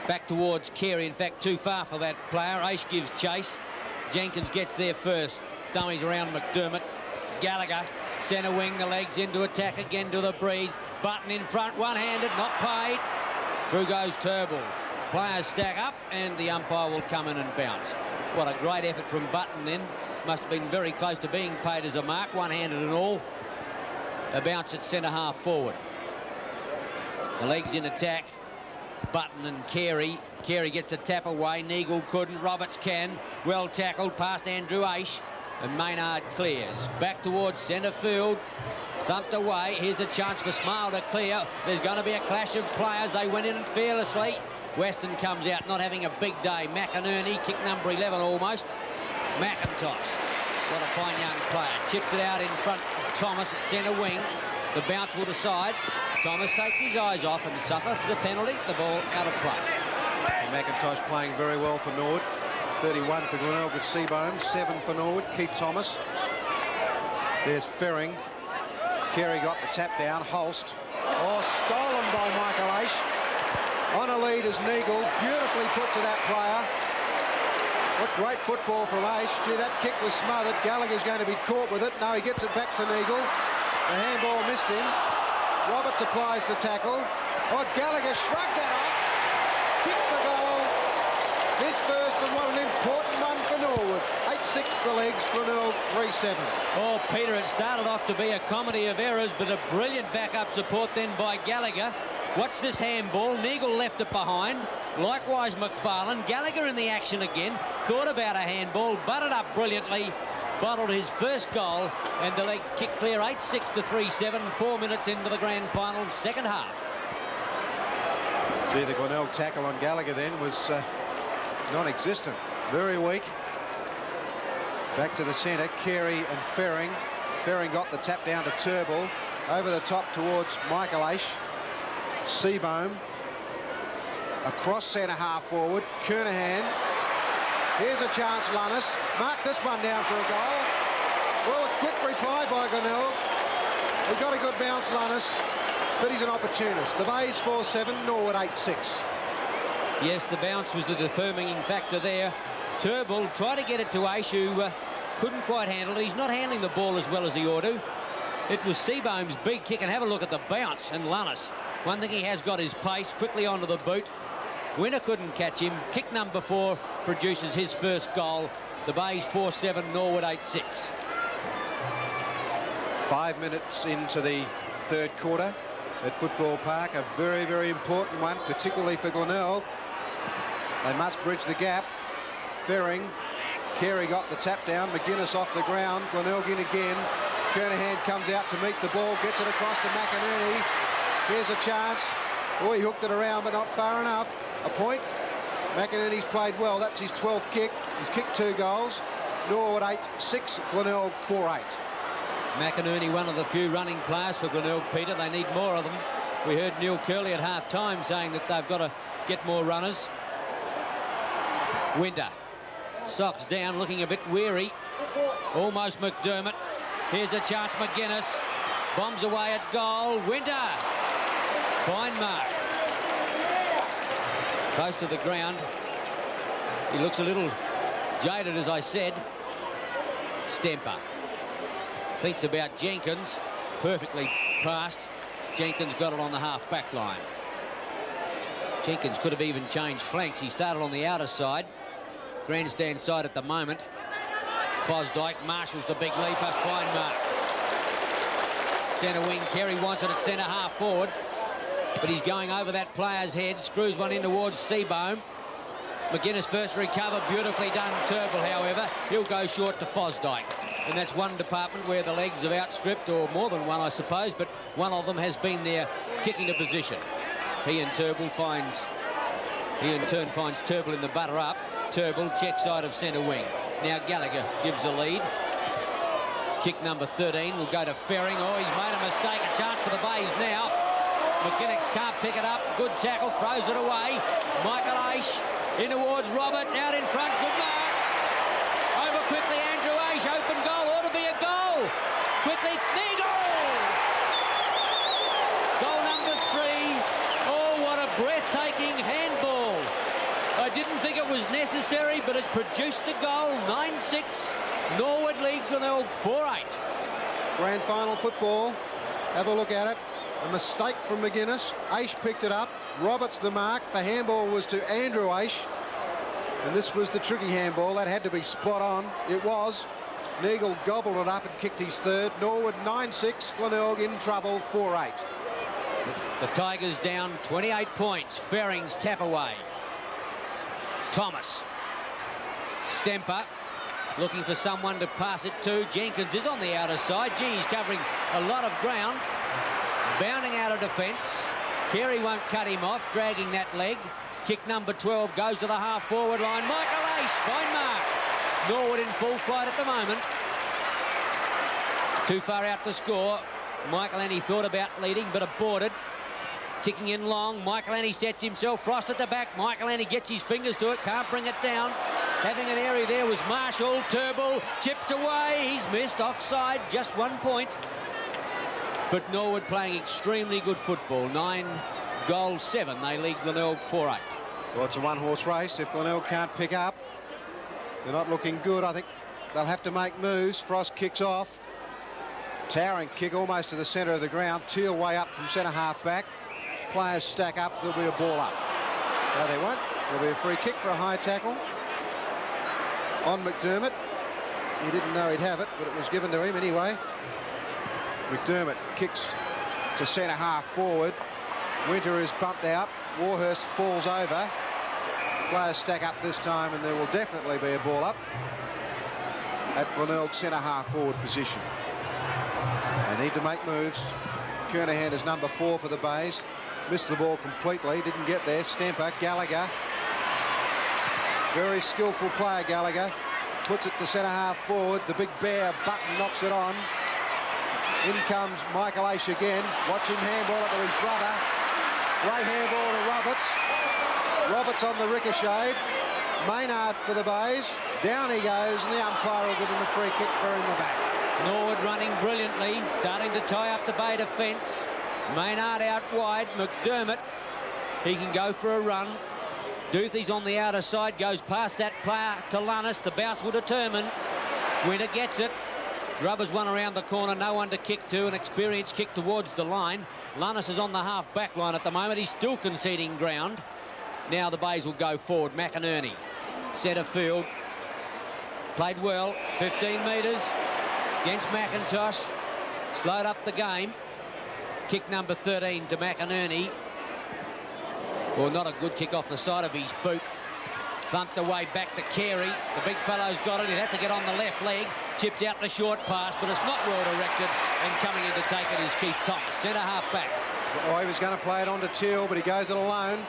Back towards Carey, in fact, too far for that player. Aish gives chase. Jenkins gets there first. Dummies around McDermott. Gallagher, centre wing, the legs into attack again to the breeze. Button in front, one-handed, not paid. Through goes Turnbull. Players stack up, and the umpire will come in and bounce. What a great effort from Button then. Must have been very close to being paid as a mark, one-handed and all. A bounce at centre half forward. The legs in attack. Button and Carey. Carey gets the tap away. Neagle couldn't. Roberts can. Well tackled past Andrew Aish. And Maynard clears. Back towards centre field. Thumped away. Here's a chance for Smile to clear. There's going to be a clash of players. They went in fearlessly. Weston comes out, not having a big day. McInerney, kick number 11 almost. McIntosh. What a fine young player. Chips it out in front of Thomas at centre wing. The bounce will decide. Thomas takes his eyes off and suffers the penalty. The ball out of play. And McIntosh playing very well for Norwood. 31 for Glenelg with Seabohm. 7 for Norwood. Keith Thomas. There's Ferring. Carey got the tap down. Holst. Oh, stolen by Michael Aish. On a lead is Neagle. Beautifully put to that player. What great football from Aish. Gee, that kick was smothered. Gallagher's going to be caught with it. No, he gets it back to Neagle. The handball missed him. Roberts applies to tackle. Oh, Gallagher shrugged that off. Kicked the goal. His first, and what an important one for Norwood. 8-6 the legs, Glenelg 3-7. Oh, Peter, it started off to be a comedy of errors, but a brilliant backup support then by Gallagher. Watch this handball. Neagle left it behind. Likewise, McFarlane. Gallagher in the action again. Thought about a handball, butted up brilliantly. Bottled his first goal, and the legs kick clear. 8-6 to 3-7. 4 minutes into the grand final, second half. Gee, the Glenelg tackle on Gallagher then was non-existent. Very weak. Back to the centre, Carey and Ferring. Ferring got the tap down to Turnbull. Over the top towards Michael Aish. Seabohm. Across centre half forward, Kernahan. Here's a chance, Lunnis. Mark this one down for a goal. Well, a quick reply by Glenelg. He got a good bounce, Lunnis, but he's an opportunist. The Bays 4-7, Norwood 8-6. Yes, the bounce was the determining factor there. Turnbull tried to get it to Aish, who couldn't quite handle it. He's not handling the ball as well as he ought to. It was Seabohm's big kick, and have a look at the bounce, and Lunnis. One thing he has got is pace, quickly onto the boot. Winner couldn't catch him. Kick number 4 produces his first goal. The Bays 4-7, Norwood 8-6. 5 minutes into the third quarter at Football Park. A very, very important one, particularly for Glenelg. They must bridge the gap. Ferring. Carey got the tap down. McGuinness off the ground. Glenelg in again. Kernahan comes out to meet the ball. Gets it across to McInerney. Here's a chance. Oh, he hooked it around, but not far enough. A point. McInerney's played well. That's his 12th kick. He's kicked 2 goals. Norwood 8-6. Glenelg 4-8. McInerney, one of the few running players for Glenelg, Peter. They need more of them. We heard Neil Curley at half-time saying that they've got to get more runners. Winter. Socks down, looking a bit weary. Almost McDermott. Here's a chance, McGuinness. Bombs away at goal. Winter. Fine mark. Close to the ground. He looks a little jaded, as I said. Stemper. Thinks about Jenkins. Perfectly passed. Jenkins got it on the half-back line. Jenkins could have even changed flanks. He started on the outer side. Grandstand side at the moment. Fosdyke marshals the big leaper. Fine mark. Centre wing. Carey wants it at centre half forward. But he's going over that player's head. Screws one in towards Seabohm. McGuinness first recover. Beautifully done. Turnbull, however. He'll go short to Fosdyke. And that's one department where the legs have outstripped, or more than one, I suppose, but one of them has been there kicking a position. He in turn finds Turnbull in the butter up. Turnbull, check side of centre wing. Now Gallagher gives the lead. Kick number 13 will go to Ferring. Oh, he's made a mistake. A chance for the Bays now. McGuinness can't pick it up. Good tackle, throws it away. Michael Aish in towards Roberts, out in front. Good mark. Over quickly, Andrew Aish. Open goal. Ought to be a goal. Quickly, near goal. Goal number 3. Oh, what a breathtaking handball. I didn't think it was necessary, but it's produced a goal. 9-6. Norwood lead Glenelg 4-8. Grand final football. Have a look at it. A mistake from McGuinness. Aish picked it up. Roberts the mark. The handball was to Andrew Aish. And this was the tricky handball. That had to be spot on. It was. Neagle gobbled it up and kicked his third. Norwood 9-6. Glenelg in trouble 4-8. The Tigers down 28 points. Ferring's tap away. Thomas. Stemper. Looking for someone to pass it to. Jenkins is on the outer side. Gee, he's covering a lot of ground. Bounding out of defence. Carey won't cut him off, dragging that leg. Kick number 12 goes to the half-forward line. Michael Aish, fine mark. Norwood in full flight at the moment. Too far out to score. Michael Annie thought about leading, but aborted. Kicking in long. Michael Annie sets himself. Frost at the back. Michael Annie gets his fingers to it. Can't bring it down. Having an area there was Marshall. Turnbull chips away. He's missed. Offside. Just 1 point. But Norwood playing extremely good football. 9-7. They lead Glenelg 4-8. Well, it's a one-horse race. If Glenelg can't pick up, they're not looking good. I think they'll have to make moves. Frost kicks off. Towering kick almost to the centre of the ground. Teal way up from centre half back. Players stack up. There'll be a ball up. No, they won't. There'll be a free kick for a high tackle on McDermott. He didn't know he'd have it, but it was given to him anyway. McDermott kicks to centre half forward. Winter is bumped out. Warhurst falls over. Players stack up this time, and there will definitely be a ball up at Glenelg centre half forward position. They need to make moves. Kernahan is number 4 for the Bays. Missed the ball completely. Didn't get there. Stemper. Gallagher. Very skillful player, Gallagher. Puts it to centre half forward. The big bear Button knocks it on. In comes Michael Aish again. Watch him handball it to his brother. Great handball to Roberts. Roberts on the ricochet. Maynard for the Bays. Down he goes, and the umpire will give him a free kick for in the back. Norwood running brilliantly, starting to tie up the Bay defence. Maynard out wide. McDermott, he can go for a run. Duthie's on the outer side, goes past that player to Lunnis. The bounce will determine. Winter gets it. Grubbers one around the corner, no one to kick to, an experienced kick towards the line. Lunnis is on the half-back line at the moment. He's still conceding ground. Now the Bays will go forward. McInerney, centre field. Played well, 15 metres against McIntosh. Slowed up the game. Kick number 13 to McInerney. Well, not a good kick off the side of his boot. Thumped away back to Carey. The big fellow's got it. He'd have to get on the left leg. Chips out the short pass, but it's not well directed. And coming in to take it is Keith Thomas, centre half back. Oh, he was going to play it on to Teal, but he goes it alone.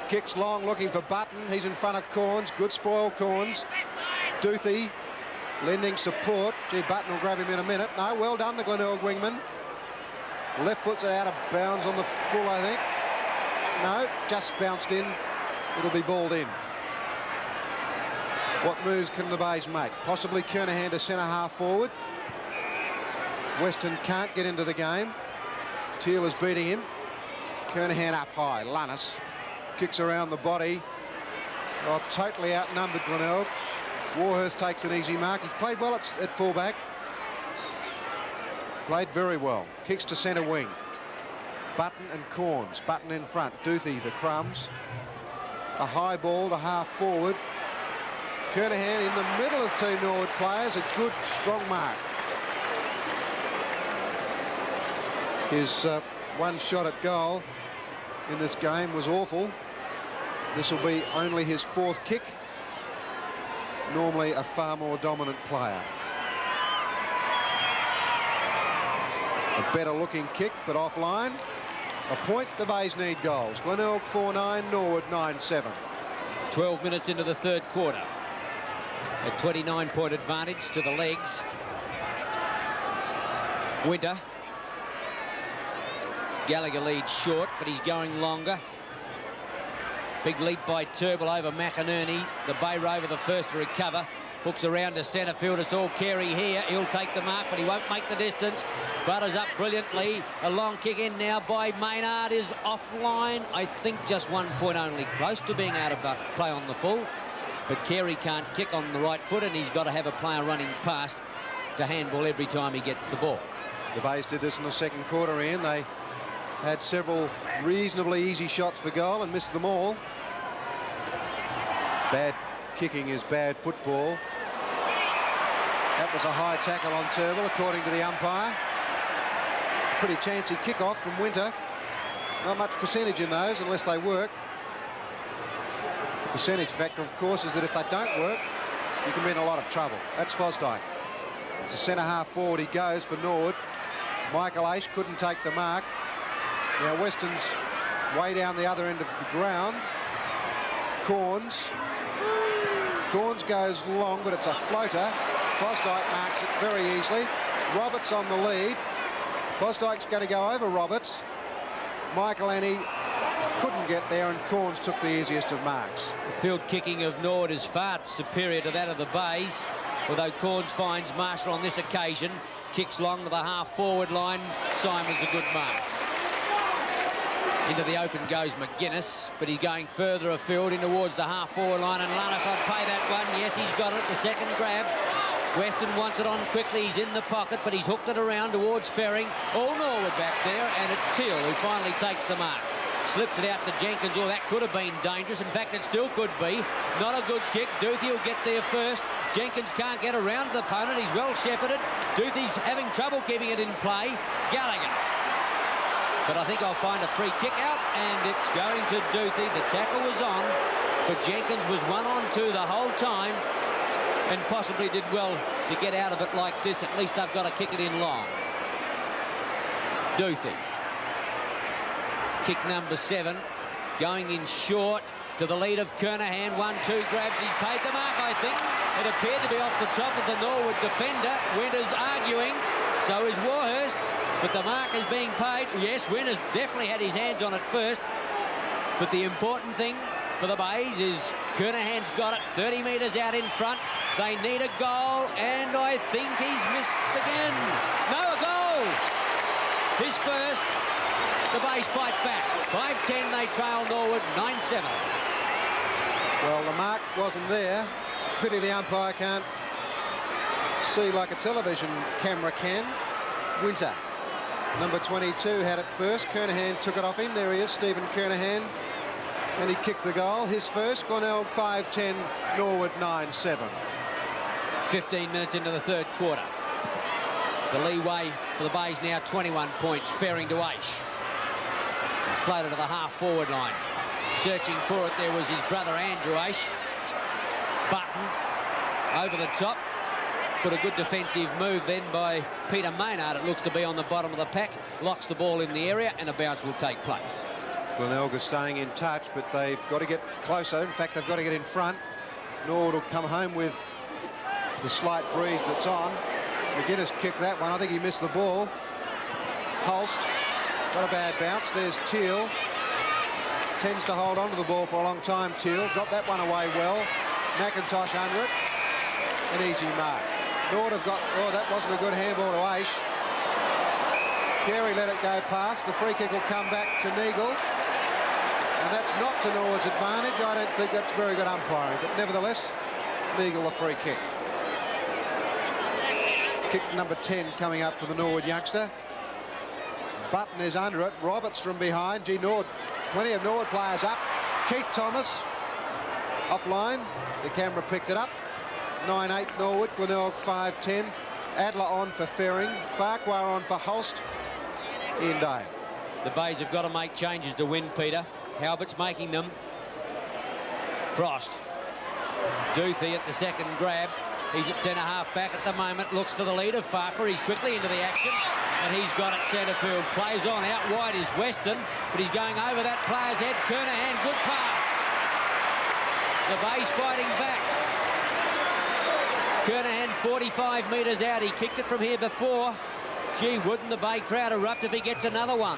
Kicks long, looking for Button. He's in front of Corns. Good spoil, Corns. Duthie lending support. Gee, Button will grab him in a minute. No, well done, the Glenelg wingman. Left foot's out of bounds on the full, I think. No, just bounced in. It'll be balled in. What moves can the Bays make? Possibly Kernahan to centre half forward. Weston can't get into the game. Teal is beating him. Kernahan up high. Lunnis kicks around the body. Oh, totally outnumbered Glenelg. Warhurst takes an easy mark. He's played well at fullback. Played very well. Kicks to centre wing. Button and Corns. Button in front. Duthie, the crumbs. A high ball to half forward. Kernahan in the middle of two Norwood players. A good, strong mark. His one shot at goal in this game was awful. This will be only his fourth kick. Normally a far more dominant player. A better looking kick, but offline. A point, the Bays need goals. Glenelg 4-9, Norwood 9-7. 12 minutes into the third quarter. A 29-point advantage to the legs. Winter. Gallagher leads short, but he's going longer. Big leap by Turnbull over McInerney. The Bay Rover the first to recover. Hooks around to centre field. It's all Carey here. He'll take the mark, but he won't make the distance. Butters up brilliantly. A long kick in now by Maynard is offline. I think just 1 point only. Close to being out of play on the full. But Carey can't kick on the right foot, and he's got to have a player running past to handball every time he gets the ball. The Bays did this in the second quarter, Ian. They had several reasonably easy shots for goal and missed them all. Bad kicking is bad football. That was a high tackle on Turnbull, according to the umpire. Pretty chancy kick-off from Winter. Not much percentage in those unless they work. The percentage factor, of course, is that if they don't work, you can be in a lot of trouble. That's Fosdyke. To centre half forward he goes for Norwood. Michael Aish couldn't take the mark. Now Weston's way down the other end of the ground. Corns goes long, but it's a floater. Fosdyke marks it very easily. Roberts on the lead. Fosdyke's going to go over Roberts. Michael Annie couldn't get there, and Corns took the easiest of marks. The field kicking of Norwood is far superior to that of the Bays, although Corns finds Marshall on this occasion. Kicks long to the half-forward line. Simon's a good mark. Into the open goes McGuinness, but he's going further afield in towards the half-forward line, and Lunnis, I'd play that one. Yes, he's got it, the second grab. Weston wants it on quickly. He's in the pocket, but he's hooked it around towards Ferring. All Norwood back there, and it's Teal who finally takes the mark. Slips it out to Jenkins. Oh, that could have been dangerous. In fact, it still could be. Not a good kick. Duthie will get there first. Jenkins can't get around the opponent. He's well shepherded. Duthie's having trouble keeping it in play. Gallagher. But I think I'll find a free kick out, and it's going to Duthie. The tackle was on, but Jenkins was 1-on-2 the whole time and possibly did well to get out of it like this. At least they've got to kick it in long. Duthie. Kick number 7, going in short to the lead of Kernahan. 1-2 grabs. He's paid the mark, I think. It appeared to be off the top of the Norwood defender. Winter's arguing. So is Warhurst. But the mark is being paid. Yes, Winter's definitely had his hands on it first. But the important thing for the Bays is Kernahan's got it 30 metres out in front. They need a goal, and I think he's missed again. No, a goal! His first. The Bays fight back. 5-10, they trail Norwood, 9-7. Well, the mark wasn't there. It's a pity the umpire can't see like a television camera can. Winter, number 22, had it first. Kernahan took it off him. There he is, Stephen Kernahan. And he kicked the goal, his first. Glenelg 5-10, Norwood 9-7. 15 minutes into the third quarter. The leeway for the Bays now 21 points. Ferring to Aish. Floated to the half-forward line. Searching for it, there was his brother Andrew Aish. Button over the top. But a good defensive move then by Peter Maynard. It looks to be on the bottom of the pack. Locks the ball in the area and a bounce will take place. Glenelg is staying in touch, but they've got to get closer. In fact, they've got to get in front. Norwood will come home with the slight breeze that's on. McGuinness kicked that one. I think he missed the ball. Holst got a bad bounce. There's Teal. Tends to hold on to the ball for a long time, Teal. Got that one away well. McIntosh under it. An easy mark. Norwood have got... Oh, that wasn't a good handball to Aish. Carey let it go past. The free kick will come back to Neagle. And that's not to Norwood's advantage. I don't think that's very good umpiring. But nevertheless, Neagle a free kick. Kick number 10 coming up for the Norwood youngster. Button is under it. Roberts from behind. Gee, Norwood, plenty of Norwood players up. Keith Thomas offline. The camera picked it up. 9-8 Norwood. Glenelg 5-10. Adler on for Ferring. Farquhar on for Holst. Ian Day. The Bays have got to make changes to win, Peter. Halbert's making them. Frost. Duthie at the second grab. He's at centre-half back at the moment. Looks for the lead of Farquhar. He's quickly into the action. And he's got it centre field. Plays on. Out wide is Weston. But he's going over that player's head. Kernahan, good pass. The Bays fighting back. Kernahan 45 metres out. He kicked it from here before. Gee, wouldn't the Bay crowd erupt if he gets another one?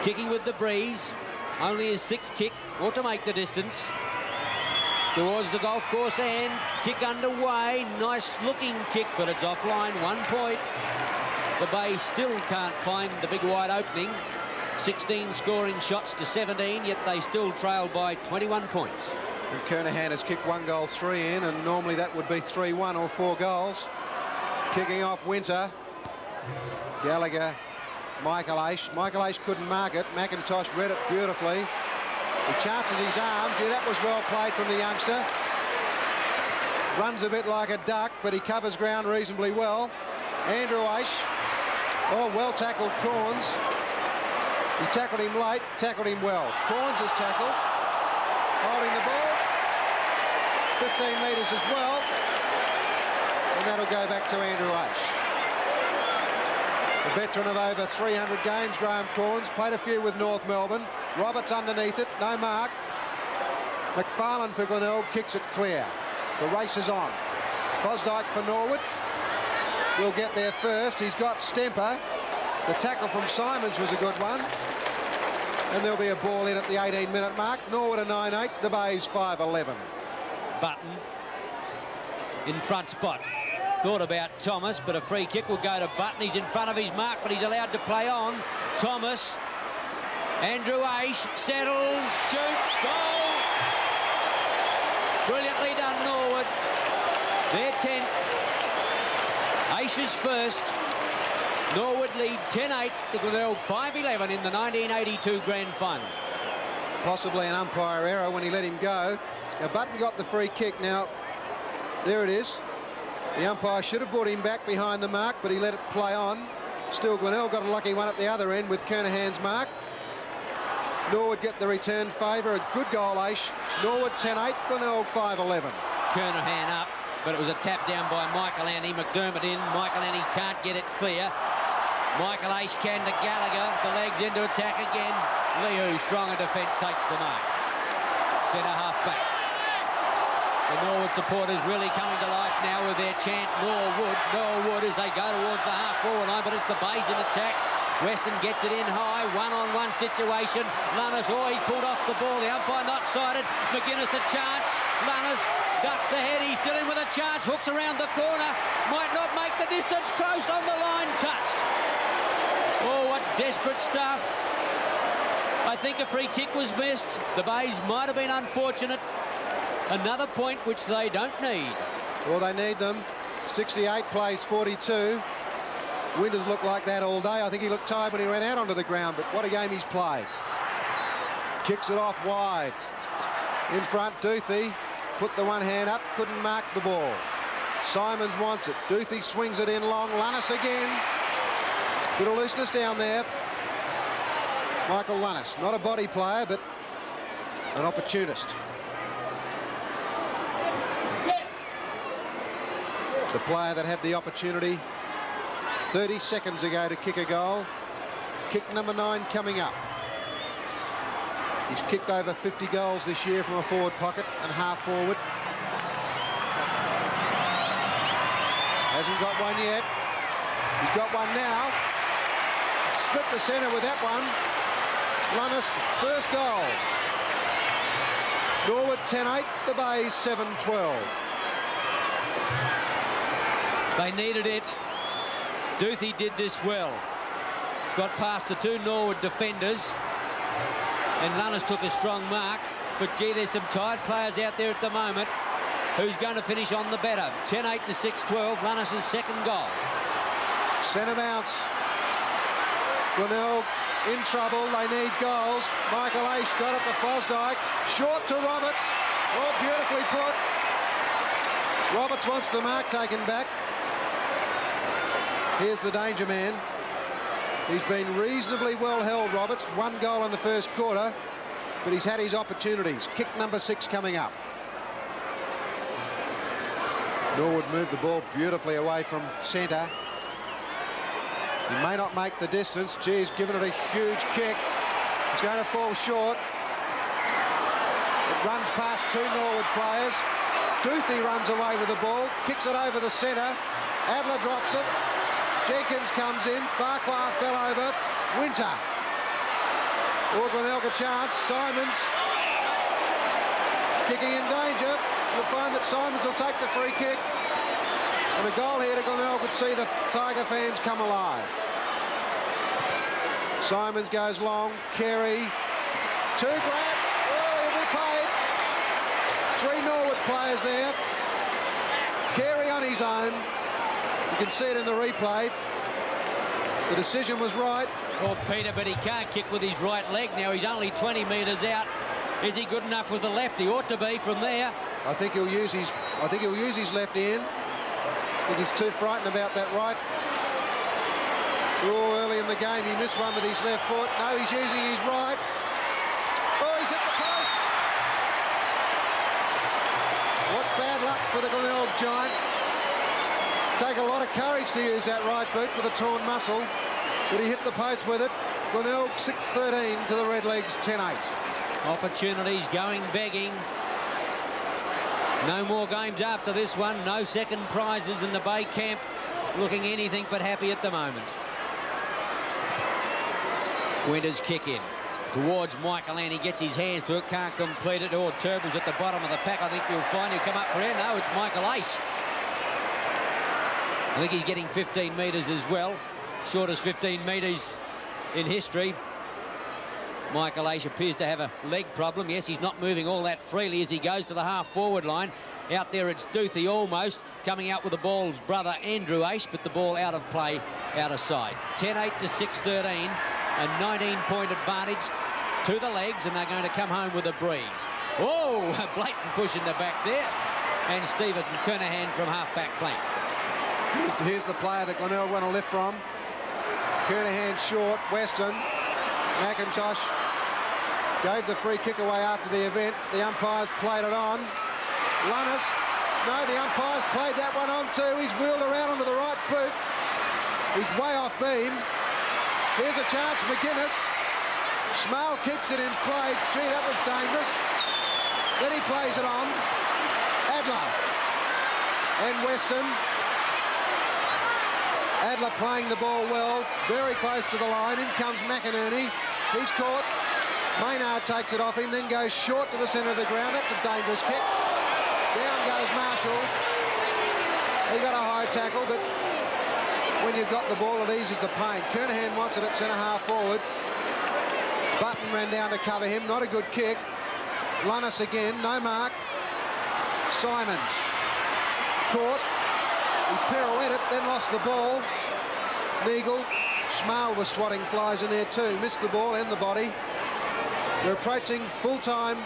Kicking with the breeze. Only his sixth kick. Ought to make the distance. Towards the golf course end. Kick underway. Nice looking kick, but it's offline. 1 point. The Bay still can't find the big wide opening. 16 scoring shots to 17, yet they still trail by 21 points. And Kernahan has kicked 1 goal, 3 in, and normally that would be 3-1 or 4 goals. Kicking off Winter. Gallagher, Michael Aish. Michael Aish couldn't mark it. McIntosh read it beautifully. He chances his arm. Gee, that was well played from the youngster. Runs a bit like a duck, but he covers ground reasonably well. Andrew Aish. Oh, well tackled Corns. He tackled him late, tackled him well. Corns is tackled. Holding the ball. 15 metres as well. And that'll go back to Andrew Aish. A veteran of over 300 games, Graham Corns. Played a few with North Melbourne. Roberts underneath it, no mark. McFarlane for Glenelg kicks it clear. The race is on. Fosdyke for Norwood. Will get there first. He's got Stemper. The tackle from Simons was a good one. And there'll be a ball in at the 18-minute mark. Norwood a 9-8, the Bays 5-11. Button in front spot. Thought about Thomas, but a free kick will go to Button. He's in front of his mark, but he's allowed to play on. Thomas. Andrew Aish settles, shoots, goal. Brilliantly done, Norwood. They're 10th. Aish's first. Norwood lead 10-8 to Glenelg 5-11 in the 1982 Grand Final. Possibly an umpire error when he let him go. Now, Button got the free kick. Now, there it is. The umpire should have brought him back behind the mark, but he let it play on. Still, Glenelg got a lucky one at the other end with Kernahan's mark. Norwood get the return favour. A good goal, Aish. Norwood 10-8, Glenelg 5-11. Kernahan up, but it was a tap down by Michael Annie. McDermott in. Michael Annie can't get it clear. Michael Aish can to Gallagher. The legs into attack again. Liu, stronger defence, takes the mark. Centre half back. The Norwood supporters really coming to life now with their chant, Norwood, Norwood, as they go towards the half-forward line, but it's the Bays in attack. Weston gets it in high, one-on-one situation. Lunners, oh, he's pulled off the ball. The umpire not sighted. McGuinness a chance. Lunners ducks the head. He's still in with a chance. Hooks around the corner. Might not make the distance. Close on the line. Touched. Oh, what desperate stuff. I think a free kick was missed. The Bays might have been unfortunate. Another point which they don't need. Well, they need them. 68 plays 42. Winters looked like that all day. I think he looked tired when he ran out onto the ground, but what a game he's played. Kicks it off wide. In front, Duthie put the one hand up, couldn't mark the ball. Simons wants it. Duthie swings it in long. Lunnis again. Bit of looseness down there. Michael Lunnis, not a body player, but an opportunist. The player that had the opportunity 30 seconds ago to kick a goal. Kick number 9 coming up. He's kicked over 50 goals this year from a forward pocket and half forward. Hasn't got one yet. He's got one now. Split the centre with that one. Lunnis, first goal. Norwood 10-8, the Bays 7-12. They needed it. Duthie did this well. Got past the 2 Norwood defenders. And Lunnis took a strong mark. But, gee, there's some tired players out there at the moment. Who's going to finish on the better? 10-8 to 6-12. Lunnis' second goal. Centre bounce. Glenelg in trouble. They need goals. Michael Aish got it to Fosdyke. Short to Roberts. Oh, beautifully put. Roberts wants the mark taken back. Here's the danger man. He's been reasonably well held, Roberts. 1 goal in the first quarter, but he's had his opportunities. Kick number 6 coming up. Norwood moved the ball beautifully away from centre. He may not make the distance. Gee, he's given it a huge kick. It's going to fall short. It runs past 2 Norwood players. Duthie runs away with the ball, kicks it over the centre. Adler drops it. Jenkins comes in. Farquhar fell over. Winter. Or Glenelg a chance. Simons kicking in danger. You'll find that Simons will take the free kick. And a goal here to Glenelg could see the Tiger fans come alive. Simons goes long. Carey. 2 grabs. Oh, he'll be paid. 3 Norwood players there. Carey on his own. You can see it in the replay. The decision was right. Oh, Peter, but he can't kick with his right leg now. He's only 20 metres out. Is he good enough with the left? He ought to be from there. I think he'll use his left hand. I think he's too frightened about that right. Oh, early in the game he missed one with his left foot. No, he's using his right. Oh, he's hit the post. What bad luck for the Glenelg giant. Take a lot of courage to use that right boot with a torn muscle, but he hit the post with it. Glenelg 6-13 to the Redlegs 10-8. Opportunities going begging. No more games after this one. No second prizes in the Bay camp. Looking anything but happy at the moment. Winters kick in towards Michael, and he gets his hands to it, can't complete it. Or Turble's at the bottom of the pack. I think you'll find he'll come up for air. No, it's Michael Aish. I think he's getting 15 metres as well. Shortest 15 metres in history. Michael Aish appears to have a leg problem. Yes, he's not moving all that freely as he goes to the half-forward line. Out there, it's Duthie almost. Coming out with the ball's brother, Andrew Aish, but the ball out of play, out of sight. 10-8 to 6-13. A 19-point advantage to the legs, and they're going to come home with a breeze. Oh, a blatant push in the back there. And Stephen Kernahan from half-back flank. Here's the player that Glenelg want to lift from. Kernahan short. Weston. McIntosh gave the free kick away after the event. The umpires played it on. Lunnis. No, the umpires played that one on too. He's wheeled around onto the right boot. He's way off beam. Here's a chance, McGuinness. Schmal keeps it in play. Gee, that was dangerous. Then he plays it on. Adler. And Weston. Adler playing the ball well, very close to the line. In comes McInerney. He's caught. Maynard takes it off him, then goes short to the centre of the ground. That's a dangerous kick. Down goes Marshall. He got a high tackle, but when you've got the ball, it eases the pain. Kernahan wants it at centre half forward. Button ran down to cover him. Not a good kick. Lunnis again, no mark. Simons. Caught. He pirouetted, then lost the ball. Neagle, Schmal was swatting flies in there too. Missed the ball and the body. We're approaching full-time.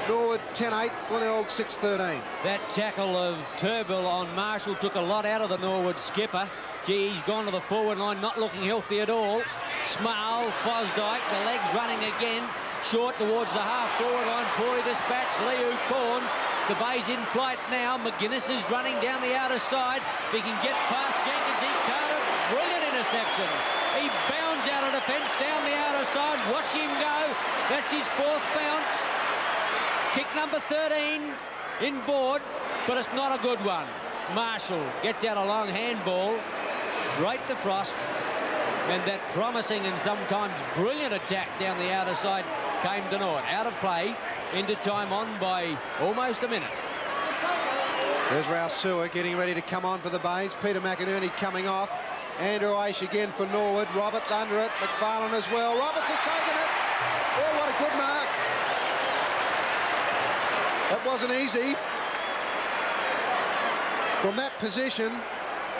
Norwood 10-8, Glenelg 6-13. That tackle of Turbill on Marshall took a lot out of the Norwood skipper. Gee, he's gone to the forward line, not looking healthy at all. Smale, Fosdyke, the legs running again. Short towards the half-forward line. Poorly dispatched. Liu Corns. The bay's in flight now. McGuinness is running down the outer side. If he can get past Jenkins, he can't. Brilliant interception. He bounds out of defence down the outer side. Watch him go. That's his 4th bounce. Kick number 13 in board, but it's not a good one. Marshall gets out a long handball straight to Frost, and that promising and sometimes brilliant attack down the outer side came to naught. Out of play, into time on by almost a minute. There's Rouse Sewer getting ready to come on for the Bays. Peter McInerney coming off. Andrew Aish again for Norwood. Roberts under it. McFarlane as well. Roberts has taken it. Oh, what a good mark. That wasn't easy. From that position,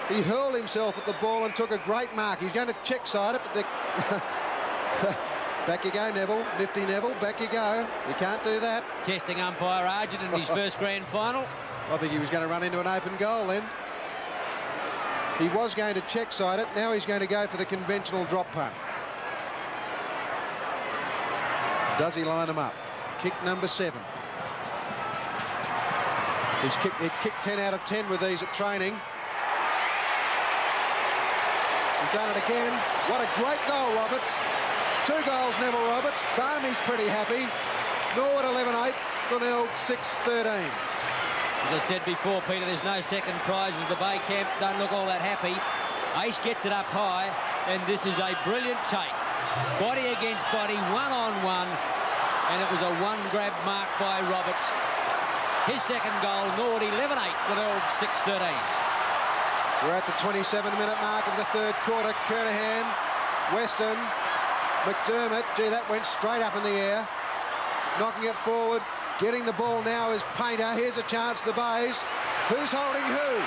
he hurled himself at the ball and took a great mark. He's going to check side it, but back you go, Neville. Nifty Neville, back you go. You can't do that. Testing umpire Argent in his first grand final. I think he was going to run into an open goal then. He was going to check side it. Now he's going to go for the conventional drop punt. Does he line him up? Kick number 7. He kicked 10 out of 10 with these at training. He's done it again. What a great goal, Roberts. 2 goals, Neville Roberts. Barney's pretty happy. Norwood 11-8, Glenelg 6-13. As I said before, Peter, there's no second prizes. The Bay camp don't look all that happy. Ace gets it up high, and this is a brilliant take. Body against body, one-on-one, and it was a one-grab mark by Roberts. His second goal, Norwood 11-8, Glenelg 6-13. We're at the 27-minute mark of the 3rd quarter. Kernahan, Weston, McDermott. Gee, that went straight up in the air. Knocking it forward. Getting the ball now is Painter. Here's a chance for the Bays. Who's holding who?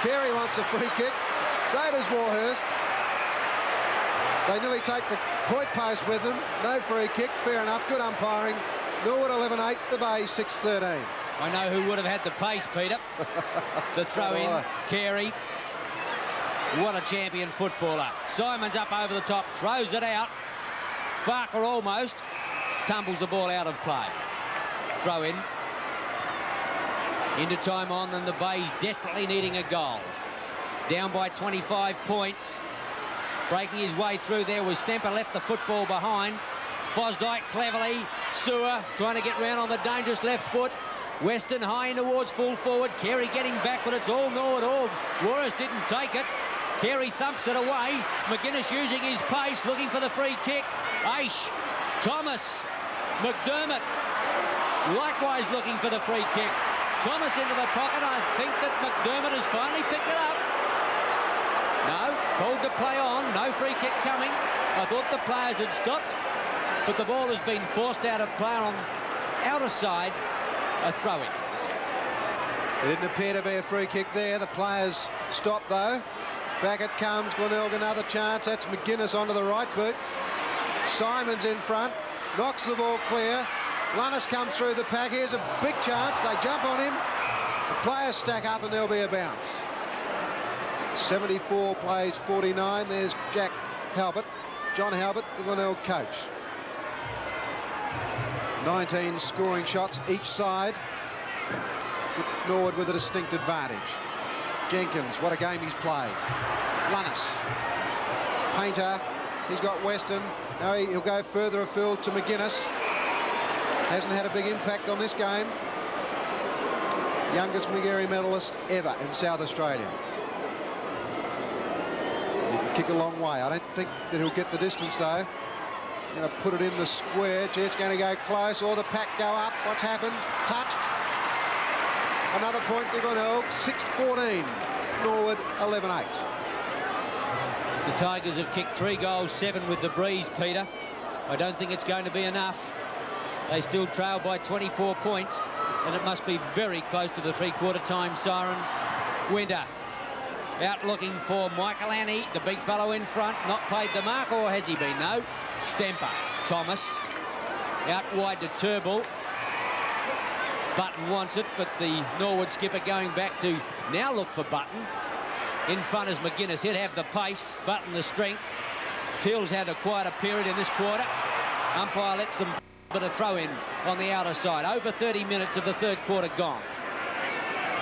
Carey wants a free kick. So does Warhurst. They nearly take the point post with them. No free kick. Fair enough. Good umpiring. Norwood 11-8. The Bays 6-13. I know who would have had the pace, Peter. The throw in, Carey. What a champion footballer. Simon's up over the top, throws it out. Farker almost tumbles the ball out of play. Throw in. Into time on, and the Bays desperately needing a goal. Down by 25 points. Breaking his way through there was Stemper, left the football behind. Fosdyke cleverly. Sewer trying to get round on the dangerous left foot. Weston high in towards full forward. Carey getting back, but it's all Norwood. All Warris didn't take it. Carey thumps it away. McGuinness using his pace, looking for the free kick. Aish, Thomas, McDermott, likewise looking for the free kick. Thomas into the pocket. I think that McDermott has finally picked it up. No, called to play on. No free kick coming. I thought the players had stopped, but the ball has been forced out of play on outer side. A throw-in. It didn't appear to be a free kick there. The players stopped, though. Back it comes. Glenelg another chance. That's McGuinness onto the right boot. Simon's in front. Knocks the ball clear. Lunnis comes through the pack. Here's a big chance. They jump on him. The players stack up and there'll be a bounce. 74 plays 49. There's Jack Halbert. John Halbert, the Glenelg coach. 19 scoring shots each side. Norwood with a distinct advantage. Jenkins, what a game he's played. Lunnis. Painter, he's got Weston. Now he'll go further afield to McGuinness. Hasn't had a big impact on this game. Youngest Magarey medalist ever in South Australia. He can kick a long way. I don't think that he'll get the distance, though. Going to put it in the square. Jet's going to go close, or the pack go up. What's happened? Touched. Another point to Glenelg. 6-14. Norwood 11-8. The Tigers have kicked 3 goals, 7 with the breeze, Peter. I don't think it's going to be enough. They still trail by 24 points, and it must be very close to the 3-quarter time siren. Winter out looking for Michael Annie, the big fellow in front. Not paid the mark, or has he been? No. Stemper. Thomas out wide to Turnbull. Button wants it, but the Norwood skipper going back to now look for Button. In front is McGuinness. He'd have the pace, Button the strength. Teal's had a quieter period in this quarter. Umpire lets them put a throw in on the outer side. Over 30 minutes of the third quarter gone.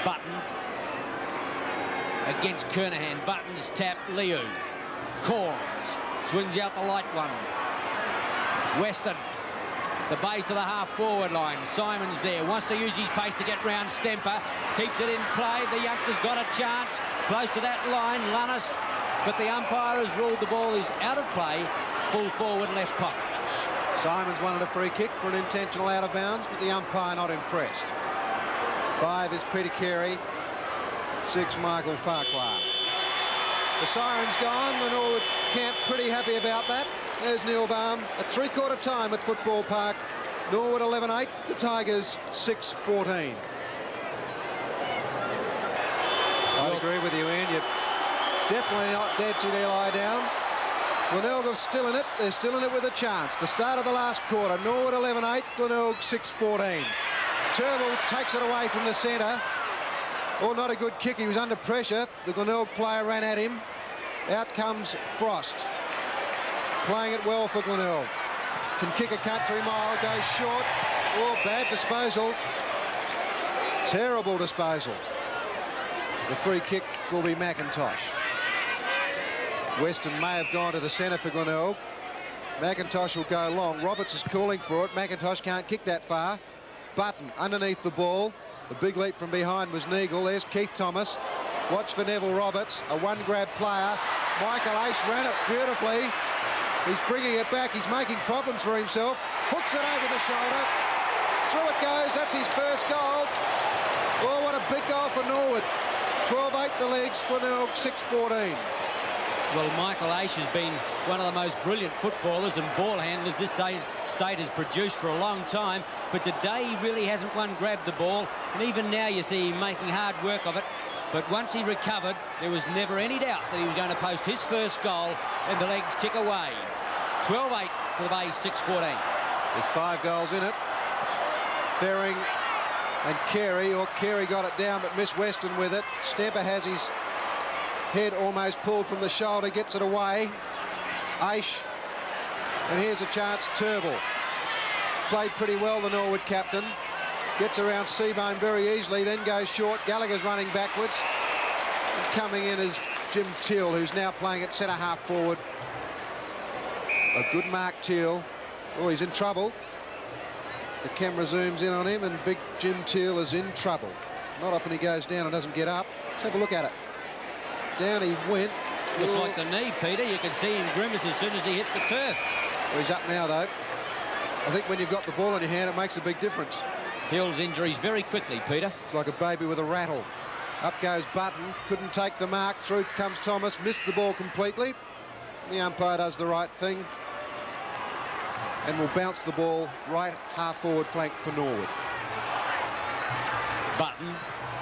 Button against Kernahan. Button's tap. Liu. Corns swings out the light one. Weston. The base to the half-forward line. Simon's there. Wants to use his pace to get round Stemper. Keeps it in play. The youngster's got a chance. Close to that line. Lunnis. But the umpire has ruled the ball is out of play. Full forward left pocket. Simons wanted a free kick for an intentional out of bounds, but the umpire not impressed. 5 is Peter Carey. 6, Michael Farquhar. The siren's gone. The Norwood camp pretty happy about that. There's Neil Baum at three-quarter time at Football Park. Norwood 11-8, the Tigers 6-14. I'd agree with you, Ian. You're definitely not dead till you lie down. Glenelg are still in it. They're still in it with a chance. The start of the last quarter. Norwood 11-8, Glenelg 6-14. Turnbull takes it away from the centre. Oh, not a good kick. He was under pressure. The Glenelg player ran at him. Out comes Frost. Playing it well for Glenelg. Can kick a country mile, goes short. Oh, bad disposal. Terrible disposal. The free kick will be McIntosh. Weston may have gone to the centre for Glenelg. McIntosh will go long. Roberts is calling for it. McIntosh can't kick that far. Button underneath the ball. The big leap from behind was Neagle. There's Keith Thomas. Watch for Neville Roberts, a one-grab player. Michael Aish ran it beautifully. He's bringing it back. He's making problems for himself. Hooks it over the shoulder. Through it goes. That's his first goal. Oh, what a big goal for Norwood. 12-8 the legs. Glenelg 6-14. Well, Michael Aish has been one of the most brilliant footballers and ball handlers this state has produced for a long time. But today he really hasn't one-grabbed the ball. And even now you see him making hard work of it. But once he recovered, there was never any doubt that he was going to post his first goal and the legs kick away. 12-8 for the Bays, 6-14. There's 5 goals in it. Ferring and Carey, or Carey got it down but missed Weston with it. Stemper has his head almost pulled from the shoulder, gets it away. Aish, and here's a chance, Turnbull. Played pretty well, the Norwood captain. Gets around Seabohm very easily, then goes short. Gallagher's running backwards. And coming in is Jim Teal, who's now playing at centre half forward. A good mark, Teal. Oh, he's in trouble. The camera zooms in on him, and big Jim Teal is in trouble. Not often he goes down and doesn't get up. Let's have a look at it. Down he went. Looks like the knee, Peter. You can see him grimace as soon as he hit the turf. Well, he's up now, though. I think when you've got the ball in your hand, it makes a big difference. Heals injuries very quickly, Peter. It's like a baby with a rattle. Up goes Button. Couldn't take the mark. Through comes Thomas. Missed the ball completely. The umpire does the right thing and will bounce the ball right half-forward flank for Norwood. Button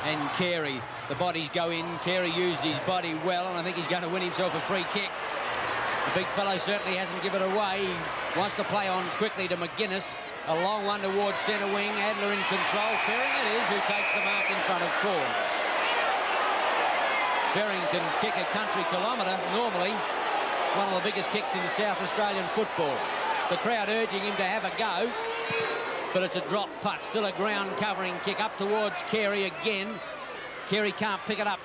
and Carey. The bodies go in. Carey used his body well, and I think he's going to win himself a free kick. The big fellow certainly hasn't given it away. He wants to play on quickly to McGuinness. A long one towards centre wing. Adler in control. Ferring it is, who takes the mark in front of Corns. Ferring can kick a country kilometre, normally. One of the biggest kicks in South Australian football. The crowd urging him to have a go, but it's a drop putt. Still a ground covering kick up towards Carey again. Carey can't pick it up.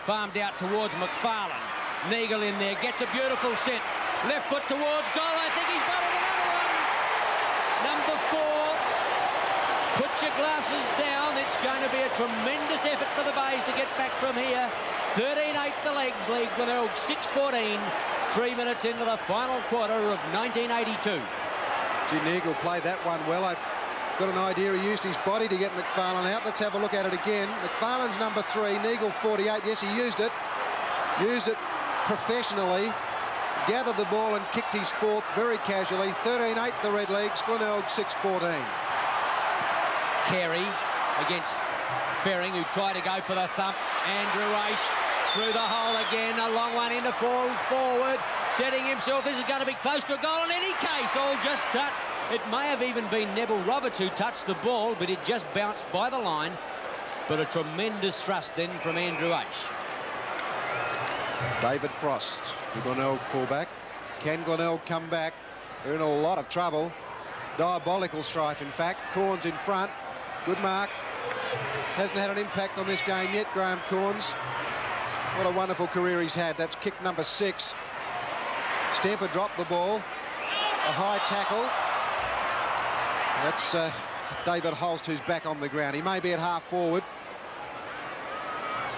Farmed out towards McFarlane. Neagle in there, gets a beautiful set. Left foot towards goal. I think he's got it, another one. Number 4. Put your glasses down. It's going to be a tremendous effort for the Bays to get back from here. 13-8 the legs lead. Glenelg 6-14. 3 minutes into the final quarter of 1982. Gee, Neagle played that one well. I've got an idea he used his body to get McFarlane out. Let's have a look at it again. McFarlane's number 3, Neagle 48. Yes, he used it. Used it professionally. Gathered the ball and kicked his 4th very casually. 13-8 the Red Leagues. Glenelg 6-14. Carey against Ferring, who tried to go for the thump. Andrew Race through the hole again. A long one into forward. Setting himself. This is going to be close to a goal in any case. All just touched. It may have even been Neville Roberts who touched the ball, but it just bounced by the line. But a tremendous thrust then from Andrew Ace. David Frost, the Glenelg fullback. Can Glenelg come back? They're in a lot of trouble. Diabolical strife, in fact. Corns in front. Good mark. Hasn't had an impact on this game yet, Graham Corns. What a wonderful career he's had. That's kick number 6. Stamper dropped the ball. A high tackle. That's David Holst, who's back on the ground. He may be at half forward.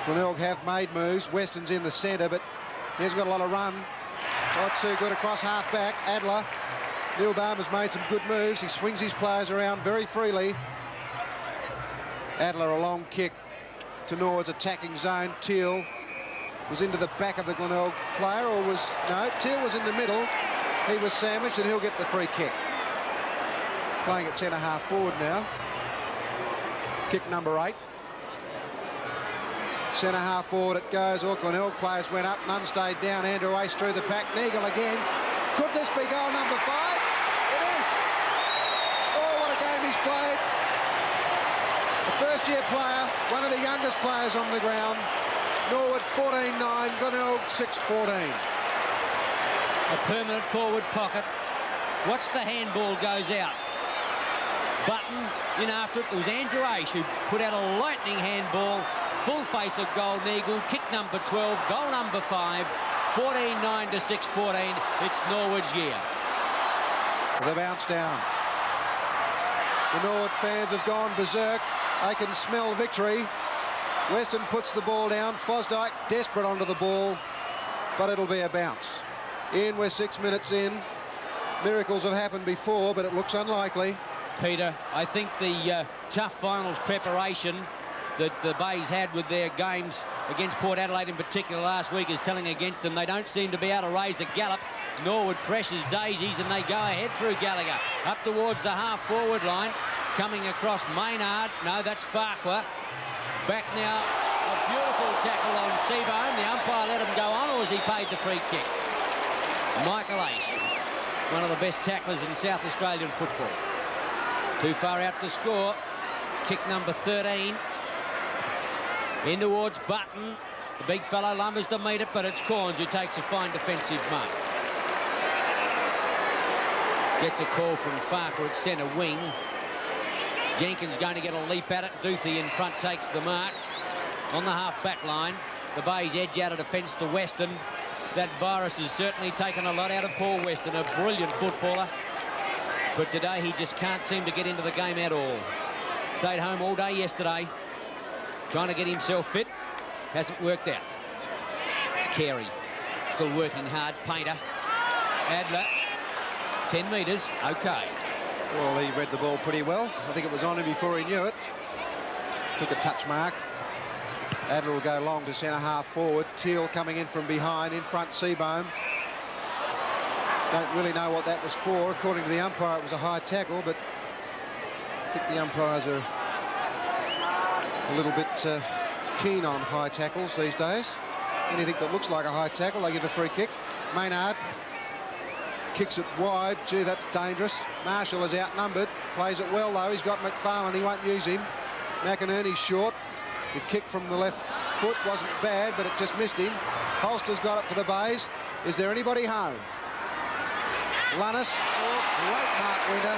Glenelg have made moves. Weston's in the centre, but he hasn't got a lot of run. Not too good across half back. Adler. Neil Barmer's made some good moves. He swings his players around very freely. Adler, a long kick to Norwood's attacking zone. Teal was into the back of the Glenelg player, or was... No, Teal was in the middle. He was sandwiched, and he'll get the free kick. Playing at centre-half forward now. Kick number 8. Centre-half forward it goes. All Glenelg players went up. None stayed down. Andrew Ace through the pack. Neagle again. Could this be goal number 5? It is. Oh, what a game he's played. A first-year player, one of the youngest players on the ground. Norwood 14-9, Glenelg 6-14. A permanent forward pocket. Watch the handball goes out. Button in after it. It was Andrew Ace who put out a lightning handball. Full face of Gold Eagle. Kick number 12, goal number 5. 14-9 to 6-14. It's Norwood's year. The bounce down. The Norwood fans have gone berserk. They can smell victory. Weston puts the ball down. Fosdyke desperate onto the ball, but it'll be a bounce. We're 6 minutes in. Miracles have happened before, but it looks unlikely. Peter, I think the tough finals preparation that the Bays had with their games against Port Adelaide in particular last week is telling against them. They don't seem to be able to raise the gallop. Norwood fresh as daisies, and they go ahead through Gallagher. Up towards the half-forward line. Coming across Maynard. No, that's Farquhar. Back now. A beautiful tackle on Seabohm. The umpire let him go on, or has he paid the free kick? Michael Ace, one of the best tacklers in South Australian football. Too far out to score. Kick number 13. In towards Button. The big fellow lumbers to meet it, but it's Corns who takes a fine defensive mark. Gets a call from Farquhar at centre wing. Jenkins going to get a leap at it. Duthie in front takes the mark. On the half-back line, the Bays edge out of defence to Weston. That virus has certainly taken a lot out of Paul Weston, a brilliant footballer. But today he just can't seem to get into the game at all. Stayed home all day yesterday, trying to get himself fit. Hasn't worked out. Carey, still working hard. Painter. Adler, 10 metres, OK. Well, he read the ball pretty well. I think it was on him before he knew it. Took a touch mark. Adler will go long to centre-half forward. Teal coming in from behind. In front, Seabohm. Don't really know what that was for. According to the umpire, it was a high tackle, but I think the umpires are a little bit keen on high tackles these days. Anything that looks like a high tackle, they give a free kick. Maynard kicks it wide. Gee, that's dangerous. Marshall is outnumbered. Plays it well, though. He's got McFarlane. He won't use him. McInerney's short. The kick from the left foot wasn't bad, but it just missed him. Holster's got it for the Bays. Is there anybody home? Lunnis. Oh, great mark, Winter.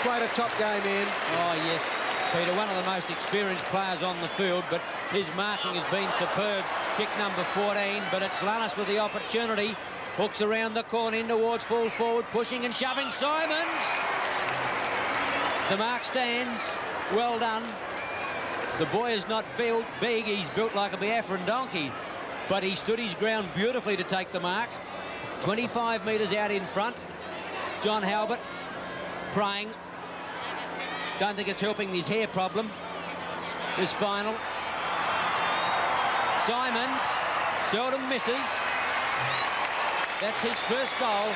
Played a top game in. Oh, yes, Peter, one of the most experienced players on the field, but his marking has been superb. Kick number 14, but it's Lunnis with the opportunity. Hooks around the corner in towards full forward, pushing and shoving. Simons. The mark stands. Well done. The boy is not built big. He's built like a Biafran donkey, but he stood his ground beautifully to take the mark. 25 metres out in front. John Halbert praying. Don't think it's helping his hair problem. This final. Simons seldom misses. That's his first goal.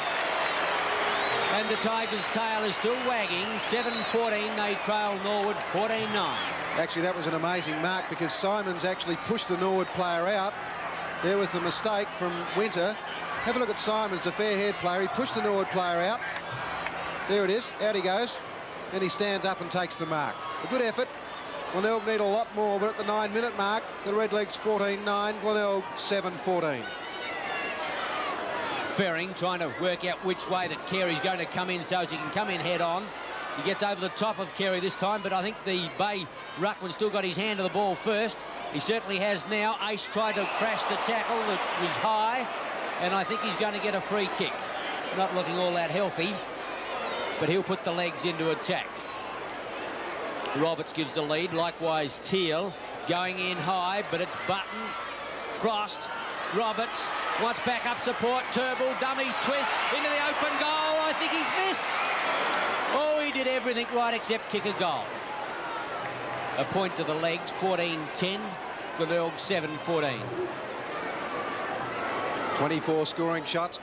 And the Tigers' tail is still wagging. 7-14, they trail Norwood 14-9. Actually, that was an amazing mark because Simons actually pushed the Norwood player out. There was the mistake from Winter. Have a look at Simons, the fair-haired player. He pushed the Norwood player out. There it is. Out he goes. And he stands up and takes the mark. A good effort. Glenelg need a lot more, but at the 9-minute mark, the Redlegs 14-9, Glenelg 7-14. Ferring trying to work out which way that Carey's going to come in so as he can come in head on. He gets over the top of Carey this time, but I think the Bay ruckman still got his hand to the ball first. He certainly has now. Ace tried to crash the tackle that was high, and I think he's going to get a free kick. Not looking all that healthy, but he'll put the legs into attack. Roberts gives the lead. Likewise, Teal going in high, but it's Button, Frost, Roberts wants backup support. Turnbull, dummies, twist into the open goal. I think he's missed. Oh, he did everything right except kick a goal. A point to the legs, 14-10. Glenelg 7-14. 24 scoring shots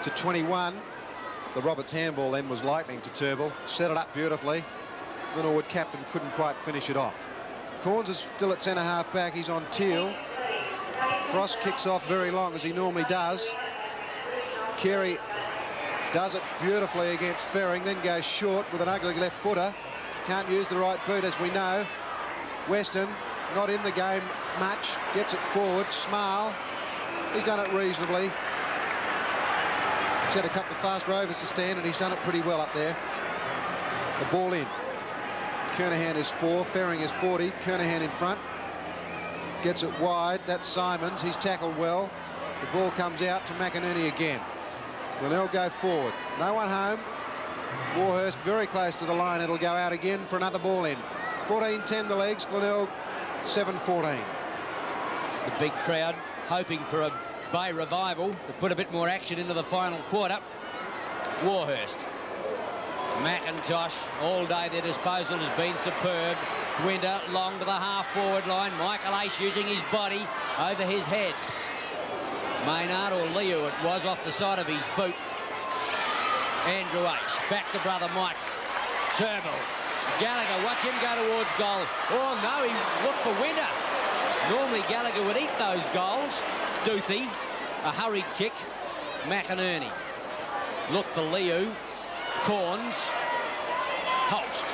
to 21. The Roberts handball then was lightning to Turnbull. Set it up beautifully. The Norwood captain couldn't quite finish it off. Corns is still at centre-half back. He's on Teal. Frost kicks off very long, as he normally does. Carey does it beautifully against Ferring, then goes short with an ugly left footer. Can't use the right boot, as we know. Weston, not in the game much, gets it forward. Smile, he's done it reasonably. He's had a couple of fast rovers to stand, and he's done it pretty well up there. The ball in. Kernahan is 4, Ferring is 40. Kernahan in front. Gets it wide. That's Simons. He's tackled well. The ball comes out to McInerney again. Glenelg go forward. No one home. Warhurst very close to the line. It'll go out again for another ball in. 14-10 the legs. Glenelg 7-14. The big crowd hoping for a Bay revival to put a bit more action into the final quarter. Warhurst. McIntosh, all day their disposal has been superb. Winter long to the half-forward line. Michael Ace using his body over his head. Maynard, or Leo it was, off the side of his boot. Andrew Ace, back to brother Mike. Turnbull. Gallagher, watch him go towards goal. Oh no, he looked for Winter. Normally Gallagher would eat those goals. Duthie, a hurried kick. McInerney. Look for Leo. Corns. Holst.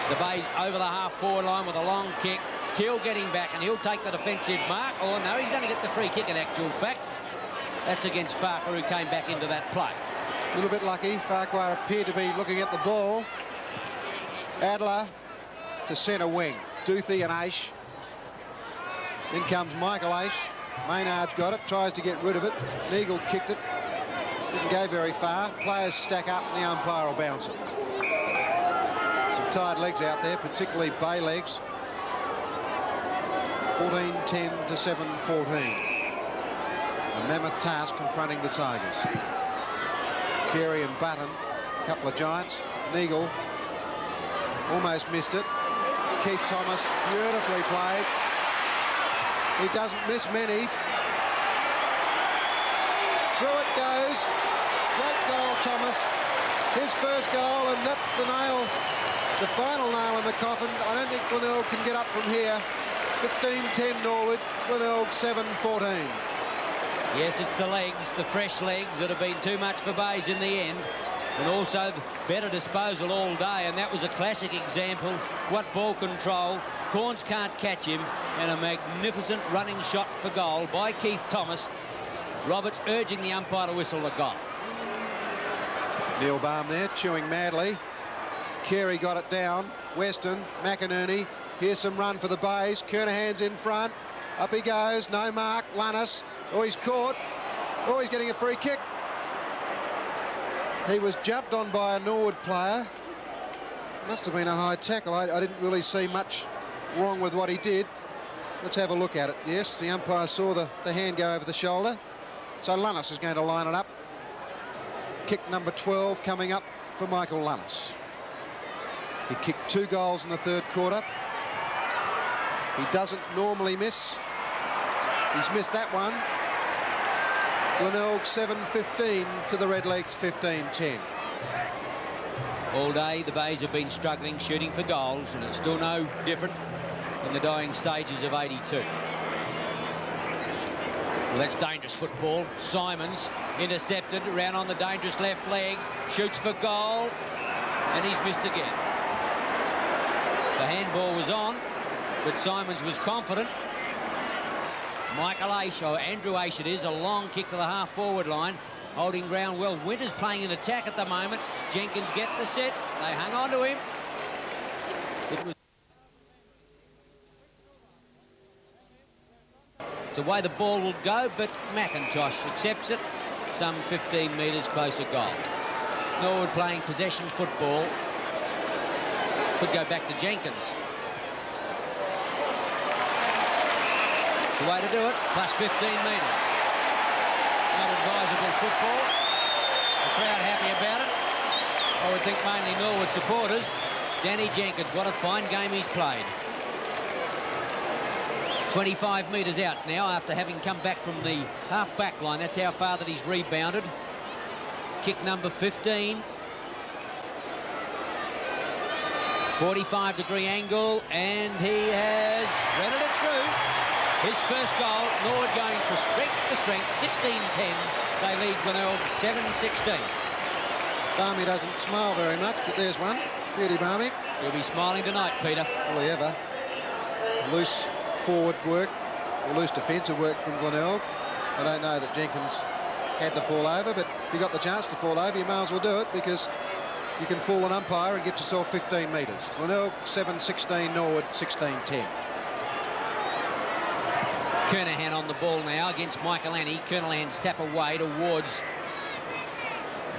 The Bay's over the half-forward line with a long kick. Teal getting back, and he'll take the defensive mark. Oh, no, he's going to get the free kick in actual fact. That's against Farquhar, who came back into that play. A little bit lucky. Farquhar appeared to be looking at the ball. Adler to centre wing. Duthie and Aish. In comes Michael Aish. Maynard's got it, tries to get rid of it. Neagle kicked it. Didn't go very far. Players stack up and the umpire will bounce it. Some tired legs out there, particularly Bay legs. 14-10 to 7-14. A mammoth task confronting the Tigers. Carey and Button, a couple of giants. Neagle almost missed it. Keith Thomas, beautifully played. He doesn't miss many. Through it goes. Great goal, Thomas. His first goal, and that's the nail, the final nail in the coffin. I don't think Glenelg can get up from here. 15-10 Norwood, Glenelg 7-14. Yes, it's the legs, the fresh legs, that have been too much for Bays in the end. And also better disposal all day, and that was a classic example. What ball control. Corns can't catch him, and a magnificent running shot for goal by Keith Thomas. Roberts urging the umpire to whistle the goal. Neil Baum there, chewing madly. Carey got it down. Weston, McInerney. Here's some run for the Bays. Kernahan's in front. Up he goes. No mark. Lunnis. Oh, he's caught. Oh, he's getting a free kick. He was jumped on by a Norwood player. Must have been a high tackle. I didn't really see much wrong with what he did. Let's have a look at it. Yes, the umpire saw the hand go over the shoulder. So Lunnis is going to line it up. Kick number 12 coming up for Michael Lunnis. He kicked 2 goals in the third quarter. He doesn't normally miss. He's missed that one. Glenelg 7-15 to the Redlegs 15-10. All day, the Bays have been struggling, shooting for goals, and it's still no different in the dying stages of 82. Well, that's dangerous football. Simons intercepted, around on the dangerous left leg, shoots for goal, and he's missed again. The handball was on, but Simons was confident. Michael Aish, or Andrew Aish it is, a long kick to the half-forward line, holding ground well. Winter's playing an attack at the moment. Jenkins get the set. They hang on to him. It's the way the ball will go, but McIntosh accepts it. Some 15 metres closer goal. Norwood playing possession football. Could go back to Jenkins. It's the way to do it, plus 15 metres. Not advisable football. The crowd happy about it. I would think mainly Norwood supporters. Danny Jenkins, what a fine game he's played. 25 metres out now after having come back from the half-back line. That's how far that he's rebounded. Kick number 15. 45-degree angle, and he has threaded it through. His first goal, Norwood going from strength to strength, 16-10. They lead Glenelg 7-16. Barmy doesn't smile very much, but there's one. Beauty Barmy. He'll be smiling tonight, Peter. Will he ever? Loose forward work, or loose defensive work from Glenelg. I don't know that Jenkins had to fall over, but if you got the chance to fall over, you may as well do it, because you can fool an umpire and get yourself 15 metres. Glenelg 7-16, Norwood 16-10. Kernahan on the ball now against Michaelani. Kernahan's tap away towards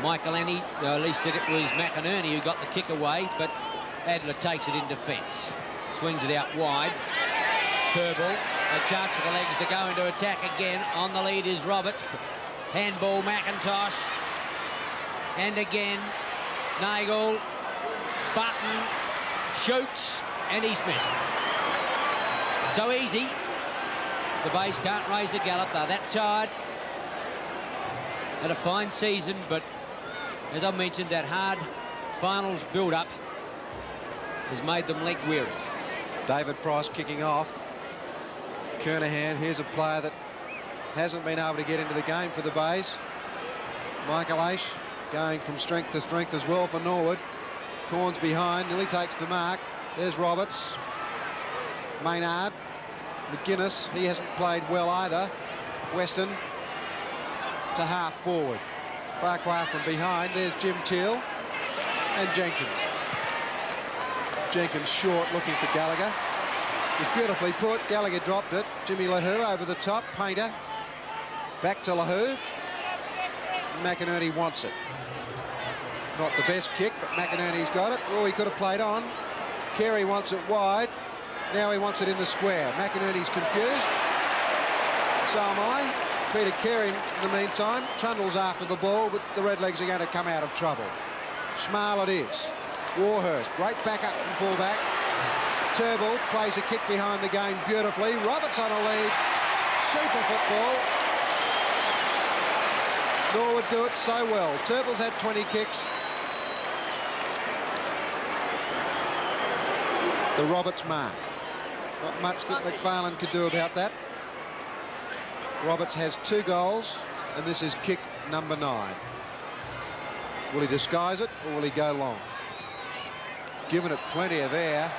Michaelani. At least it was McInerney who got the kick away, but Adler takes it in defence. Swings it out wide. Turnbull, a chance for the legs to go into attack again. On the lead is Roberts. Handball, McIntosh. And again, Nagel. Button. Shoots. And he's missed. So easy. The Bays can't raise a gallop. They're that tired. Had a fine season, but as I mentioned, that hard finals build-up has made them leg weary. David Frost kicking off. Kernahan, here's a player that hasn't been able to get into the game for the Bays. Michael Aish going from strength to strength as well for Norwood. Corns behind, nearly takes the mark. There's Roberts. Maynard. McGuinness, he hasn't played well either. Weston to half forward. Farquhar from behind. There's Jim Teal and Jenkins. Jenkins short, looking for Gallagher. It's beautifully put. Gallagher dropped it. Jimmy LaHoo over the top. Painter. Back to LaHoo. McInerney wants it. Not the best kick, but McInerney's got it. Oh, he could have played on. Carey wants it wide. Now he wants it in the square. McInerney's confused. So am I. Peter Carey in the meantime. Trundle's after the ball, but the Redlegs are going to come out of trouble. Schmal it is. Warhurst, great backup from fullback. Turnbull plays a kick behind the game beautifully. Roberts on a lead. Super football. Norwood do it so well. Turnbull's had 20 kicks. The Roberts mark. Not much that McFarlane could do about that. Roberts has 2 goals, and this is kick number 9. Will he disguise it, or will he go long? Given it plenty of air.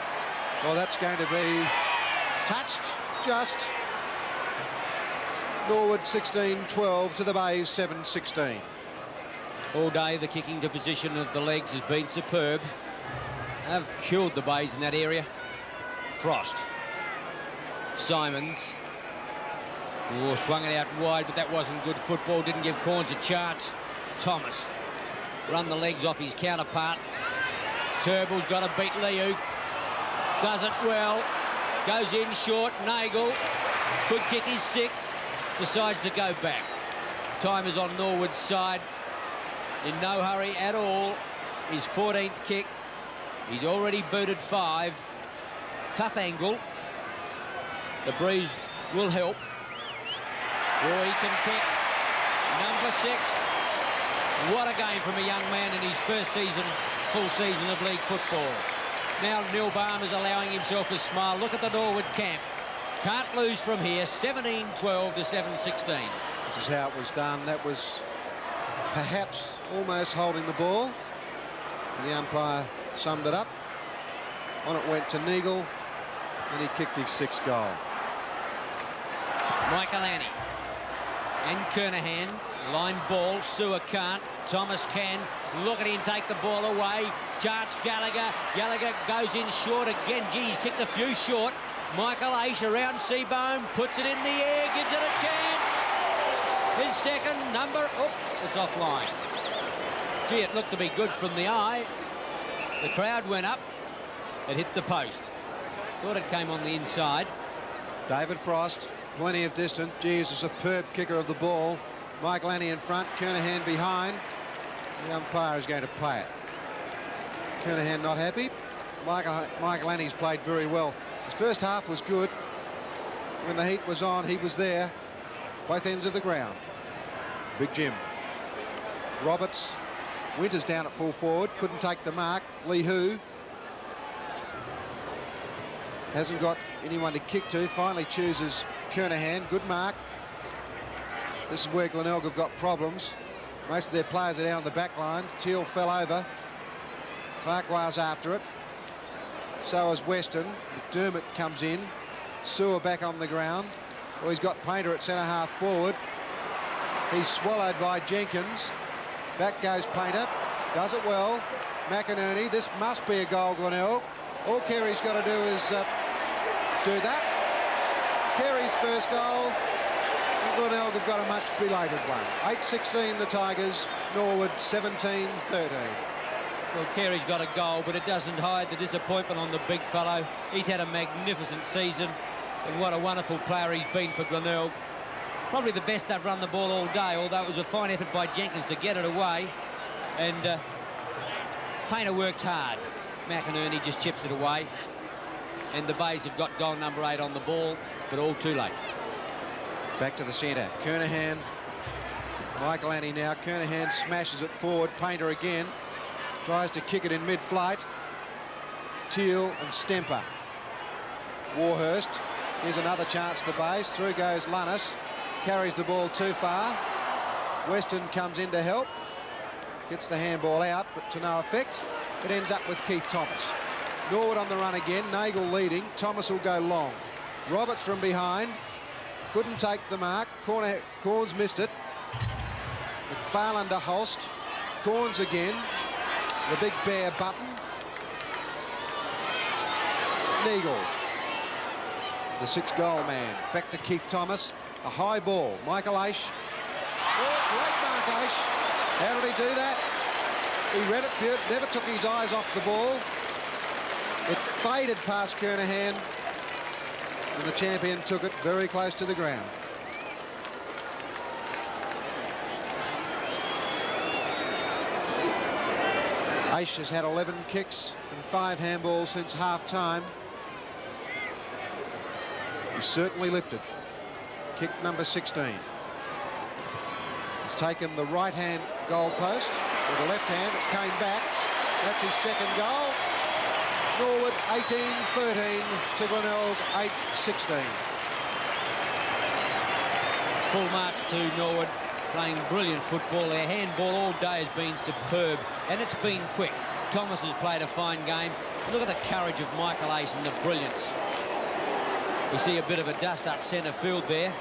Well, that's going to be touched, just. Norwood 16-12 to the Bays 7-16. All day, the kicking to position of the legs has been superb. Have killed the Bays in that area. Frost. Simons. Oh, swung it out wide, but that wasn't good football. Didn't give Corns a chance. Thomas. Run the legs off his counterpart. Turnbull's got to beat Liu. Does it well. Goes in short. Nagel could kick his 6th. Decides to go back. Time is on Norwood's side. In no hurry at all. His 14th kick. He's already booted 5. Tough angle. The breeze will help. Oh, he can kick. Number 6. What a game from a young man in his first season, full season of league football. Now Neil Balme is allowing himself a smile. Look at the Norwood camp. Can't lose from here, 17-12 to 7-16. This is how it was done. That was perhaps almost holding the ball. And the umpire summed it up. On it went to Neagle, and he kicked his 6th goal. Michaelani and Kernahan. Line ball, Sewer can't, Thomas can. Look at him take the ball away. Chance Gallagher. Gallagher goes in short again. Gee, he's kicked a few short. Michael Aish around Seabohm, puts it in the air, gives it a chance. His second number, it's offline. Gee, it looked to be good from the eye. The crowd went up. It hit the post. Thought it came on the inside. David Frost, plenty of distance. Gee, he's a superb kicker of the ball. Michael Annie in front, Kernahan behind. The umpire is going to play it. Kernahan not happy. Michael Annie's played very well. His first half was good. When the heat was on, he was there. Both ends of the ground. Big Jim. Roberts. Winters down at full forward. Couldn't take the mark. Lee Hu. Hasn't got anyone to kick to. Finally chooses Kernahan. Good mark. This is where Glenelg have got problems. Most of their players are down on the back line. Teal fell over. Farquhar's after it. So is Weston. McDermott comes in. Sewer back on the ground. Oh, he's got Painter at centre-half forward. He's swallowed by Jenkins. Back goes Painter. Does it well. McInerney. This must be a goal, Glenelg. All Carey's got to do is do that. Carey's first goal. Glenelg have got a much belated one. 8-16 the Tigers. Norwood 17-13. Well, Carey's got a goal, but it doesn't hide the disappointment on the big fellow. He's had a magnificent season, and what a wonderful player he's been for Glenelg. Probably the best they've run the ball all day, although it was a fine effort by Jenkins to get it away. And Painter worked hard. McInerney just chips it away. And the Bays have got goal number 8 on the ball, but all too late. Back to the centre. Kernahan. Michael Annie now. Kernahan smashes it forward. Painter again. Tries to kick it in mid-flight. Teal and Stemper. Warhurst. Here's another chance for the Bays. Through goes Lunnis. Carries the ball too far. Weston comes in to help. Gets the handball out, but to no effect. It ends up with Keith Thomas. Norwood on the run again. Nagel leading. Thomas will go long. Roberts from behind. Couldn't take the mark. Corns missed it. McFarlane to Holst. Corns again. The big bear button. Neagle. The 6-goal man. Back to Keith Thomas. A high ball. Michael Aish. Oh, great mark, Aish. How did he do that? He read it good. Never took his eyes off the ball. It faded past Kernahan. And the champion took it very close to the ground. Aish has had 11 kicks and 5 handballs since half-time. He's certainly lifted. Kick number 16. He's taken the right-hand goal post with the left hand. It came back. That's his second goal. Norwood 18-13 to Glenelg 8-16. Full marks to Norwood, playing brilliant football. Their handball all day has been superb, and it's been quick. Thomas has played a fine game. Look at the courage of Michael Aish and the brilliance. We see a bit of a dust-up centre field there,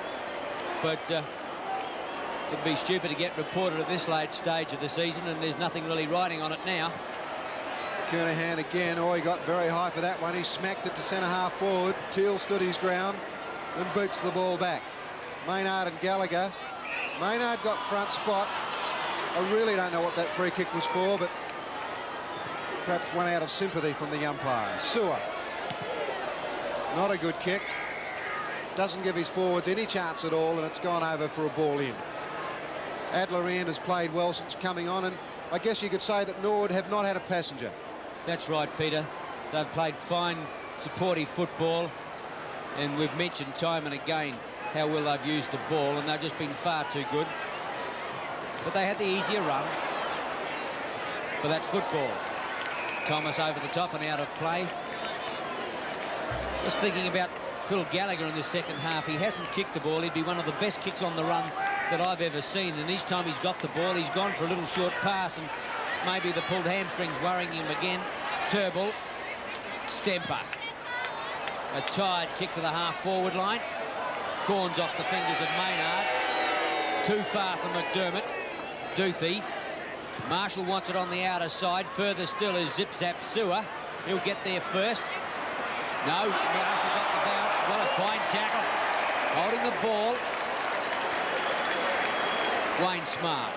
but it'd be stupid to get reported at this late stage of the season, and there's nothing really riding on it now. Kernahan again. Oh, he got very high for that one. He smacked it to centre-half forward. Teal stood his ground and boots the ball back. Maynard and Gallagher. Maynard got front spot. I really don't know what that free kick was for, but perhaps one out of sympathy from the umpire. Sewer. Not a good kick. Doesn't give his forwards any chance at all, and it's gone over for a ball in. Adler-Ian has played well since coming on, and I guess you could say that Norwood have not had a passenger. That's right, Peter. They've played fine, supportive football, and we've mentioned time and again how well they've used the ball, and they've just been far too good. But they had the easier run. but that's football. Thomas over the top and out of play. Just thinking about Phil Gallagher in the second half. He hasn't kicked the ball. He'd be one of the best kicks on the run that I've ever seen. And each time he's got the ball, he's gone for a little short pass, and maybe the pulled hamstrings worrying him again. Turnbull, Stemper. A tired kick to the half-forward line. Corns off the fingers of Maynard. Too far from McDermott. Duthie. Marshall wants it on the outer side. Further still is Zip-Zap Sewer. He'll get there first. No, Marshall got the bounce. What a fine tackle. Holding the ball. Wayne Smart.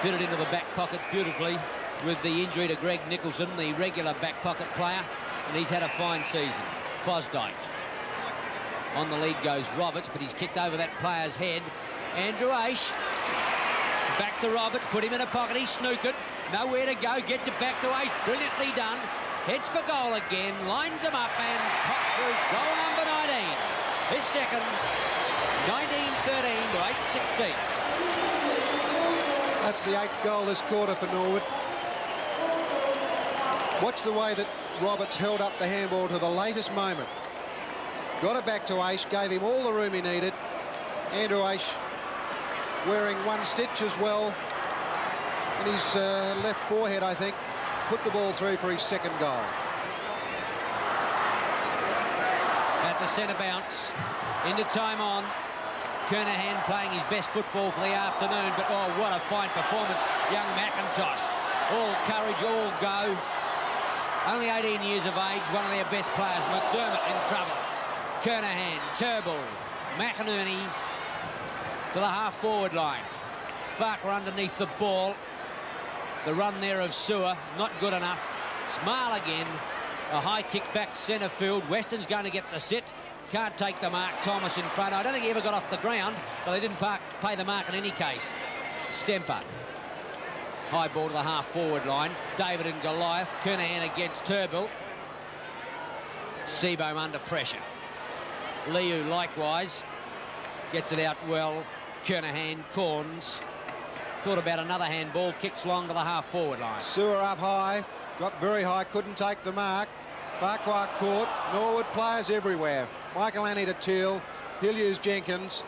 Fitted into the back pocket beautifully with the injury to Greg Nicholson, the regular back pocket player, and he's had a fine season. Fosdyke. On the lead goes Roberts, but he's kicked over that player's head. Andrew Aish. Back to Roberts, put him in a pocket, he's snookered. Nowhere to go, gets it back to Aish. Brilliantly done. Heads for goal again, lines him up and pops through. Goal number 19. His second, 19-13 to 8-16. That's the 8th goal this quarter for Norwood. Watch the way that Roberts held up the handball to the latest moment. Got it back to Aish, gave him all the room he needed. Andrew Aish wearing one stitch as well in his left forehead, I think. Put the ball through for his second goal. At the centre bounce, into time on. Kernahan playing his best football for the afternoon, but oh, what a fine performance. Young McIntosh. All courage, all go. Only 18 years of age, one of their best players. McDermott in trouble. Kernahan, Turnbull, McInerney to the half-forward line. Farquhar underneath the ball. The run there of Sewer, not good enough. Small again. A high kick back to centre field. Weston's going to get the sit. Can't take the mark. Thomas in front. I don't think he ever got off the ground, but they didn't pay the mark in any case. Stemper. High ball to the half-forward line. David and Goliath. Kernahan against Turnbull. Seabohm under pressure. Liu likewise. Gets it out well. Kernahan, Corns. Thought about another handball. Kicks long to the half-forward line. Sewer up high. Got very high. Couldn't take the mark. Farquhar caught. Norwood players everywhere. Michael Annie to Teal. He'll use Jenkins.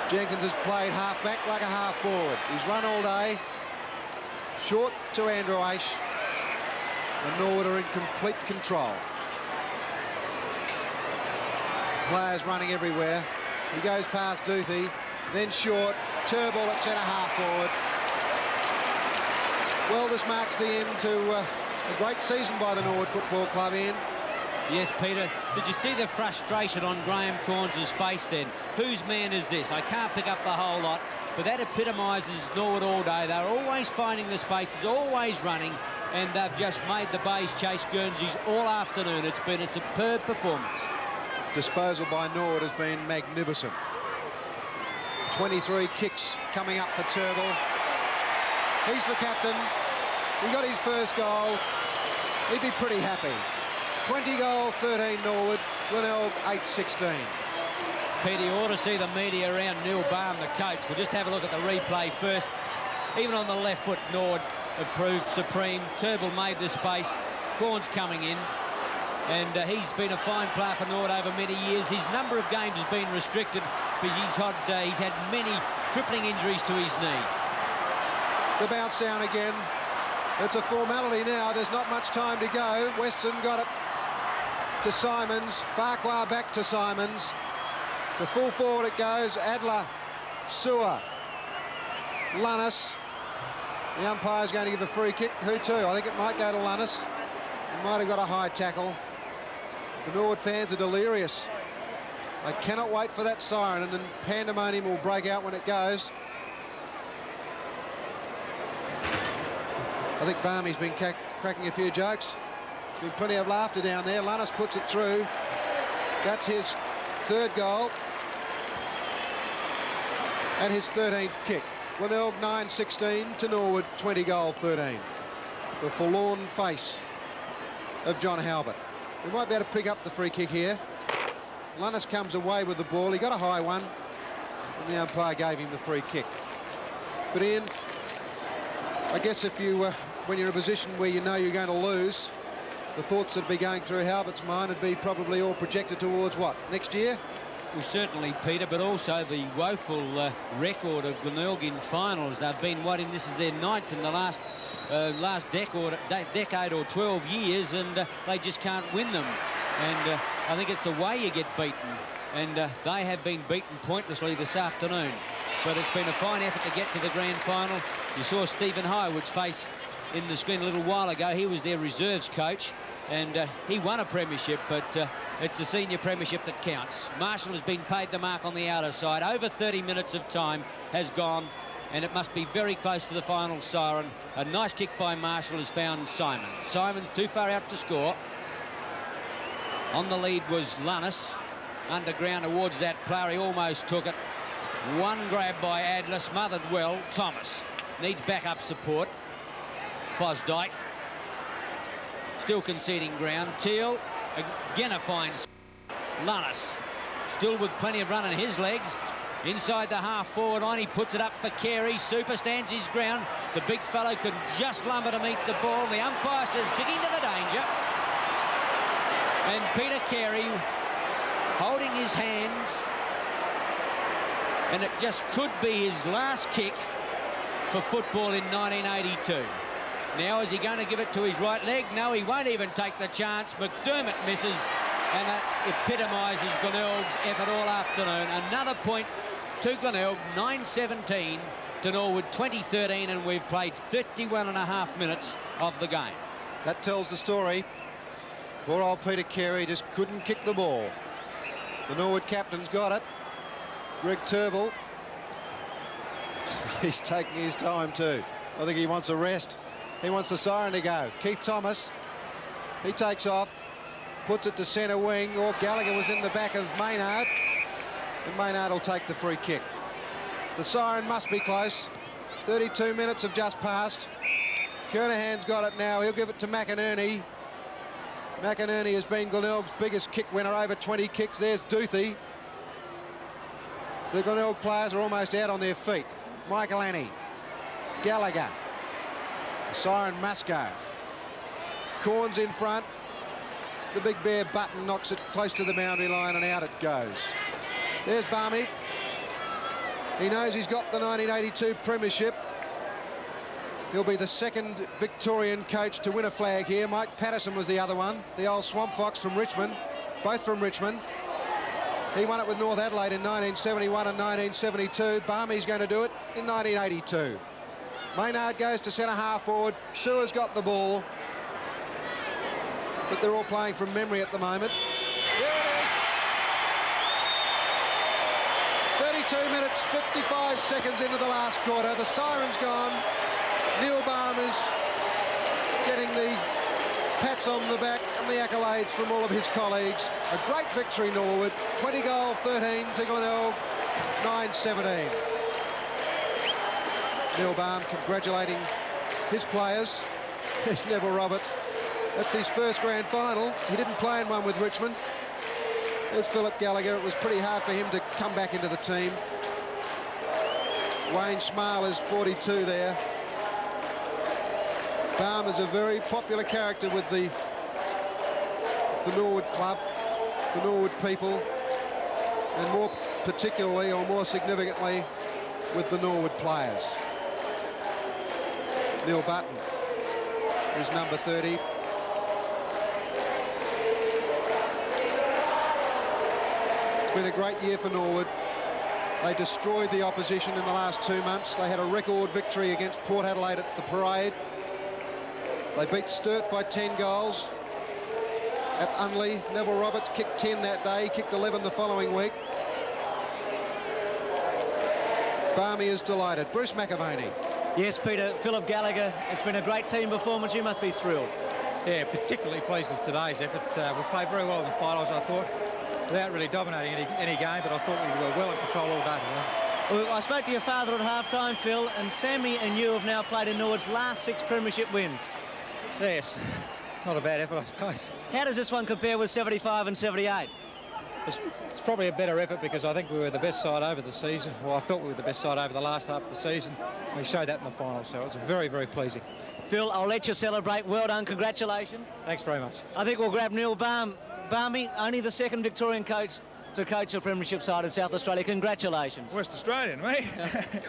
Jenkins has played half-back like a half-forward. He's run all day. Short to Andrew Aish. And Norwood are in complete control. Players running everywhere. He goes past Duthie. Then short. Turnbull at centre half-forward. Well, this marks the end to a great season by the Norwood Football Club, Ian. Yes, Peter. Did you see the frustration on Graham Corns' face then? Whose man is this? I can't pick up the whole lot, but that epitomises Norwood all day. They're always finding the spaces, always running, and they've just made the Bays chase Guernseys all afternoon. It's been a superb performance. Disposal by Norwood has been magnificent. 23 kicks coming up for Turnbull. He's the captain. He got his first goal. He'd be pretty happy. 20 goal, 13 Norwood. Glenelg 8-16. Peter, you ought to see the media around Neil Baum, the coach. We'll just have a look at the replay first. Even on the left foot, Norwood have proved supreme. Turnbull made the space. Corns coming in. And he's been a fine player for Norwood over many years. His number of games has been restricted because he's had many crippling injuries to his knee. The bounce down again. It's a formality now. There's not much time to go. Weston got it to Simons. Farquhar back to Simons. The full forward it goes. Adler, Sewer, Lunnis. The umpire's going to give a free kick. Who to? I think it might go to Lunnis. He might have got a high tackle. The Norwood fans are delirious. I cannot wait for that siren, and then pandemonium will break out when it goes. I think Barmy's been cracking a few jokes. Been plenty of laughter down there. Lunnis puts it through. That's his third goal. And his 13th kick. Glenelg 9-16 to Norwood 20 goal 13. The forlorn face of John Halbert. We might be able to pick up the free kick here. Lunnis comes away with the ball. He got a high one, and the umpire gave him the free kick. But Ian, I guess if you, when you're in a position where you know you're going to lose, the thoughts that'd be going through Halbert's mind would be probably all projected towards what, next year? Well, certainly, Peter, but also the woeful record of Glenelg in finals. They've been, this is their 9th in the last decade or 12 years, and they just can't win them. And I think it's the way you get beaten. And they have been beaten pointlessly this afternoon. But it's been a fine effort to get to the grand final. You saw Stephen Highwood's face in the screen a little while ago. He was their reserves coach, and he won a premiership, but it's the senior premiership that counts. Marshall has been paid the mark on the outer side. Over 30 minutes of time has gone, and it must be very close to the final siren. A nice kick by Marshall has found Simon. Simon's too far out to score. On the lead was Lunnis. Underground towards that player. He almost took it. One grab by Adler, smothered well. Thomas needs backup support. Fosdyke still conceding ground. Teal again a fine. Lunnis still with plenty of run in his legs. Inside the half-forward line, he puts it up for Carey. Super stands his ground. The big fellow can just lumber to meet the ball. The umpire says kick into the danger. And Peter Carey holding his hands. And it just could be his last kick for football in 1982. Now, is he going to give it to his right leg? No, he won't even take the chance. McDermott misses, and that epitomises Glenelg's effort all afternoon. Another point to Glenelg, 9-17 to Norwood, 20-13, and we've played 31.5 minutes of the game. That tells the story. Poor old Peter Carey just couldn't kick the ball. The Norwood captain's got it. Greg Turville. He's taking his time too. I think he wants a rest. He wants the siren to go. Keith Thomas, he takes off, puts it to centre wing. Or Gallagher was in the back of Maynard, and Maynard will take the free kick. The siren must be close. 32 minutes have just passed. Kernahan's got it now. He'll give it to McInerney. McInerney has been Glenelg's biggest kick winner, over 20 kicks. There's Duthie. The Glenelg players are almost out on their feet. Michael Annie, Gallagher, the siren must go. Corns in front. The big bear Button knocks it close to the boundary line, and out it goes. There's Barmy. He knows he's got the 1982 premiership. He'll be the second Victorian coach to win a flag here. Mike Patterson was the other one, the old Swamp Fox from Richmond, both from Richmond. He won it with North Adelaide in 1971 and 1972. Barmy's going to do it in 1982. Maynard goes to centre half forward. Sewer's got the ball, but they're all playing from memory at the moment. Here it is. 32 minutes, 55 seconds into the last quarter. The siren's gone. Neil Barmer's getting the pats on the back and the accolades from all of his colleagues. A great victory, Norwood. 20 goal, 13 to Glenelg, 9-17. Neil Barm congratulating his players. There's Neville Roberts. That's his first grand final. He didn't play in one with Richmond. There's Philip Gallagher. It was pretty hard for him to come back into the team. Wayne Schmarl is 42 there. Barm is a very popular character with the Norwood club, the Norwood people, and more particularly, or more significantly, with the Norwood players. Neil Button is number 30. It's been a great year for Norwood. They destroyed the opposition in the last 2 months. They had a record victory against Port Adelaide at the Parade. They beat Sturt by 10 goals at Unley. Neville Roberts kicked 10 that day, kicked 11 the following week. Barmy is delighted. Bruce McAvaney. Yes, Peter, Philip Gallagher, it's been a great team performance. You must be thrilled. Yeah, particularly pleased with today's effort. We played very well in the finals, I thought, without really dominating any game, but I thought we were well in control all day today. Well, I spoke to your father at half-time, Phil, and Sammy and you have now played in Norwood's last 6 premiership wins. Yes, not a bad effort, I suppose. How does this one compare with 75 and 78? it's probably a better effort because I think we were the best side over the season. Well, I felt we were the best side over the last half of the season. We showed that in the final, so it was very, very pleasing. Phil, I'll let you celebrate. Well done, congratulations. Thanks very much. I think we'll grab Neil Barm. Barmy, only the second Victorian coach to coach a premiership side in South Australia. Congratulations. West Australian, me?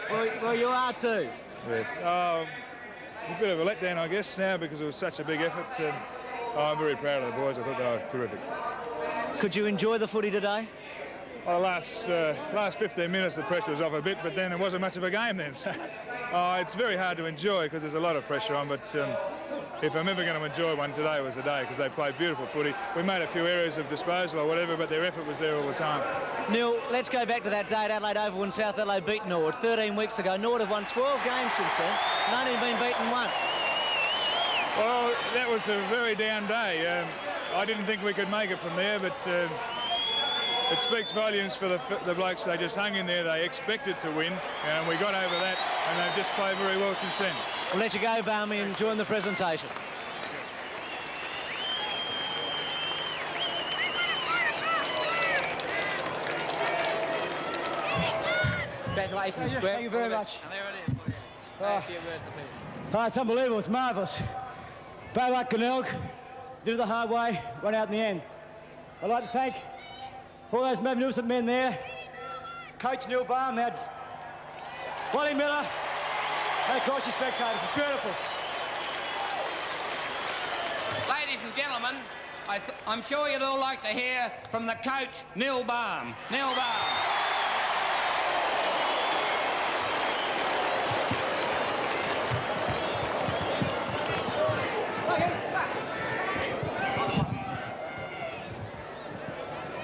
well, you are too. Yes. It's a bit of a letdown, I guess, now because it was such a big effort. I'm very proud of the boys. I thought they were terrific. Could you enjoy the footy today? Well, the last 15 minutes, the pressure was off a bit, but then it wasn't much of a game then. So, it's very hard to enjoy because there's a lot of pressure on, but if I'm ever going to enjoy one, today was the day because they played beautiful footy. We made a few errors of disposal or whatever, but their effort was there all the time. Neil, let's go back to that day at Adelaide Oval when South Adelaide beat Norwood 13 weeks ago. Norwood have won 12 games since then and only been beaten once. Well, that was a very down day. I didn't think we could make it from there, but it speaks volumes for the blokes. They just hung in there. They expected to win, and we got over that, and they've just played very well since then. We'll let you go, Barmy, and join the presentation. Congratulations, Brett. Thank you very much. It's unbelievable. It's marvellous. Bad luck, Glenelg. Did it the hard way, went out in the end. I'd like to thank all those magnificent men there. Coach Neil Barm, had Wally Miller, and of course your spectators. It's beautiful. Ladies and gentlemen, I'm sure you'd all like to hear from the coach, Neil Barm. Neil Barm.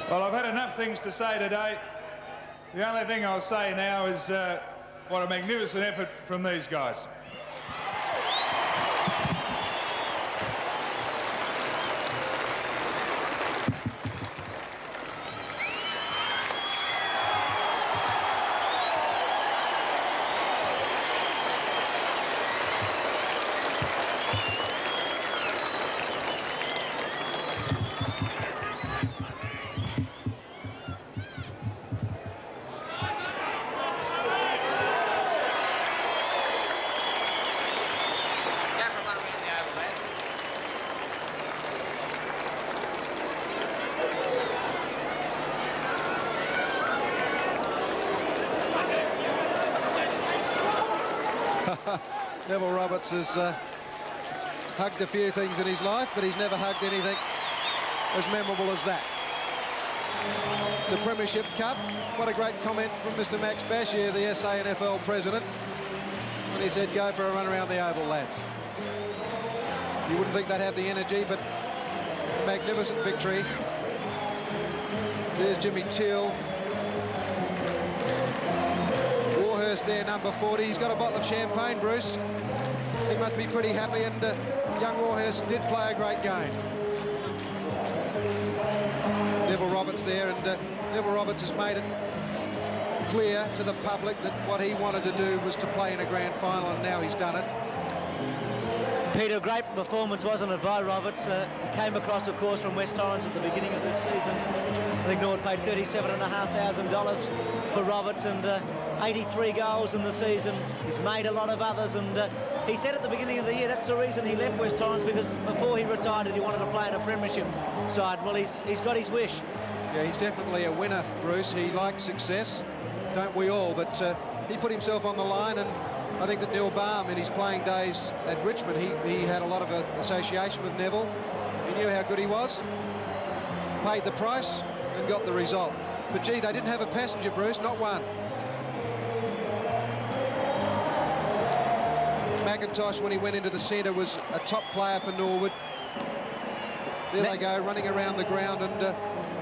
Well, I've had enough things to say today. The only thing I'll say now is what a magnificent effort from these guys. Neville Roberts has hugged a few things in his life, but he's never hugged anything as memorable as that. The Premiership Cup, what a great comment from Mr. Max Bashir, the SANFL president, when he said, go for a run around the oval, lads. You wouldn't think they'd have the energy, but a magnificent victory. There's Jimmy Teal. Warhurst there, number 40. He's got a bottle of champagne, Bruce. He must be pretty happy, and young Warhurst did play a great game. Neville Roberts there, and Neville Roberts has made it clear to the public that what he wanted to do was to play in a grand final, and now he's done it. Peter, great performance, wasn't it, by Roberts? He came across, of course, from West Torrens at the beginning of this season. I think Norwood paid $37,500 for Roberts, and 83 goals in the season. He's made a lot of others, and he said at the beginning of the year that's the reason he left West Torrens, because before he retired he wanted to play in a premiership side. Well, he's got his wish. Yeah, he's definitely a winner, Bruce. He likes success, don't we all? But he put himself on the line, and I think that Neil Barm, in his playing days at Richmond, he had a lot of association with Neville. He knew how good he was, paid the price, and got the result. But, gee, they didn't have a passenger, Bruce, not one. McIntosh, when he went into the centre, was a top player for Norwood. There they go, running around the ground, and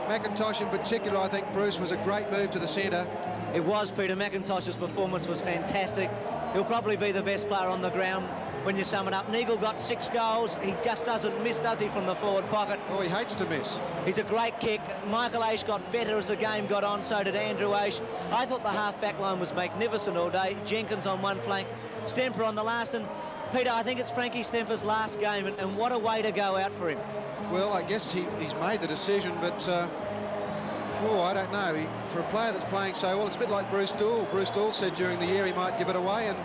McIntosh in particular, I think, Bruce, was a great move to the centre. It was, Peter. McIntosh's performance was fantastic. He'll probably be the best player on the ground when you sum it up. Neagle got 6 goals. He just doesn't miss, does he, from the forward pocket? Oh, he hates to miss. He's a great kick. Michael Aish got better as the game got on, so did Andrew Aish. I thought the half-back line was magnificent all day. Jenkins on one flank, Stemper on the last, and Peter, I think it's Frankie Stemper's last game, and what a way to go out for him. Well, I guess he's made the decision, but Oh, I don't know. For a player that's playing so well, it's a bit like Bruce Doull. Bruce Doull said during the year he might give it away, and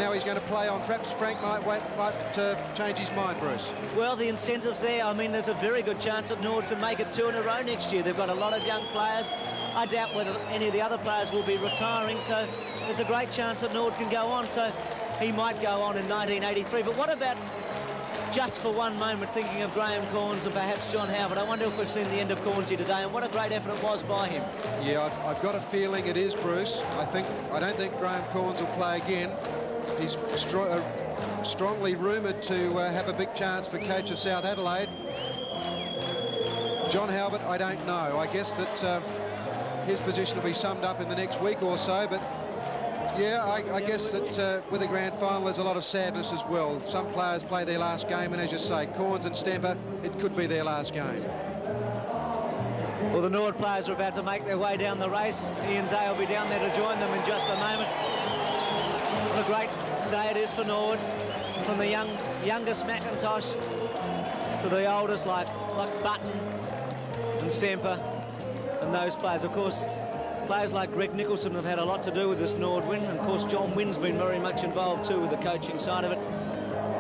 now he's going to play on. Perhaps Frank might change his mind, Bruce. Well, the incentive's there. I mean, there's a very good chance that Norwood can make it 2 in a row next year. They've got a lot of young players. I doubt whether any of the other players will be retiring, so there's a great chance that Norwood can go on. So he might go on in 1983. But what about, just for one moment, thinking of Graham Corns and perhaps John Howard? I wonder if we've seen the end of Cornsey today, and what a great effort it was by him. Yeah, I've got a feeling it is, Bruce. I don't think Graham Corns will play again. He's strongly rumoured to have a big chance for coach of South Adelaide. John Halbert, I don't know. I guess that his position will be summed up in the next week or so, but yeah, I guess that with the grand final there's a lot of sadness as well. Some players play their last game, and as you say, Corns and Stemper, it could be their last game. Well, the Norwood players are about to make their way down the race. Ian Day will be down there to join them in just a moment. What a great day it is for Norwood, from the youngest McIntosh to the oldest like Button and Stemper and those players. Of course, players like Greg Nicholson have had a lot to do with this Norwood win, and of course John Wynn's been very much involved too with the coaching side of it,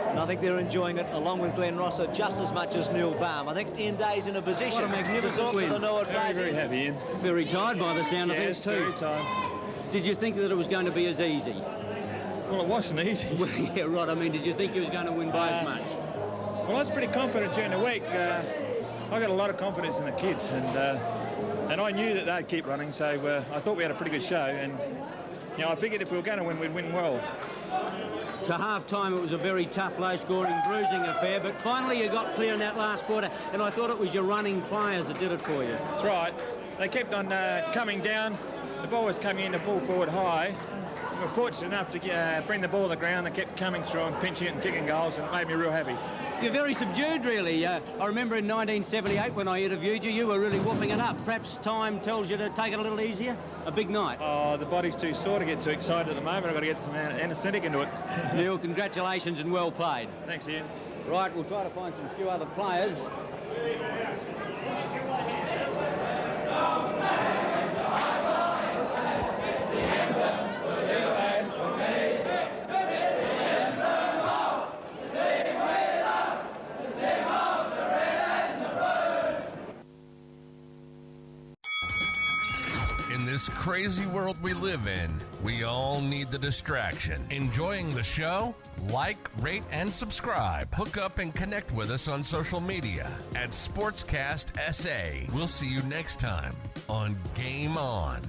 and I think they're enjoying it along with Glenn Rosser just as much as Neil Baum. I think Ian Day's in a position to talk to the Norwood players. Very happy, Ian. Very tired by the sound of things too. Very tired. Did you think that it was going to be as easy? Well, it wasn't easy. Well, yeah, right. I mean, did you think he was going to win by as much? Well, I was pretty confident during the week. I got a lot of confidence in the kids, and I knew that they'd keep running, so I thought we had a pretty good show, and you know, I figured if we were going to win, we'd win well. To half-time, it was a very tough, low-scoring, bruising affair, but finally you got clear in that last quarter, and I thought it was your running players that did it for you. That's right. They kept on coming down. The ball was coming in to pull forward high. We were fortunate enough to bring the ball to the ground. They kept coming through and pinching it and kicking goals, and it made me real happy. You're very subdued, really. I remember in 1978 when I interviewed you, you were really whooping it up. Perhaps time tells you to take it a little easier? A big night. Oh, the body's too sore to get too excited at the moment. I've got to get some anaesthetic into it. Neil, congratulations and well played. Thanks, Ian. Right, we'll try to find some few other players. In this crazy world we live in, we all need the distraction. Enjoying the show? Like, rate, and subscribe. Hook up and connect with us on social media at Sportscast SA. We'll see you next time on Game On.